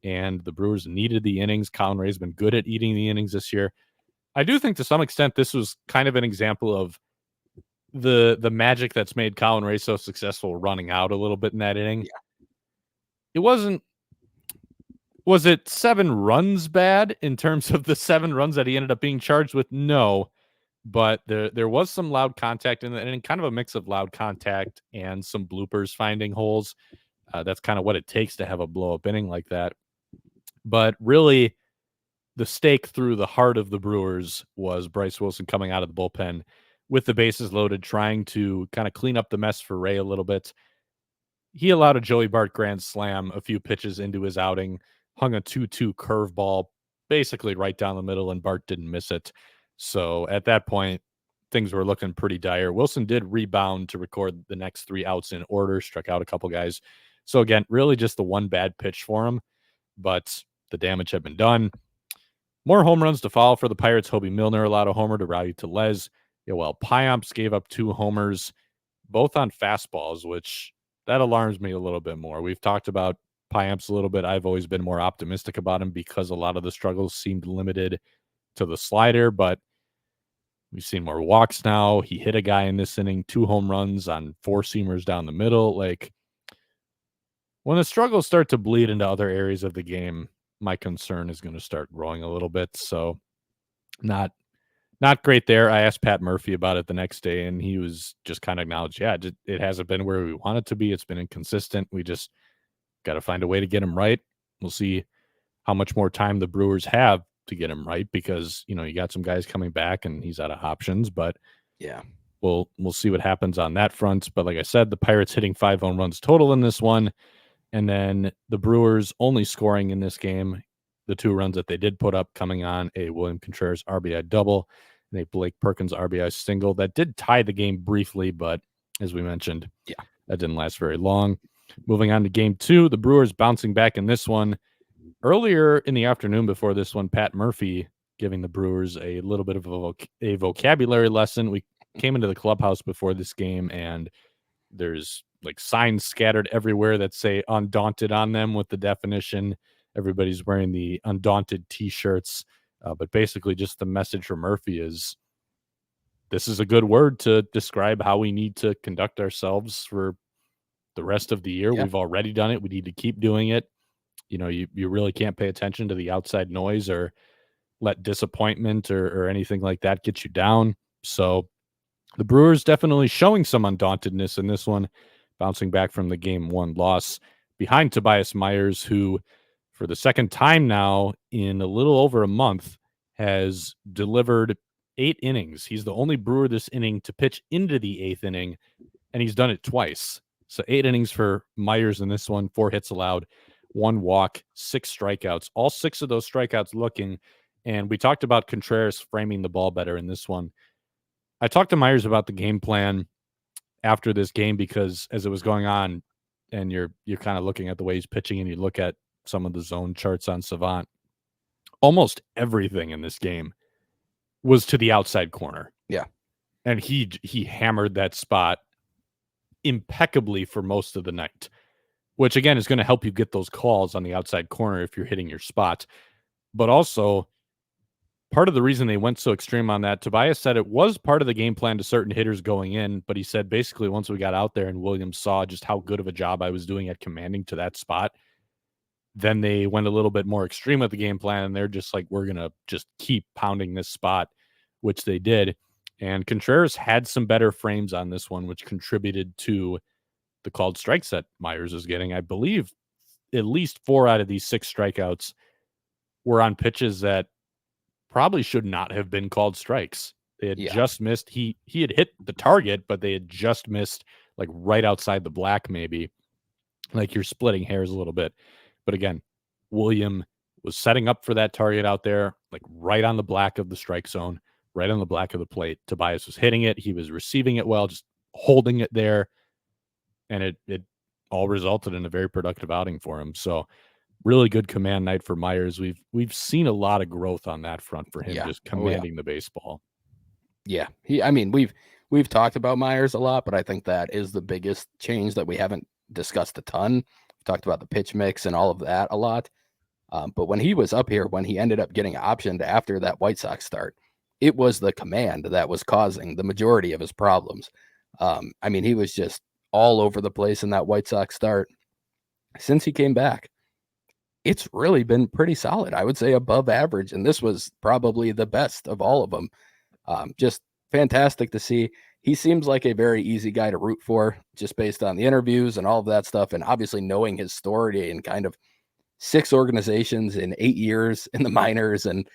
and the Brewers needed the innings. Colin Ray's been good at eating the innings this year. I do think to some extent this was kind of an example of the magic that's made Colin Ray so successful running out a little bit in that inning. Yeah. It wasn't. Was it 7 runs bad in terms of the 7 runs that he ended up being charged with? No. But there was some loud contact and kind of a mix of loud contact and some bloopers finding holes. That's kind of what it takes to have a blow-up inning like that. But really, the stake through the heart of the Brewers was Bryce Wilson coming out of the bullpen with the bases loaded, trying to kind of clean up the mess for Ray a little bit. he allowed a Joey Bart grand slam a few pitches into his outing, hung a 2-2 curveball basically right down the middle, and Bart didn't miss it. So at that point, things were looking pretty dire. Wilson did rebound to record the next 3 outs in order, struck out a couple guys. So again, really just the one bad pitch for him, but the damage had been done. More home runs to follow for the Pirates. Hobie Milner allowed a homer to Rowdy Tellez. Yoel Payamps gave up 2 homers, both on fastballs, which that alarms me a little bit more. We've talked about Payamps a little bit. I've always been more optimistic about him because a lot of the struggles seemed limited to the slider, but we've seen more walks now. He hit a guy in this inning, 2 home runs on 4-seamers down the middle. Like, when the struggles start to bleed into other areas of the game, my concern is going to start growing a little bit. So not great there. I asked Pat Murphy about it the next day, and he was just kind of acknowledged, yeah, it hasn't been where we want it to be. It's been inconsistent. We just got to find a way to get him right. We'll see how much more time the Brewers have to get him right, because, you got some guys coming back and he's out of options, but yeah, we'll see what happens on that front. But like I said, the Pirates hitting 5 home runs total in this one. And then the Brewers only scoring in this game, the 2 runs that they did put up, coming on a William Contreras RBI double and a Blake Perkins RBI single that did tie the game briefly, but as we mentioned, that didn't last very long. Moving on to game 2, the Brewers bouncing back in this one. Earlier in the afternoon before this one, Pat Murphy giving the Brewers a little bit of a vocabulary lesson. We came into the clubhouse before this game, and there's like signs scattered everywhere that say Undaunted on them with the definition. Everybody's wearing the Undaunted t-shirts. But basically just the message from Murphy is, this is a good word to describe how we need to conduct ourselves for the rest of the year. Yeah. We've already done it. We need to keep doing it. You really can't pay attention to the outside noise or let disappointment or anything like that get you down. So the Brewers definitely showing some undauntedness in this one, bouncing back from the game 1 loss behind Tobias Myers, who for the second time now in a little over a month has delivered 8 innings. He's the only Brewer this inning to pitch into the 8th inning, and he's done it twice. So 8 innings for Myers in this one, 4 hits allowed, 1 walk, 6 strikeouts, all 6 of those strikeouts looking. And we talked about Contreras framing the ball better in this one. I talked to Myers about the game plan after this game, because as it was going on and you're kind of looking at the way he's pitching and you look at some of the zone charts on Savant, almost everything in this game was to the outside corner. Yeah. And he hammered that spot impeccably for most of the night, which again is going to help you get those calls on the outside corner if you're hitting your spot. But also, part of the reason they went so extreme on that, Tobias said it was part of the game plan to certain hitters going in, but he said basically once we got out there and Williams saw just how good of a job I was doing at commanding to that spot, then they went a little bit more extreme with the game plan, and they're just like, we're going to just keep pounding this spot, which they did. And Contreras had some better frames on this one, which contributed to the called strikes that Myers is getting. I believe at least 4 out of these 6 strikeouts were on pitches that probably should not have been called strikes. They had just missed. He had hit the target, but they had just missed, like right outside the black, maybe. Like, you're splitting hairs a little bit. But again, William was setting up for that target out there, like right on the black of the strike zone, right on the black of the plate. Tobias was hitting it. He was receiving it well, just holding it there. And it all resulted in a very productive outing for him. So really good command night for Myers. We've seen a lot of growth on that front for him, just commanding the baseball. Yeah. We've talked about Myers a lot, but I think that is the biggest change that we haven't discussed a ton. We've talked about the pitch mix and all of that a lot. But when he was up here, when he ended up getting optioned after that White Sox start, it was the command that was causing the majority of his problems. He was just all over the place in that White Sox start. Since he came back, it's really been pretty solid. I would say above average. And this was probably the best of all of them. Just fantastic to see. He seems like a very easy guy to root for, just based on the interviews and all of that stuff. And obviously knowing his story and kind of 6 organizations in 8 years in the minors. And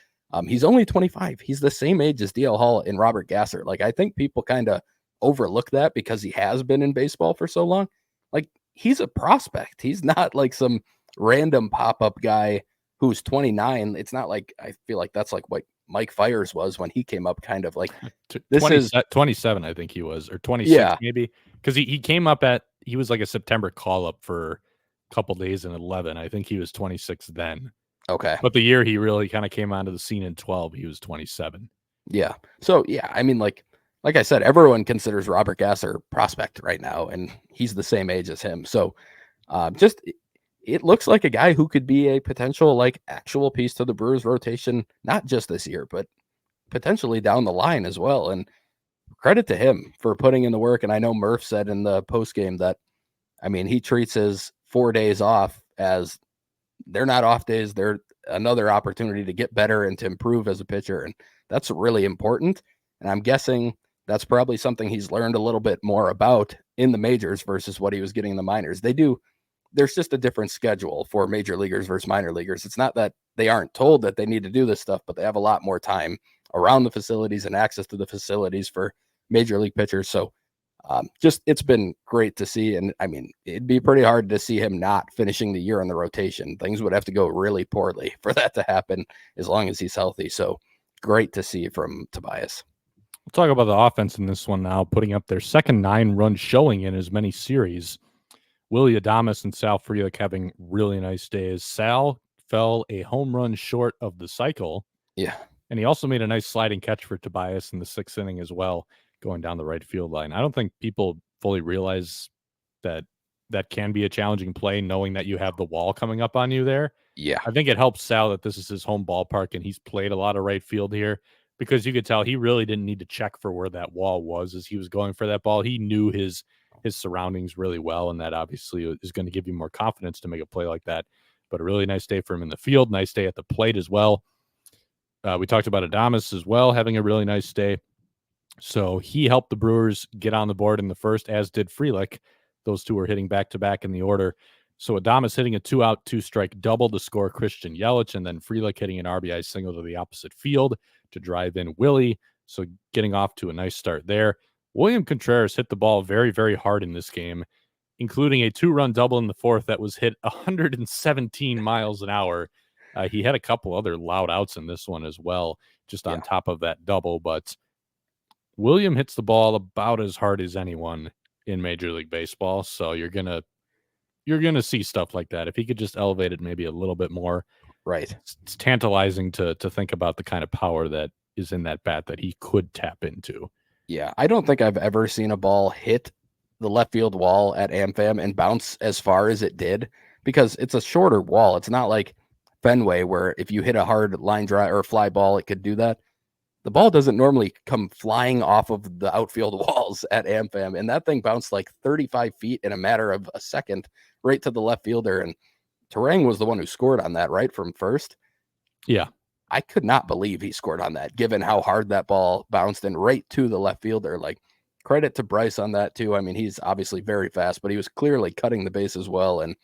he's only 25. He's the same age as DL Hall and Robert Gasser. Like, I think people kind of overlook that because he has been in baseball for so long. Like, he's a prospect. He's not like some random pop-up guy who's 29. It's not like, I feel like that's like what Mike Fiers was when he came up, kind of like this 20, is 27, I think he was, or 26 yeah. maybe, because he came up he was like a September call-up for a couple days in 11. I think he was 26 then. Okay. But the year he really kind of came onto the scene in 12, he was 27. Yeah. So, yeah, I mean, like I said, everyone considers Robert Gasser prospect right now, and he's the same age as him. So, it looks like a guy who could be a potential, like, actual piece to the Brewers rotation, not just this year, but potentially down the line as well. And credit to him for putting in the work. And I know Murph said in the post game that, I mean, he treats his 4 days off as they're not off days. They're another opportunity to get better and to improve as a pitcher. And that's really important. And I'm guessing that's probably something he's learned a little bit more about in the majors versus what he was getting in the minors. There's just a different schedule for major leaguers versus minor leaguers. It's not that they aren't told that they need to do this stuff, but they have a lot more time around the facilities and access to the facilities for major league pitchers. So it's been great to see. And I mean, it'd be pretty hard to see him not finishing the year on the rotation. Things would have to go really poorly for that to happen as long as he's healthy. So great to see from Tobias. We'll talk about the offense in this one now, putting up their second 9-run showing in as many series. Willie Adames and Sal Frelick having really nice days. Sal fell a home run short of the cycle. Yeah. And he also made a nice sliding catch for Tobias in the 6th inning as well, going down the right field line. I don't think people fully realize that can be a challenging play, knowing that you have the wall coming up on you there. Yeah. I think it helps Sal that this is his home ballpark and he's played a lot of right field here, because you could tell he really didn't need to check for where that wall was as he was going for that ball. He knew his surroundings really well, and that obviously is going to give you more confidence to make a play like that. But a really nice day for him in the field, nice day at the plate as well. We talked about Adames as well, having a really nice day. So he helped the Brewers get on the board in the first, as did Frelick. Those two were hitting back-to-back in the order. So Adames hitting a 2-out, 2-strike double to score Christian Yelich, and then Frelick hitting an RBI single to the opposite field to drive in Willie. So getting off to a nice start there. William Contreras hit the ball very, very hard in this game, including a 2-run double in the 4th that was hit 117 miles an hour. He had a couple other loud outs in this one as well, just on top of that double. But William hits the ball about as hard as anyone in Major League Baseball. So you're gonna see stuff like that. If he could just elevate it maybe a little bit more. Right. It's tantalizing to think about the kind of power that is in that bat that he could tap into. Yeah, I don't think I've ever seen a ball hit the left field wall at AmFam and bounce as far as it did, because it's a shorter wall. It's not like Fenway where if you hit a hard line drive or a fly ball, it could do that. The ball doesn't normally come flying off of the outfield walls at AmFam, and that thing bounced like 35 feet in a matter of a second right to the left fielder, and Terang was the one who scored on that, right, from first? Yeah. I could not believe he scored on that, given how hard that ball bounced and right to the left fielder. Like, credit to Bryce on that too. I mean, he's obviously very fast, but he was clearly cutting the base as well. And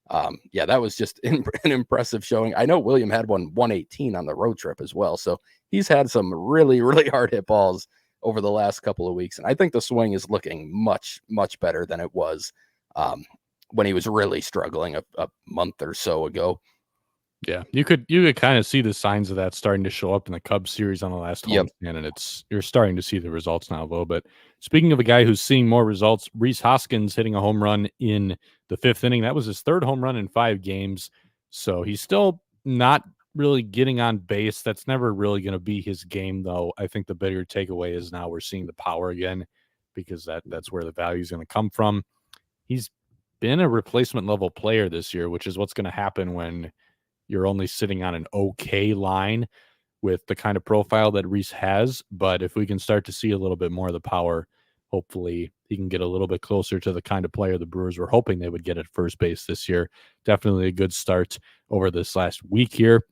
that was just an impressive showing. I know William had 118 on the road trip as well. So he's had some really, really hard hit balls over the last couple of weeks. And I think the swing is looking much, much better than it was when he was really struggling a month or so ago. Yeah, you could kind of see the signs of that starting to show up in the Cubs series on the last homestand, and you're starting to see the results now a little bit. Speaking of a guy who's seeing more results, Rhys Hoskins hitting a home run in the 5th inning. That was his 3rd home run in 5 games. So he's still not really getting on base. That's never really going to be his game, though. I think the bigger takeaway is now we're seeing the power again, because that's where the value is going to come from. He's been a replacement level player this year, which is what's going to happen when you're only sitting on an okay line with the kind of profile that Rhys has. But if we can start to see a little bit more of the power, hopefully he can get a little bit closer to the kind of player the Brewers were hoping they would get at first base this year. Definitely a good start over this last week here.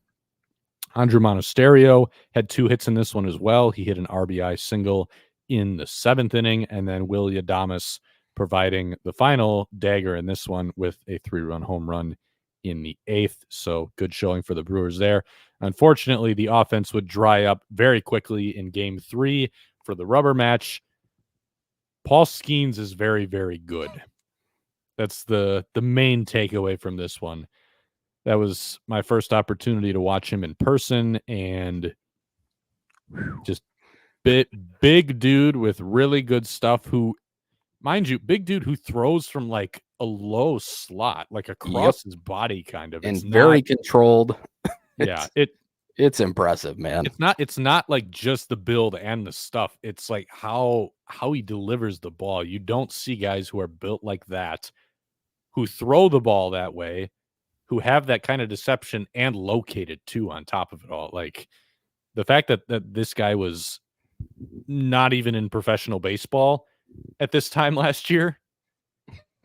Andrew Monasterio had 2 hits in this one as well. He hit an RBI single in the 7th inning, and then Willie Adames providing the final dagger in this one with a 3-run home run in the 8th. So good showing for the Brewers there. Unfortunately, the offense would dry up very quickly in Game 3 for the rubber match. Paul Skeens is very, very good. That's the main takeaway from this one. That was my first opportunity to watch him in person, and just big dude with really good stuff who, mind you, big dude who throws from like a low slot, like across his body kind of. And very controlled. Yeah, it's impressive, man. It's not like just the build and the stuff. It's like how he delivers the ball. You don't see guys who are built like that, who throw the ball that way, who have that kind of deception and located too on top of it all. Like the fact that this guy was not even in professional baseball at this time last year,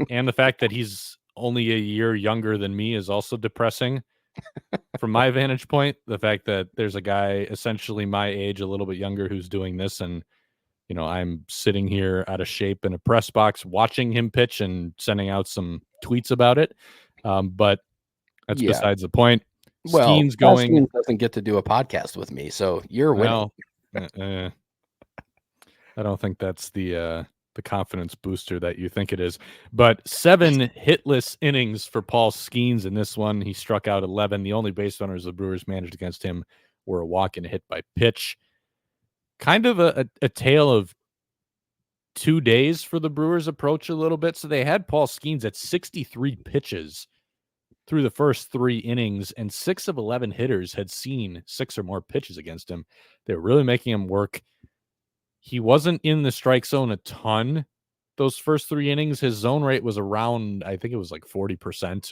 and the fact that he's only a year younger than me is also depressing from my vantage point. The fact that there's a guy essentially my age, a little bit younger, who's doing this, and I'm sitting here out of shape in a press box watching him pitch and sending out some tweets about it. But that's besides the point. Well, Skeen's going. Skeen doesn't get to do a podcast with me, so you're winning. I don't think that's the confidence booster that you think it is. But 7 hitless innings for Paul Skeens in this one. He struck out 11. The only base runners the Brewers managed against him were a walk and a hit by pitch. Kind of a tale of 2 days for the Brewers approach a little bit. So they had Paul Skeens at 63 pitches through the first 3 innings, and 6 of 11 hitters had seen 6 or more pitches against him. They were really making him work. He wasn't in the strike zone a ton those first 3 innings. His zone rate was around, I think it was like 40%,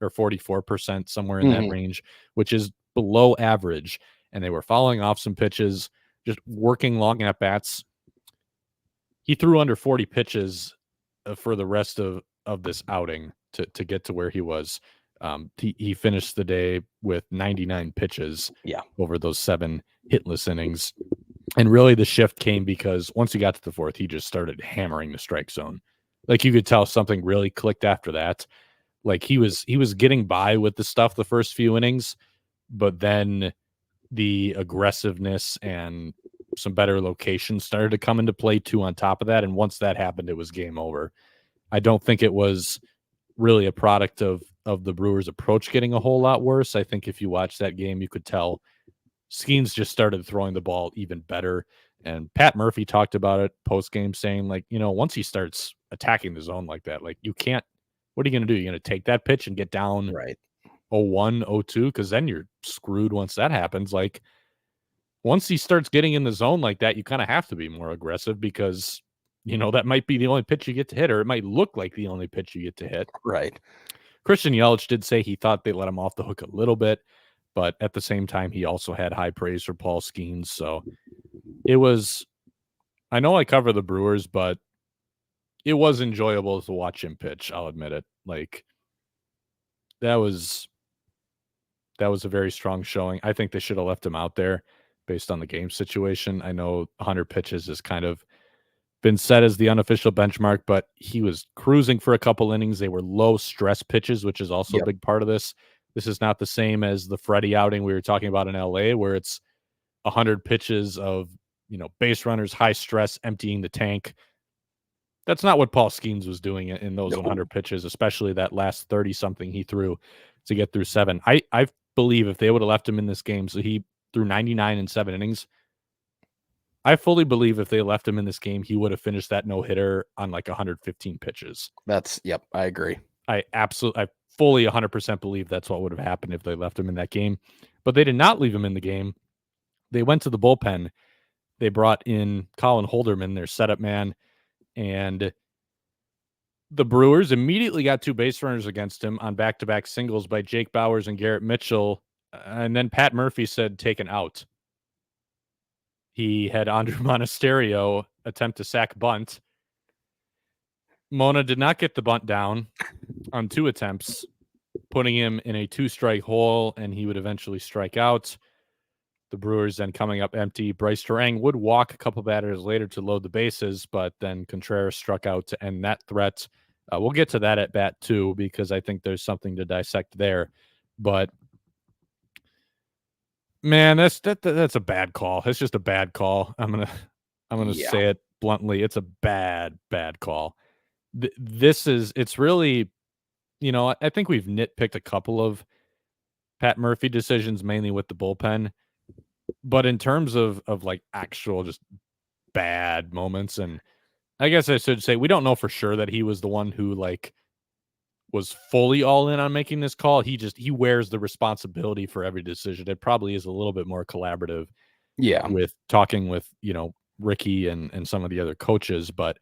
or 44%, somewhere in that range, which is below average. And they were following off some pitches, just working long at bats. He threw under 40 pitches for the rest of this outing to get to where he was. He finished the day with 99 pitches over those 7 hitless innings. And really the shift came because once he got to the 4th, he just started hammering the strike zone. Like you could tell something really clicked after that. Like he was getting by with the stuff the first few innings, but then the aggressiveness and some better locations started to come into play too on top of that. And once that happened, it was game over. I don't think it was really a product of the Brewers' approach getting a whole lot worse. I think if you watch that game, you could tell Skeens just started throwing the ball even better. And Pat Murphy talked about it post-game saying, like, once he starts attacking the zone like that, like, you can't, what are you going to do? You're going to take that pitch and get down 0-1, 0-2, because then you're screwed once that happens. Like, once he starts getting in the zone like that, you kind of have to be more aggressive because, that might be the only pitch you get to hit, or it might look like the only pitch you get to hit. Right. Christian Yelich did say he thought they let him off the hook a little bit, but at the same time, he also had high praise for Paul Skeens. So it was, I know I cover the Brewers, but it was enjoyable to watch him pitch. I'll admit it. Like that was a very strong showing. I think they should have left him out there based on the game situation. I know 100 pitches has kind of been set as the unofficial benchmark, but he was cruising for a couple innings. They were low stress pitches, which is also a big part of this. This is not the same as the Freddie outing we were talking about in LA, where it's 100 pitches of, base runners, high stress, emptying the tank. That's not what Paul Skeens was doing in those 100 pitches, especially that last 30 something he threw to get through 7. I believe if they would have left him in this game, so he threw 99 in 7 innings. I fully believe if they left him in this game, he would have finished that no-hitter on like 115 pitches. I agree. I fully 100% believe that's what would have happened if they left him in that game. But they did not leave him in the game. They went to the bullpen. They brought in Colin Holderman, their setup man, and the Brewers immediately got 2 base runners against him on back-to-back singles by Jake Bauers and Garrett Mitchell. And then Pat Murphy said, taken out. He had Andrew Monasterio attempt to sack bunt. Mona did not get the bunt down on 2 attempts, putting him in a 2-strike hole, and he would eventually strike out. The Brewers then coming up empty. Bryce Terang would walk a couple batters later to load the bases, but then Contreras struck out to end that threat. We'll get to that at bat too, because I think there's something to dissect there. But man, that's a bad call. It's just a bad call. I'm gonna say it bluntly. It's a bad call. it's really, I think we've nitpicked a couple of Pat Murphy decisions, mainly with the bullpen. But in terms of like actual just bad moments, and I guess I should say we don't know for sure that he was the one who like was fully all in on making this call. He wears the responsibility for every decision. It probably is a little bit more collaborative with talking with, Ricky and some of the other coaches. But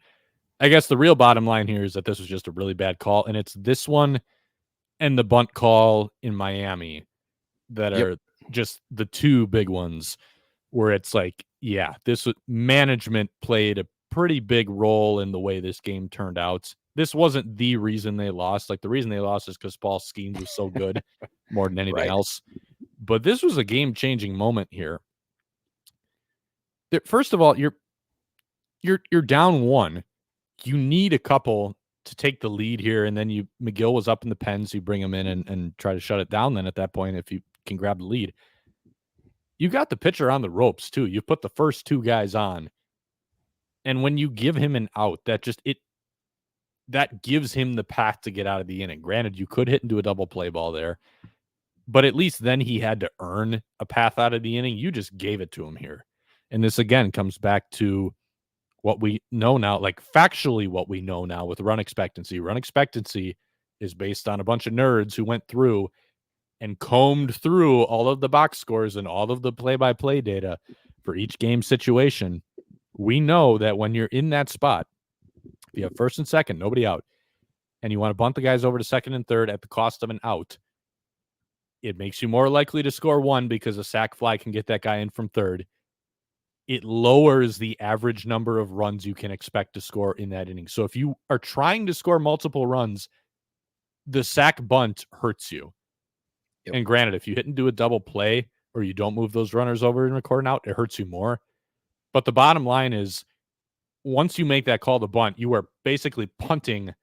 I guess the real bottom line here is that this was just a really bad call. And it's this one and the bunt call in Miami that are just the two big ones where it's like, yeah, management played a pretty big role in the way this game turned out. This wasn't the reason they lost. Like, the reason they lost is because Paul Skeens was so good more than anything else. But this was a game-changing moment here. First of all, you're down one. You need a couple to take the lead here, and then McGill was up in the pen, so you bring him in and try to shut it down then at that point if you can grab the lead. You got the pitcher on the ropes, too. You put the first two guys on. And when you give him an out, that gives him the path to get out of the inning. Granted, you could hit into a double play ball there, but at least then he had to earn a path out of the inning. You just gave it to him here. And this, again, comes back to what we know now, like factually what we know now with run expectancy. Run expectancy is based on a bunch of nerds who went through and combed through all of the box scores and all of the play-by-play data for each game situation. We know that when you're in that spot, if you have first and second, nobody out, and you want to bunt the guys over to second and third at the cost of an out, it makes you more likely to score one because a sac fly can get that guy in from third. It lowers the average number of runs you can expect to score in that inning. So if you are trying to score multiple runs, the sac bunt hurts you. And granted, if you hit and do a double play or you don't move those runners over and record an out, it hurts you more. But the bottom line is, once you make that call to bunt, you are basically punting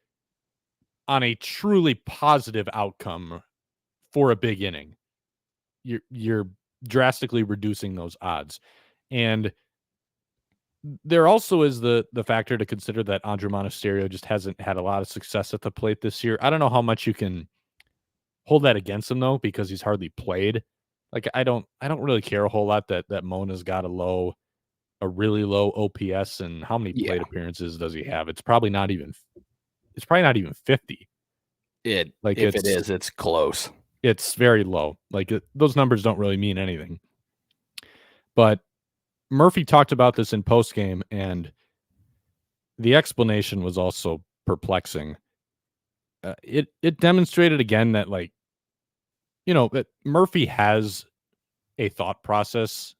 on a truly positive outcome for a big inning. You're drastically reducing those odds. And there also is the factor to consider that Andrew Monasterio just hasn't had a lot of success at the plate this year. I don't know how much you can hold that against him, though, because he's hardly played. Like, I don't really care a whole lot that Mona's got a really low OPS, and how many plate appearances does he have? It's probably not even 50. If it is, it's close. It's very low. Like, those numbers don't really mean anything. But Murphy talked about this in postgame, and the explanation was also perplexing. It demonstrated again that, like, that Murphy has a thought process,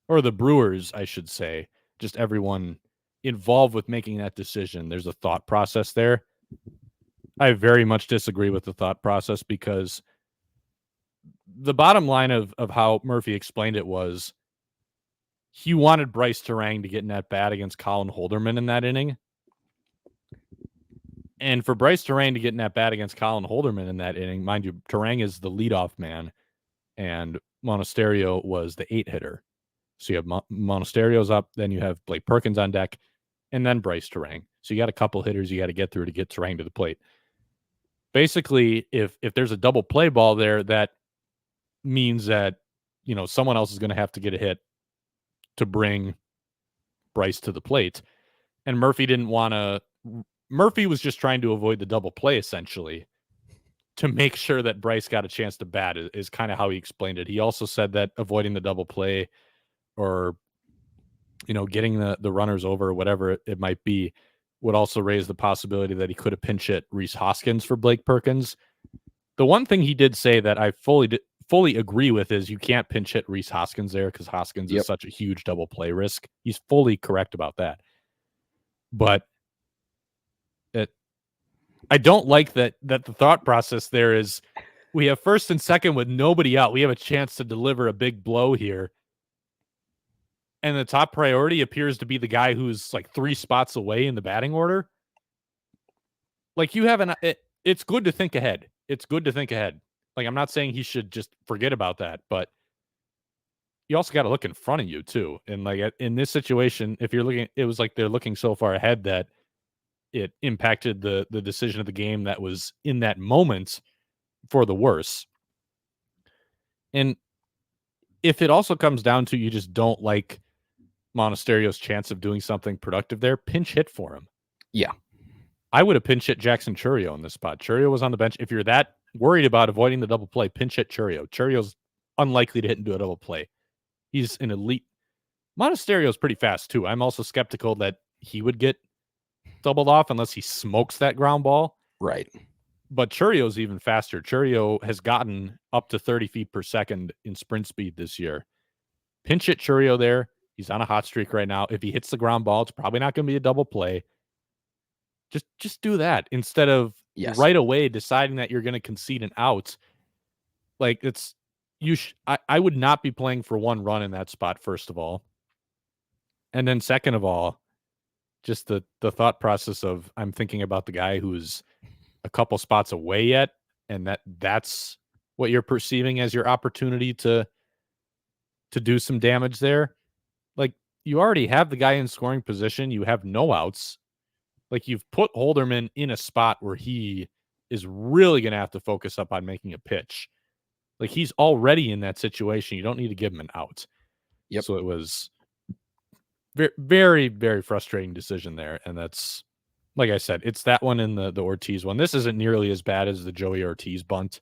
or the Brewers, I should say, just everyone involved with making that decision. There's a thought process there. I very much disagree with the thought process, because the bottom line of how Murphy explained it was he wanted Bryce Terang to get in that bat against Colin Holderman in that inning. And for Bryce Terang to get in that bat against Colin Holderman in that inning, mind you, Terang is the leadoff man, and Monasterio was the 8-hitter. So you have Monasterio's up, then you have Blake Perkins on deck, and then Bryce Terang. So you got a couple hitters you got to get through to get Terang to the plate. Basically, if there's a double play ball there, that means that, someone else is going to have to get a hit to bring Bryce to the plate. And Murphy didn't want to. Murphy was just trying to avoid the double play, essentially, to make sure that Bryce got a chance to bat, is kind of how he explained it. He also said that avoiding the double play, or, getting the runners over, whatever it might be, would also raise the possibility that he could have pinch hit Rhys Hoskins for Blake Perkins. The one thing he did say that I fully agree with is you can't pinch hit Rhys Hoskins there, because Hoskins is such a huge double play risk. He's fully correct about that. But I don't like that the thought process there is, we have first and second with nobody out. We have a chance to deliver a big blow here. And the top priority appears to be the guy who's like 3 spots away in the batting order. Like, it's good to think ahead. It's good to think ahead. Like, I'm not saying he should just forget about that, but you also got to look in front of you too. And like in this situation, if you're looking, it was like they're looking so far ahead that it impacted the decision of the game that was in that moment for the worse. And if it also comes down to you just don't like Monasterio's chance of doing something productive there, pinch hit for him. Yeah. I would have pinch hit Jackson Chourio in this spot. Chourio was on the bench. If you're that worried about avoiding the double play, pinch hit Chourio. Chourio's unlikely to hit into a double play. He's an elite. Monasterio's pretty fast too. I'm also skeptical that he would get doubled off unless he smokes that ground ball. Right. But Chourio's even faster. Chourio has gotten up to 30 feet per second in sprint speed this year. Pinch hit Chourio there. He's on a hot streak right now. If he hits the ground ball, it's probably not going to be a double play. Just do that instead of right away deciding that you're going to concede an out. Like it's I would not be playing for one run in that spot, first of all. And then second of all, just the thought process of I'm thinking about the guy who's a couple spots away yet, and that's what you're perceiving as your opportunity to do some damage there. Like you already have the guy in scoring position. You have no outs. Like you've put Holderman in a spot where he is really going to have to focus up on making a pitch. Like he's already in that situation. You don't need to give him an out. Yep. So it was very, very, very frustrating decision there. And that's, like I said, it's that one and the Ortiz one. This isn't nearly as bad as the Joey Ortiz bunt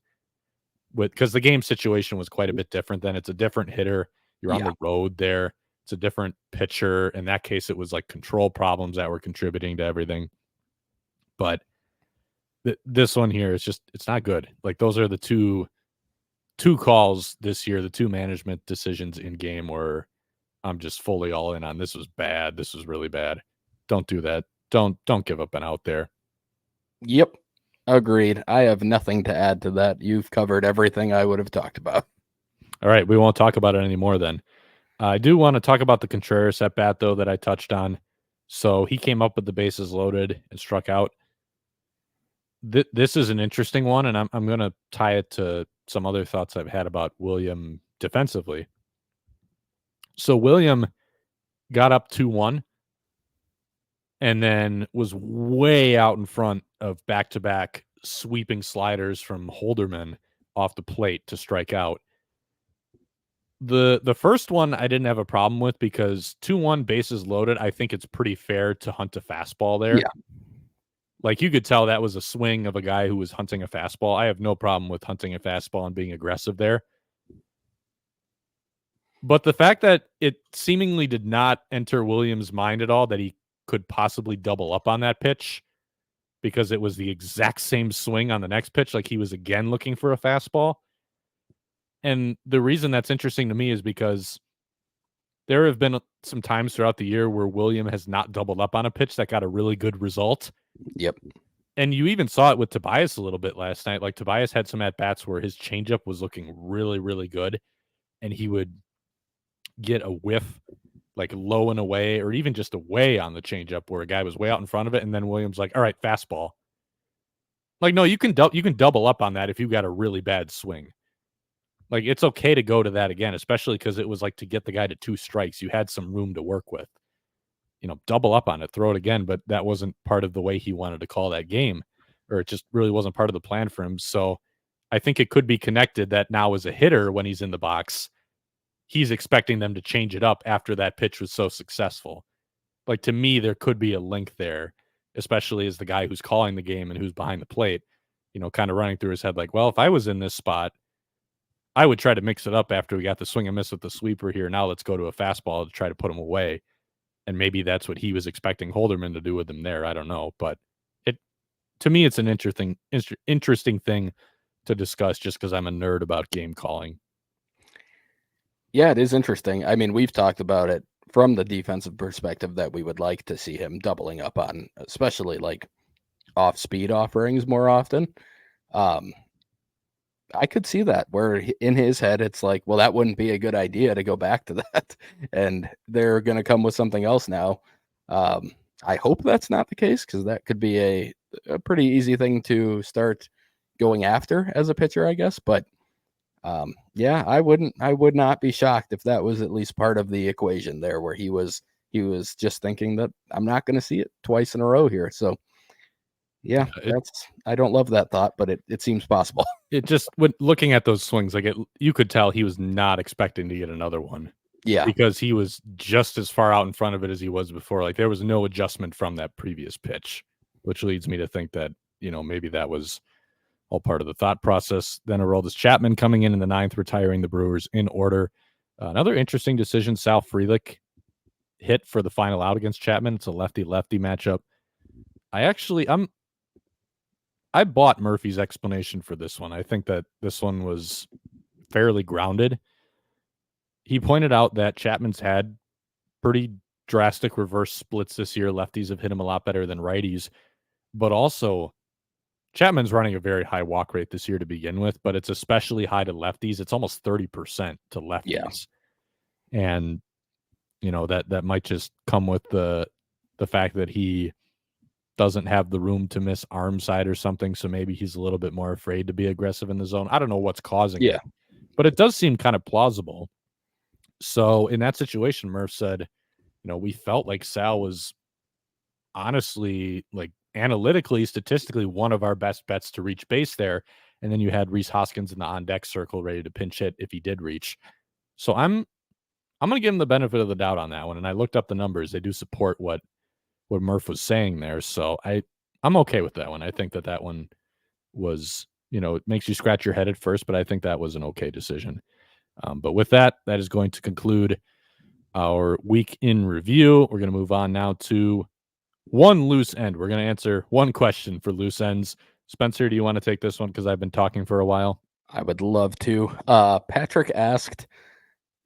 because the game situation was quite a bit different. Then it's a different hitter. You're on the road there. It's a different pitcher. In that case, it was like control problems that were contributing to everything. But this one here is just, it's not good. Like those are the two calls this year, the two management decisions in game where I'm just fully all in on. This was bad. This was really bad. Don't do that. Don't give up an out there. Yep. Agreed. I have nothing to add to that. You've covered everything I would have talked about. All right. We won't talk about it anymore then. I do want to talk about the Contreras at bat, though, that I touched on. So he came up with the bases loaded and struck out. This is an interesting one, and I'm going to tie it to some other thoughts I've had about William defensively. So William got up 2-1 and then was way out in front of back-to-back sweeping sliders from Holderman off the plate to strike out. The first one I didn't have a problem with because 2-1 bases loaded. I think it's pretty fair to hunt a fastball there. Yeah. Like you could tell that was a swing of a guy who was hunting a fastball. I have no problem with hunting a fastball and being aggressive there. But the fact that it seemingly did not enter Williams' mind at all that he could possibly double up on that pitch because it was the exact same swing on the next pitch, like he was again looking for a fastball. And the reason that's interesting to me is because there have been some times throughout the year where William has not doubled up on a pitch that got a really good result. Yep. And you even saw it with Tobias a little bit last night. Like Tobias had some at-bats where his changeup was looking really, really good. And he would get a whiff like low and away or even just away on the changeup where a guy was way out in front of it. And then Williams like, all right, fastball. Like, no, you can double up on that if you got a really bad swing. Like, it's okay to go to that again, especially because it was like to get the guy to 2 strikes. You had some room to work with. You know, double up on it, throw it again, but that wasn't part of the way he wanted to call that game, or it just really wasn't part of the plan for him. So I think it could be connected that now as a hitter, when he's in the box, he's expecting them to change it up after that pitch was so successful. Like, to me, there could be a link there, especially as the guy who's calling the game and who's behind the plate, you know, kind of running through his head like, well, if I was in this spot, I would try to mix it up after we got the swing and miss with the sweeper here. Now let's go to a fastball to try to put him away. And maybe that's what he was expecting Holderman to do with him there. I don't know. But to me, it's an interesting thing to discuss just because I'm a nerd about game calling. Yeah, it is interesting. I mean, we've talked about it from the defensive perspective that we would like to see him doubling up on, especially like off-speed offerings more often. I could see that where in his head, it's like, well, that wouldn't be a good idea to go back to that. And they're going to come with something else now. I hope that's not the case because that could be a pretty easy thing to start going after as a pitcher, I guess. But yeah, I would not be shocked if that was at least part of the equation there where he was just thinking that I'm not going to see it twice in a row here. So Yeah, I don't love that thought, but it seems possible. It just, when looking at those swings, like you could tell he was not expecting to get another one. Yeah. Because he was just as far out in front of it as he was before. Like, there was no adjustment from that previous pitch, which leads me to think that, maybe that was all part of the thought process. Then Aroldis Chapman coming in the ninth, retiring the Brewers in order. Another interesting decision, Sal Frelick hit for the final out against Chapman. It's a lefty-lefty matchup. I bought Murphy's explanation for this one. I think that this one was fairly grounded. He pointed out that Chapman's had pretty drastic reverse splits this year. Lefties have hit him a lot better than righties, but also Chapman's running a very high walk rate this year to begin with, but it's especially high to lefties. It's almost 30% to lefties. Yeah. And that might just come with the fact that he doesn't have the room to miss arm side or something. So maybe he's a little bit more afraid to be aggressive in the zone. I don't know what's causing it, but it does seem kind of plausible. So in that situation, Murph said, we felt like Sal was honestly, like, analytically, statistically, one of our best bets to reach base there. And then you had Rhys Hoskins in the on-deck circle ready to pinch hit if he did reach. So I'm going to give him the benefit of the doubt on that one. And I looked up the numbers. They do support what Murph was saying there. So I'm okay with that one. I think that one was, it makes you scratch your head at first, but I think that was an okay decision. But with that is going to conclude our week in review. We're going to move on now to one loose end. We're going to answer one question for loose ends. Spencer, do you want to take this one? Because I've been talking for a while. I would love to. Patrick asked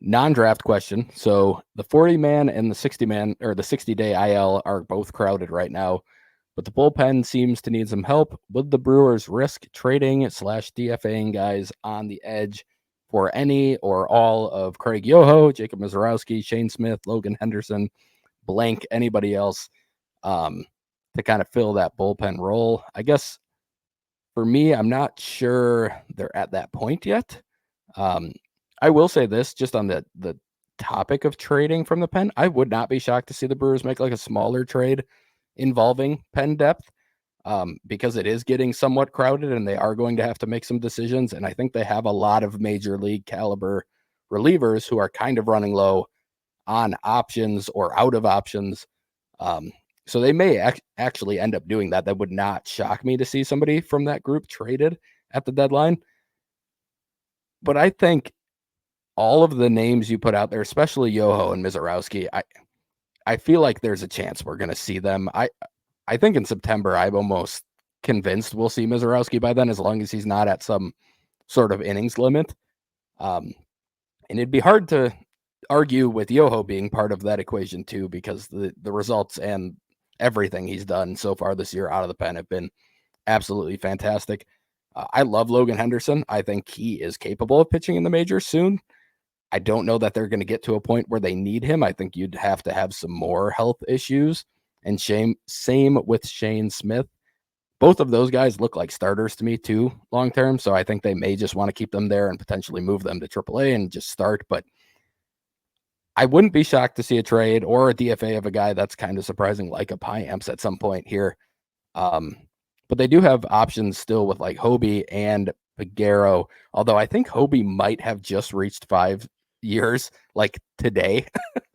non-draft question. So the 40-man and the 60-man or the 60-day IL are both crowded right now, but the bullpen seems to need some help. Would the Brewers risk trading / DFAing guys on the edge for any or all of Craig Yoho, Jacob Mizorowski, Shane Smith, Logan Henderson, blank anybody else to kind of fill that bullpen role? I guess for me, I'm not sure they're at that point yet. I will say this, just on the topic of trading from the pen, I would not be shocked to see the Brewers make like a smaller trade involving pen depth, because it is getting somewhat crowded and they are going to have to make some decisions. And I think they have a lot of major league caliber relievers who are kind of running low on options or out of options. So they may actually end up doing that. That would not shock me to see somebody from that group traded at the deadline. But I think all of the names you put out there, especially Yoho and Mizorowski, I feel like there's a chance we're going to see them. I think in September, I'm almost convinced we'll see Mizorowski by then, as long as he's not at some sort of innings limit. And it'd be hard to argue with Yoho being part of that equation too, because the results and everything he's done so far this year out of the pen have been absolutely fantastic. I love Logan Henderson. I think he is capable of pitching in the majors soon. I don't know that they're going to get to a point where they need him. I think you'd have to have some more health issues. And same with Shane Smith. Both of those guys look like starters to me too, long term. So I think they may just want to keep them there and potentially move them to AAA and just start. But I wouldn't be shocked to see a trade or a DFA of a guy that's kind of surprising, like a Piamps at some point here. But they do have options still with like Hobie and Figueroa, although I think Hobie might have just reached 5 years like today.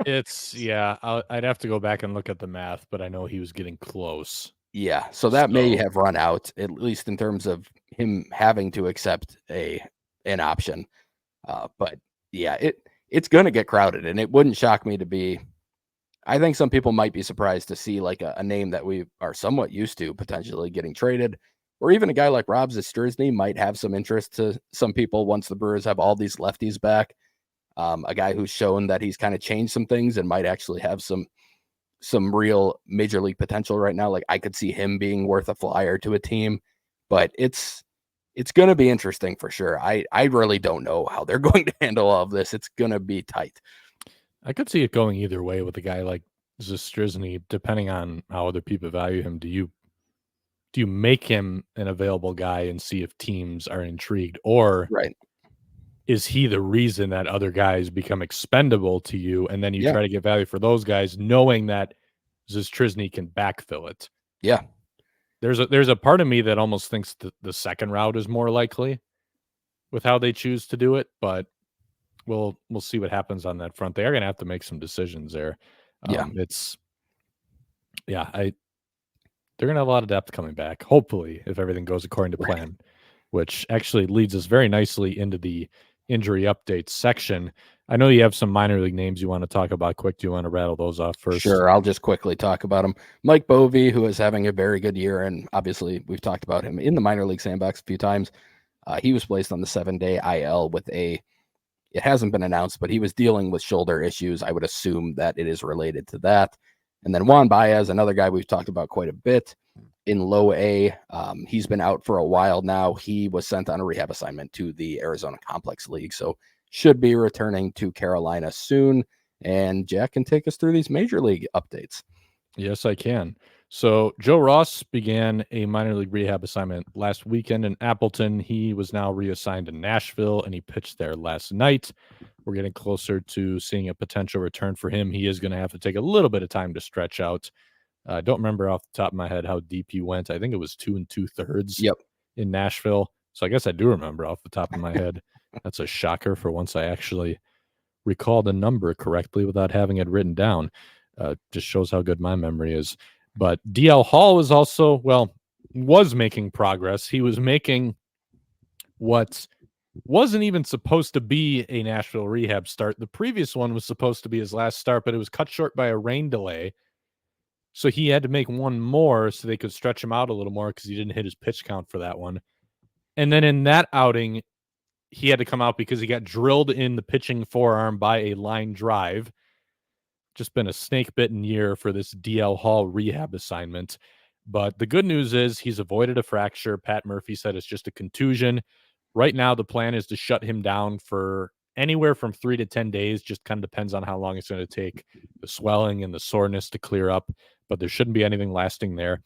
I'd have to go back and look at the math, but I know he was getting close. Yeah, so that may have run out, at least in terms of him having to accept an option. But yeah, it's going to get crowded, and it wouldn't shock me to be. I think some people might be surprised to see like a name that we are somewhat used to potentially getting traded, or even a guy like Rob Zastryzny might have some interest to some people once the Brewers have all these lefties back. A guy who's shown that he's kind of changed some things and might actually have some real major league potential right now. Like I could see him being worth a flyer to a team, but it's going to be interesting for sure. I really don't know how they're going to handle all of this. It's going to be tight. I could see it going either way with a guy like Zastryzny, depending on how other people value him. Do you make him an available guy and see if teams are intrigued, or is he the reason that other guys become expendable to you, and then you try to get value for those guys, knowing that Zastryzny can backfill it? Yeah. There's a part of me that almost thinks the second route is more likely with how they choose to do it, but we'll see what happens on that front. They are going to have to make some decisions there. Yeah. They're going to have a lot of depth coming back, hopefully, if everything goes according to plan, which actually leads us very nicely into the injury updates section. I know you have some minor league names you want to talk about quick. Do you want to rattle those off first? Sure, I'll just quickly talk about him. Mike Bovee, who is having a very good year, and obviously we've talked about him in the minor league sandbox a few times. He was placed on the 7-day IL with it hasn't been announced, but he was dealing with shoulder issues. I would assume that it is related to that. And then Juan Baez, another guy we've talked about quite a bit in low A. He's been out for a while now. He was sent on a rehab assignment to the Arizona Complex League, so should be returning to Carolina soon. And Jack can take us through these major league updates. Yes, I can. So Joe Ross began a minor league rehab assignment last weekend in Appleton. He was now reassigned to Nashville, and he pitched there last night. We're getting closer to seeing a potential return for him. He is going to have to take a little bit of time to stretch out. I don't remember off the top of my head how deep he went. I think it was 2 2/3 in Nashville. So I guess I do remember off the top of my head. That's a shocker for once I actually recall the number correctly without having it written down. Just shows how good my memory is. But DL Hall was making progress. He was making what wasn't even supposed to be a Nashville rehab start. The previous one was supposed to be his last start, but it was cut short by a rain delay. So he had to make one more so they could stretch him out a little more because he didn't hit his pitch count for that one. And then in that outing, he had to come out because he got drilled in the pitching forearm by a line drive. Just been a snake-bitten year for this DL Hall rehab assignment. But the good news is he's avoided a fracture. Pat Murphy said it's just a contusion. Right now, the plan is to shut him down for anywhere from 3 to 10 days. Just kind of depends on how long it's going to take the swelling and the soreness to clear up. But there shouldn't be anything lasting there.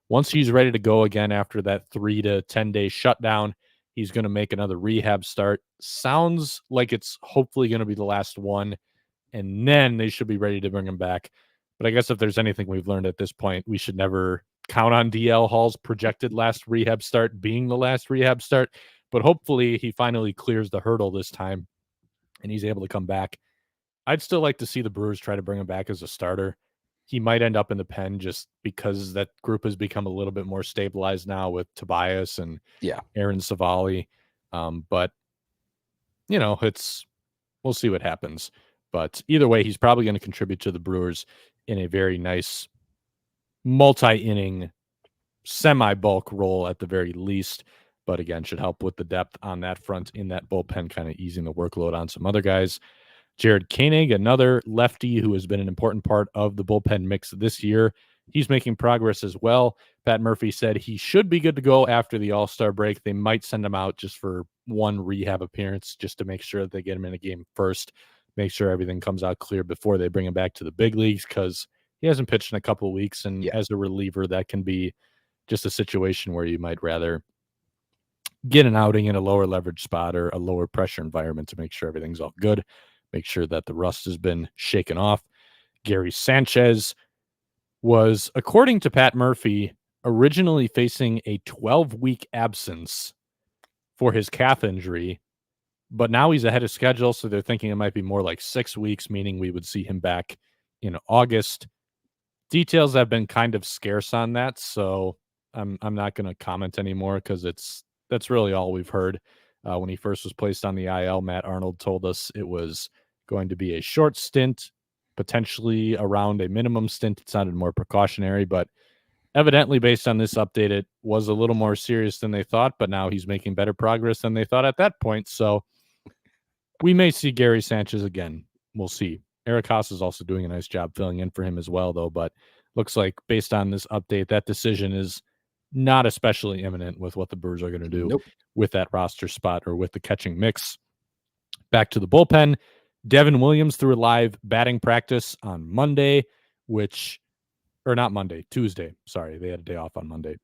Once he's ready to go again after that 3 to 10 day shutdown, he's going to make another rehab start. Sounds like it's hopefully going to be the last one. And then they should be ready to bring him back. But I guess if there's anything we've learned at this point, we should never count on DL Hall's projected last rehab start being the last rehab start. But hopefully he finally clears the hurdle this time and he's able to come back. I'd still like to see the Brewers try to bring him back as a starter. He might end up in the pen just because that group has become a little bit more stabilized now with Tobias and Aaron Savali. But, we'll see what happens. But either way, he's probably going to contribute to the Brewers in a very nice multi-inning, semi-bulk role at the very least. But again, should help with the depth on that front in that bullpen, kind of easing the workload on some other guys. Jared Koenig, another lefty who has been an important part of the bullpen mix this year. He's making progress as well. Pat Murphy said he should be good to go after the All-Star break. They might send him out just for one rehab appearance just to make sure that they get him in a game first. Make sure everything comes out clear before they bring him back to the big leagues because he hasn't pitched in a couple of weeks. And as a reliever, that can be just a situation where you might rather get an outing in a lower leverage spot or a lower pressure environment to make sure everything's all good. Make sure that the rust has been shaken off. Gary Sanchez was, according to Pat Murphy, originally facing a 12-week absence for his calf injury. But now he's ahead of schedule, so they're thinking it might be more like 6 weeks, meaning we would see him back in August. Details have been kind of scarce on that, so I'm not going to comment anymore because that's really all we've heard. When he first was placed on the IL, Matt Arnold told us it was going to be a short stint, potentially around a minimum stint. It sounded more precautionary, but evidently, based on this update, it was a little more serious than they thought, but now he's making better progress than they thought at that point. So we may see Gary Sanchez again. We'll see. Eric Haas is also doing a nice job filling in for him as well, though, but looks like based on this update, that decision is not especially imminent with what the Brewers are going to do with that roster spot or with the catching mix. Back to the bullpen. Devin Williams threw a live batting practice on Monday, Tuesday. Sorry, they had a day off on Monday.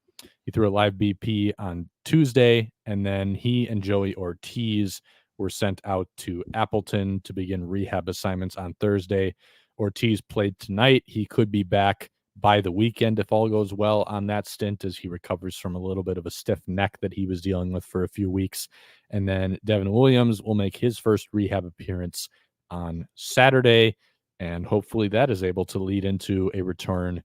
He threw a live BP on Tuesday, and then he and Joey Ortiz were sent out to Appleton to begin rehab assignments on Thursday. Ortiz played tonight. He could be back by the weekend if all goes well on that stint, as he recovers from a little bit of a stiff neck that he was dealing with for a few weeks. And then Devin Williams will make his first rehab appearance on Saturday, and hopefully that is able to lead into a return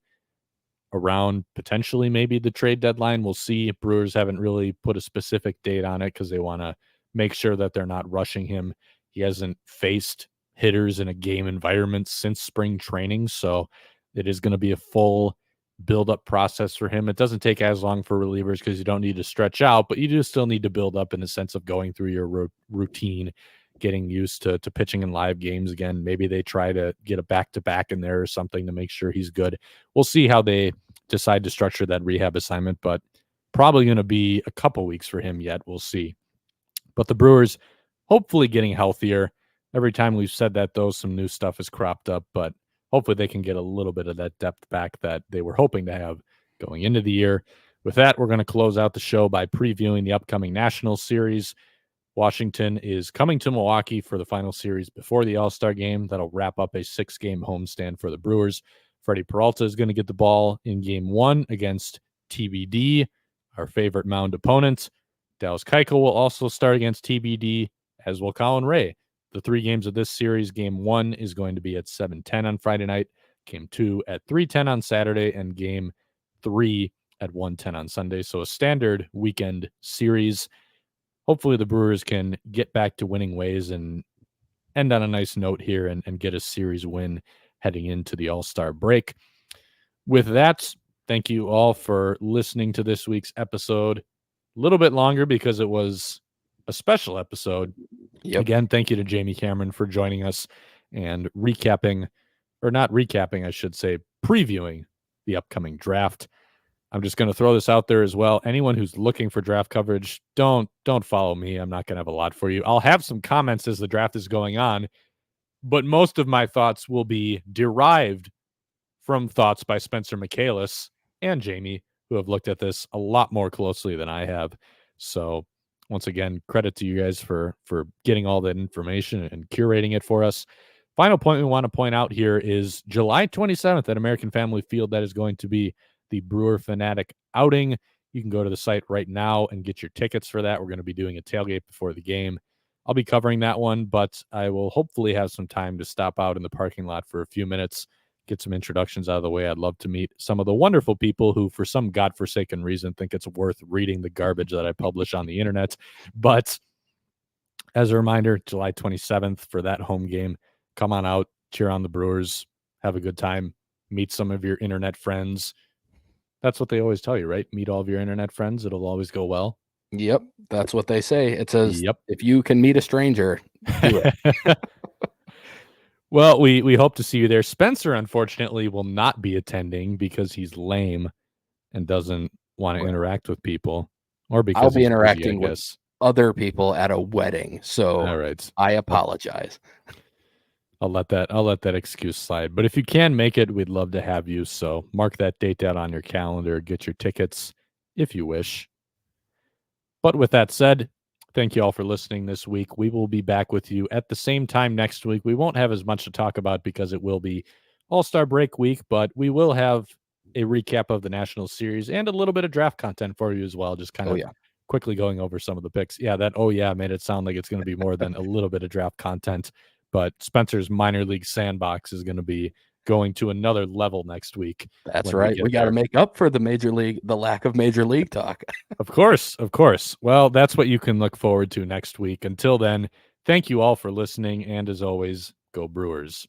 around potentially maybe the trade deadline. We'll see. Brewers haven't really put a specific date on it because they want to make sure that they're not rushing him. He hasn't faced hitters in a game environment since spring training, so it is going to be a full build-up process for him. It doesn't take as long for relievers because you don't need to stretch out, but you do still need to build up in the sense of going through your routine, getting used to pitching in live games again. Maybe they try to get a back-to-back in there or something to make sure he's good. We'll see how they decide to structure that rehab assignment, but probably going to be a couple weeks for him yet. We'll see. But the Brewers hopefully getting healthier. Every time we've said that, though, some new stuff has cropped up, but hopefully they can get a little bit of that depth back that they were hoping to have going into the year. With that, we're going to close out the show by previewing the upcoming Nationals series. Washington is coming to Milwaukee for the final series before the All-Star game. That'll wrap up a 6-game homestand for the Brewers. Freddie Peralta is going to get the ball in Game 1 against TBD, our favorite mound opponent. Dallas Keuchel will also start against TBD, as will Colin Ray. The 3 games of this series, Game 1 is going to be at 7:10 on Friday night, Game 2 at 3:10 on Saturday, and Game 3 at 1:10 on Sunday. So a standard weekend series. Hopefully the Brewers can get back to winning ways and end on a nice note here and get a series win heading into the All-Star break. With that, thank you all for listening to this week's episode. A little bit longer because it was a special episode. Yep. Again, thank you to Jamie Cameron for joining us and recapping, or not recapping, I should say, previewing the upcoming draft. I'm just going to throw this out there as well. Anyone who's looking for draft coverage, don't follow me. I'm not going to have a lot for you. I'll have some comments as the draft is going on, but most of my thoughts will be derived from thoughts by Spencer Michaelis and Jamie, who have looked at this a lot more closely than I have. So once again, credit to you guys for getting all that information and curating it for us. Final point we want to point out here is July 27th at American Family Field. That is going to be the Brewer Fanatic outing. You can go to the site right now and get your tickets for that. We're going to be doing a tailgate before the game. I'll be covering that one, but I will hopefully have some time to stop out in the parking lot for a few minutes, get some introductions out of the way. I'd love to meet some of the wonderful people who, for some godforsaken reason, think it's worth reading the garbage that I publish on the internet. But as a reminder, July 27th for that home game, come on out, cheer on the Brewers, have a good time, meet some of your internet friends. That's what they always tell you, right? Meet all of your internet friends. It'll always go well. Yep. That's what they say. It says, Yep. If you can meet a stranger, do it. Well, we hope to see you there. Spencer, unfortunately, will not be attending because he's lame and doesn't want to interact with people, or because I'll be he's interacting busy, I with guess. other people at a wedding. So All right. I apologize. I'll let that excuse slide. But if you can make it, we'd love to have you. So mark that date out on your calendar. Get your tickets if you wish. But with that said, thank you all for listening this week. We will be back with you at the same time next week. We won't have as much to talk about because it will be All-Star break week, but we will have a recap of the National Series and a little bit of draft content for you as well. Just kind of quickly going over some of the picks. Yeah, that made it sound like it's going to be more than a little bit of draft content. But Spencer's minor league sandbox is going to be going to another level next week. That's right. We got to make up for the lack of major league talk. Of course. Well, that's what you can look forward to next week. Until then, thank you all for listening. And as always, go Brewers.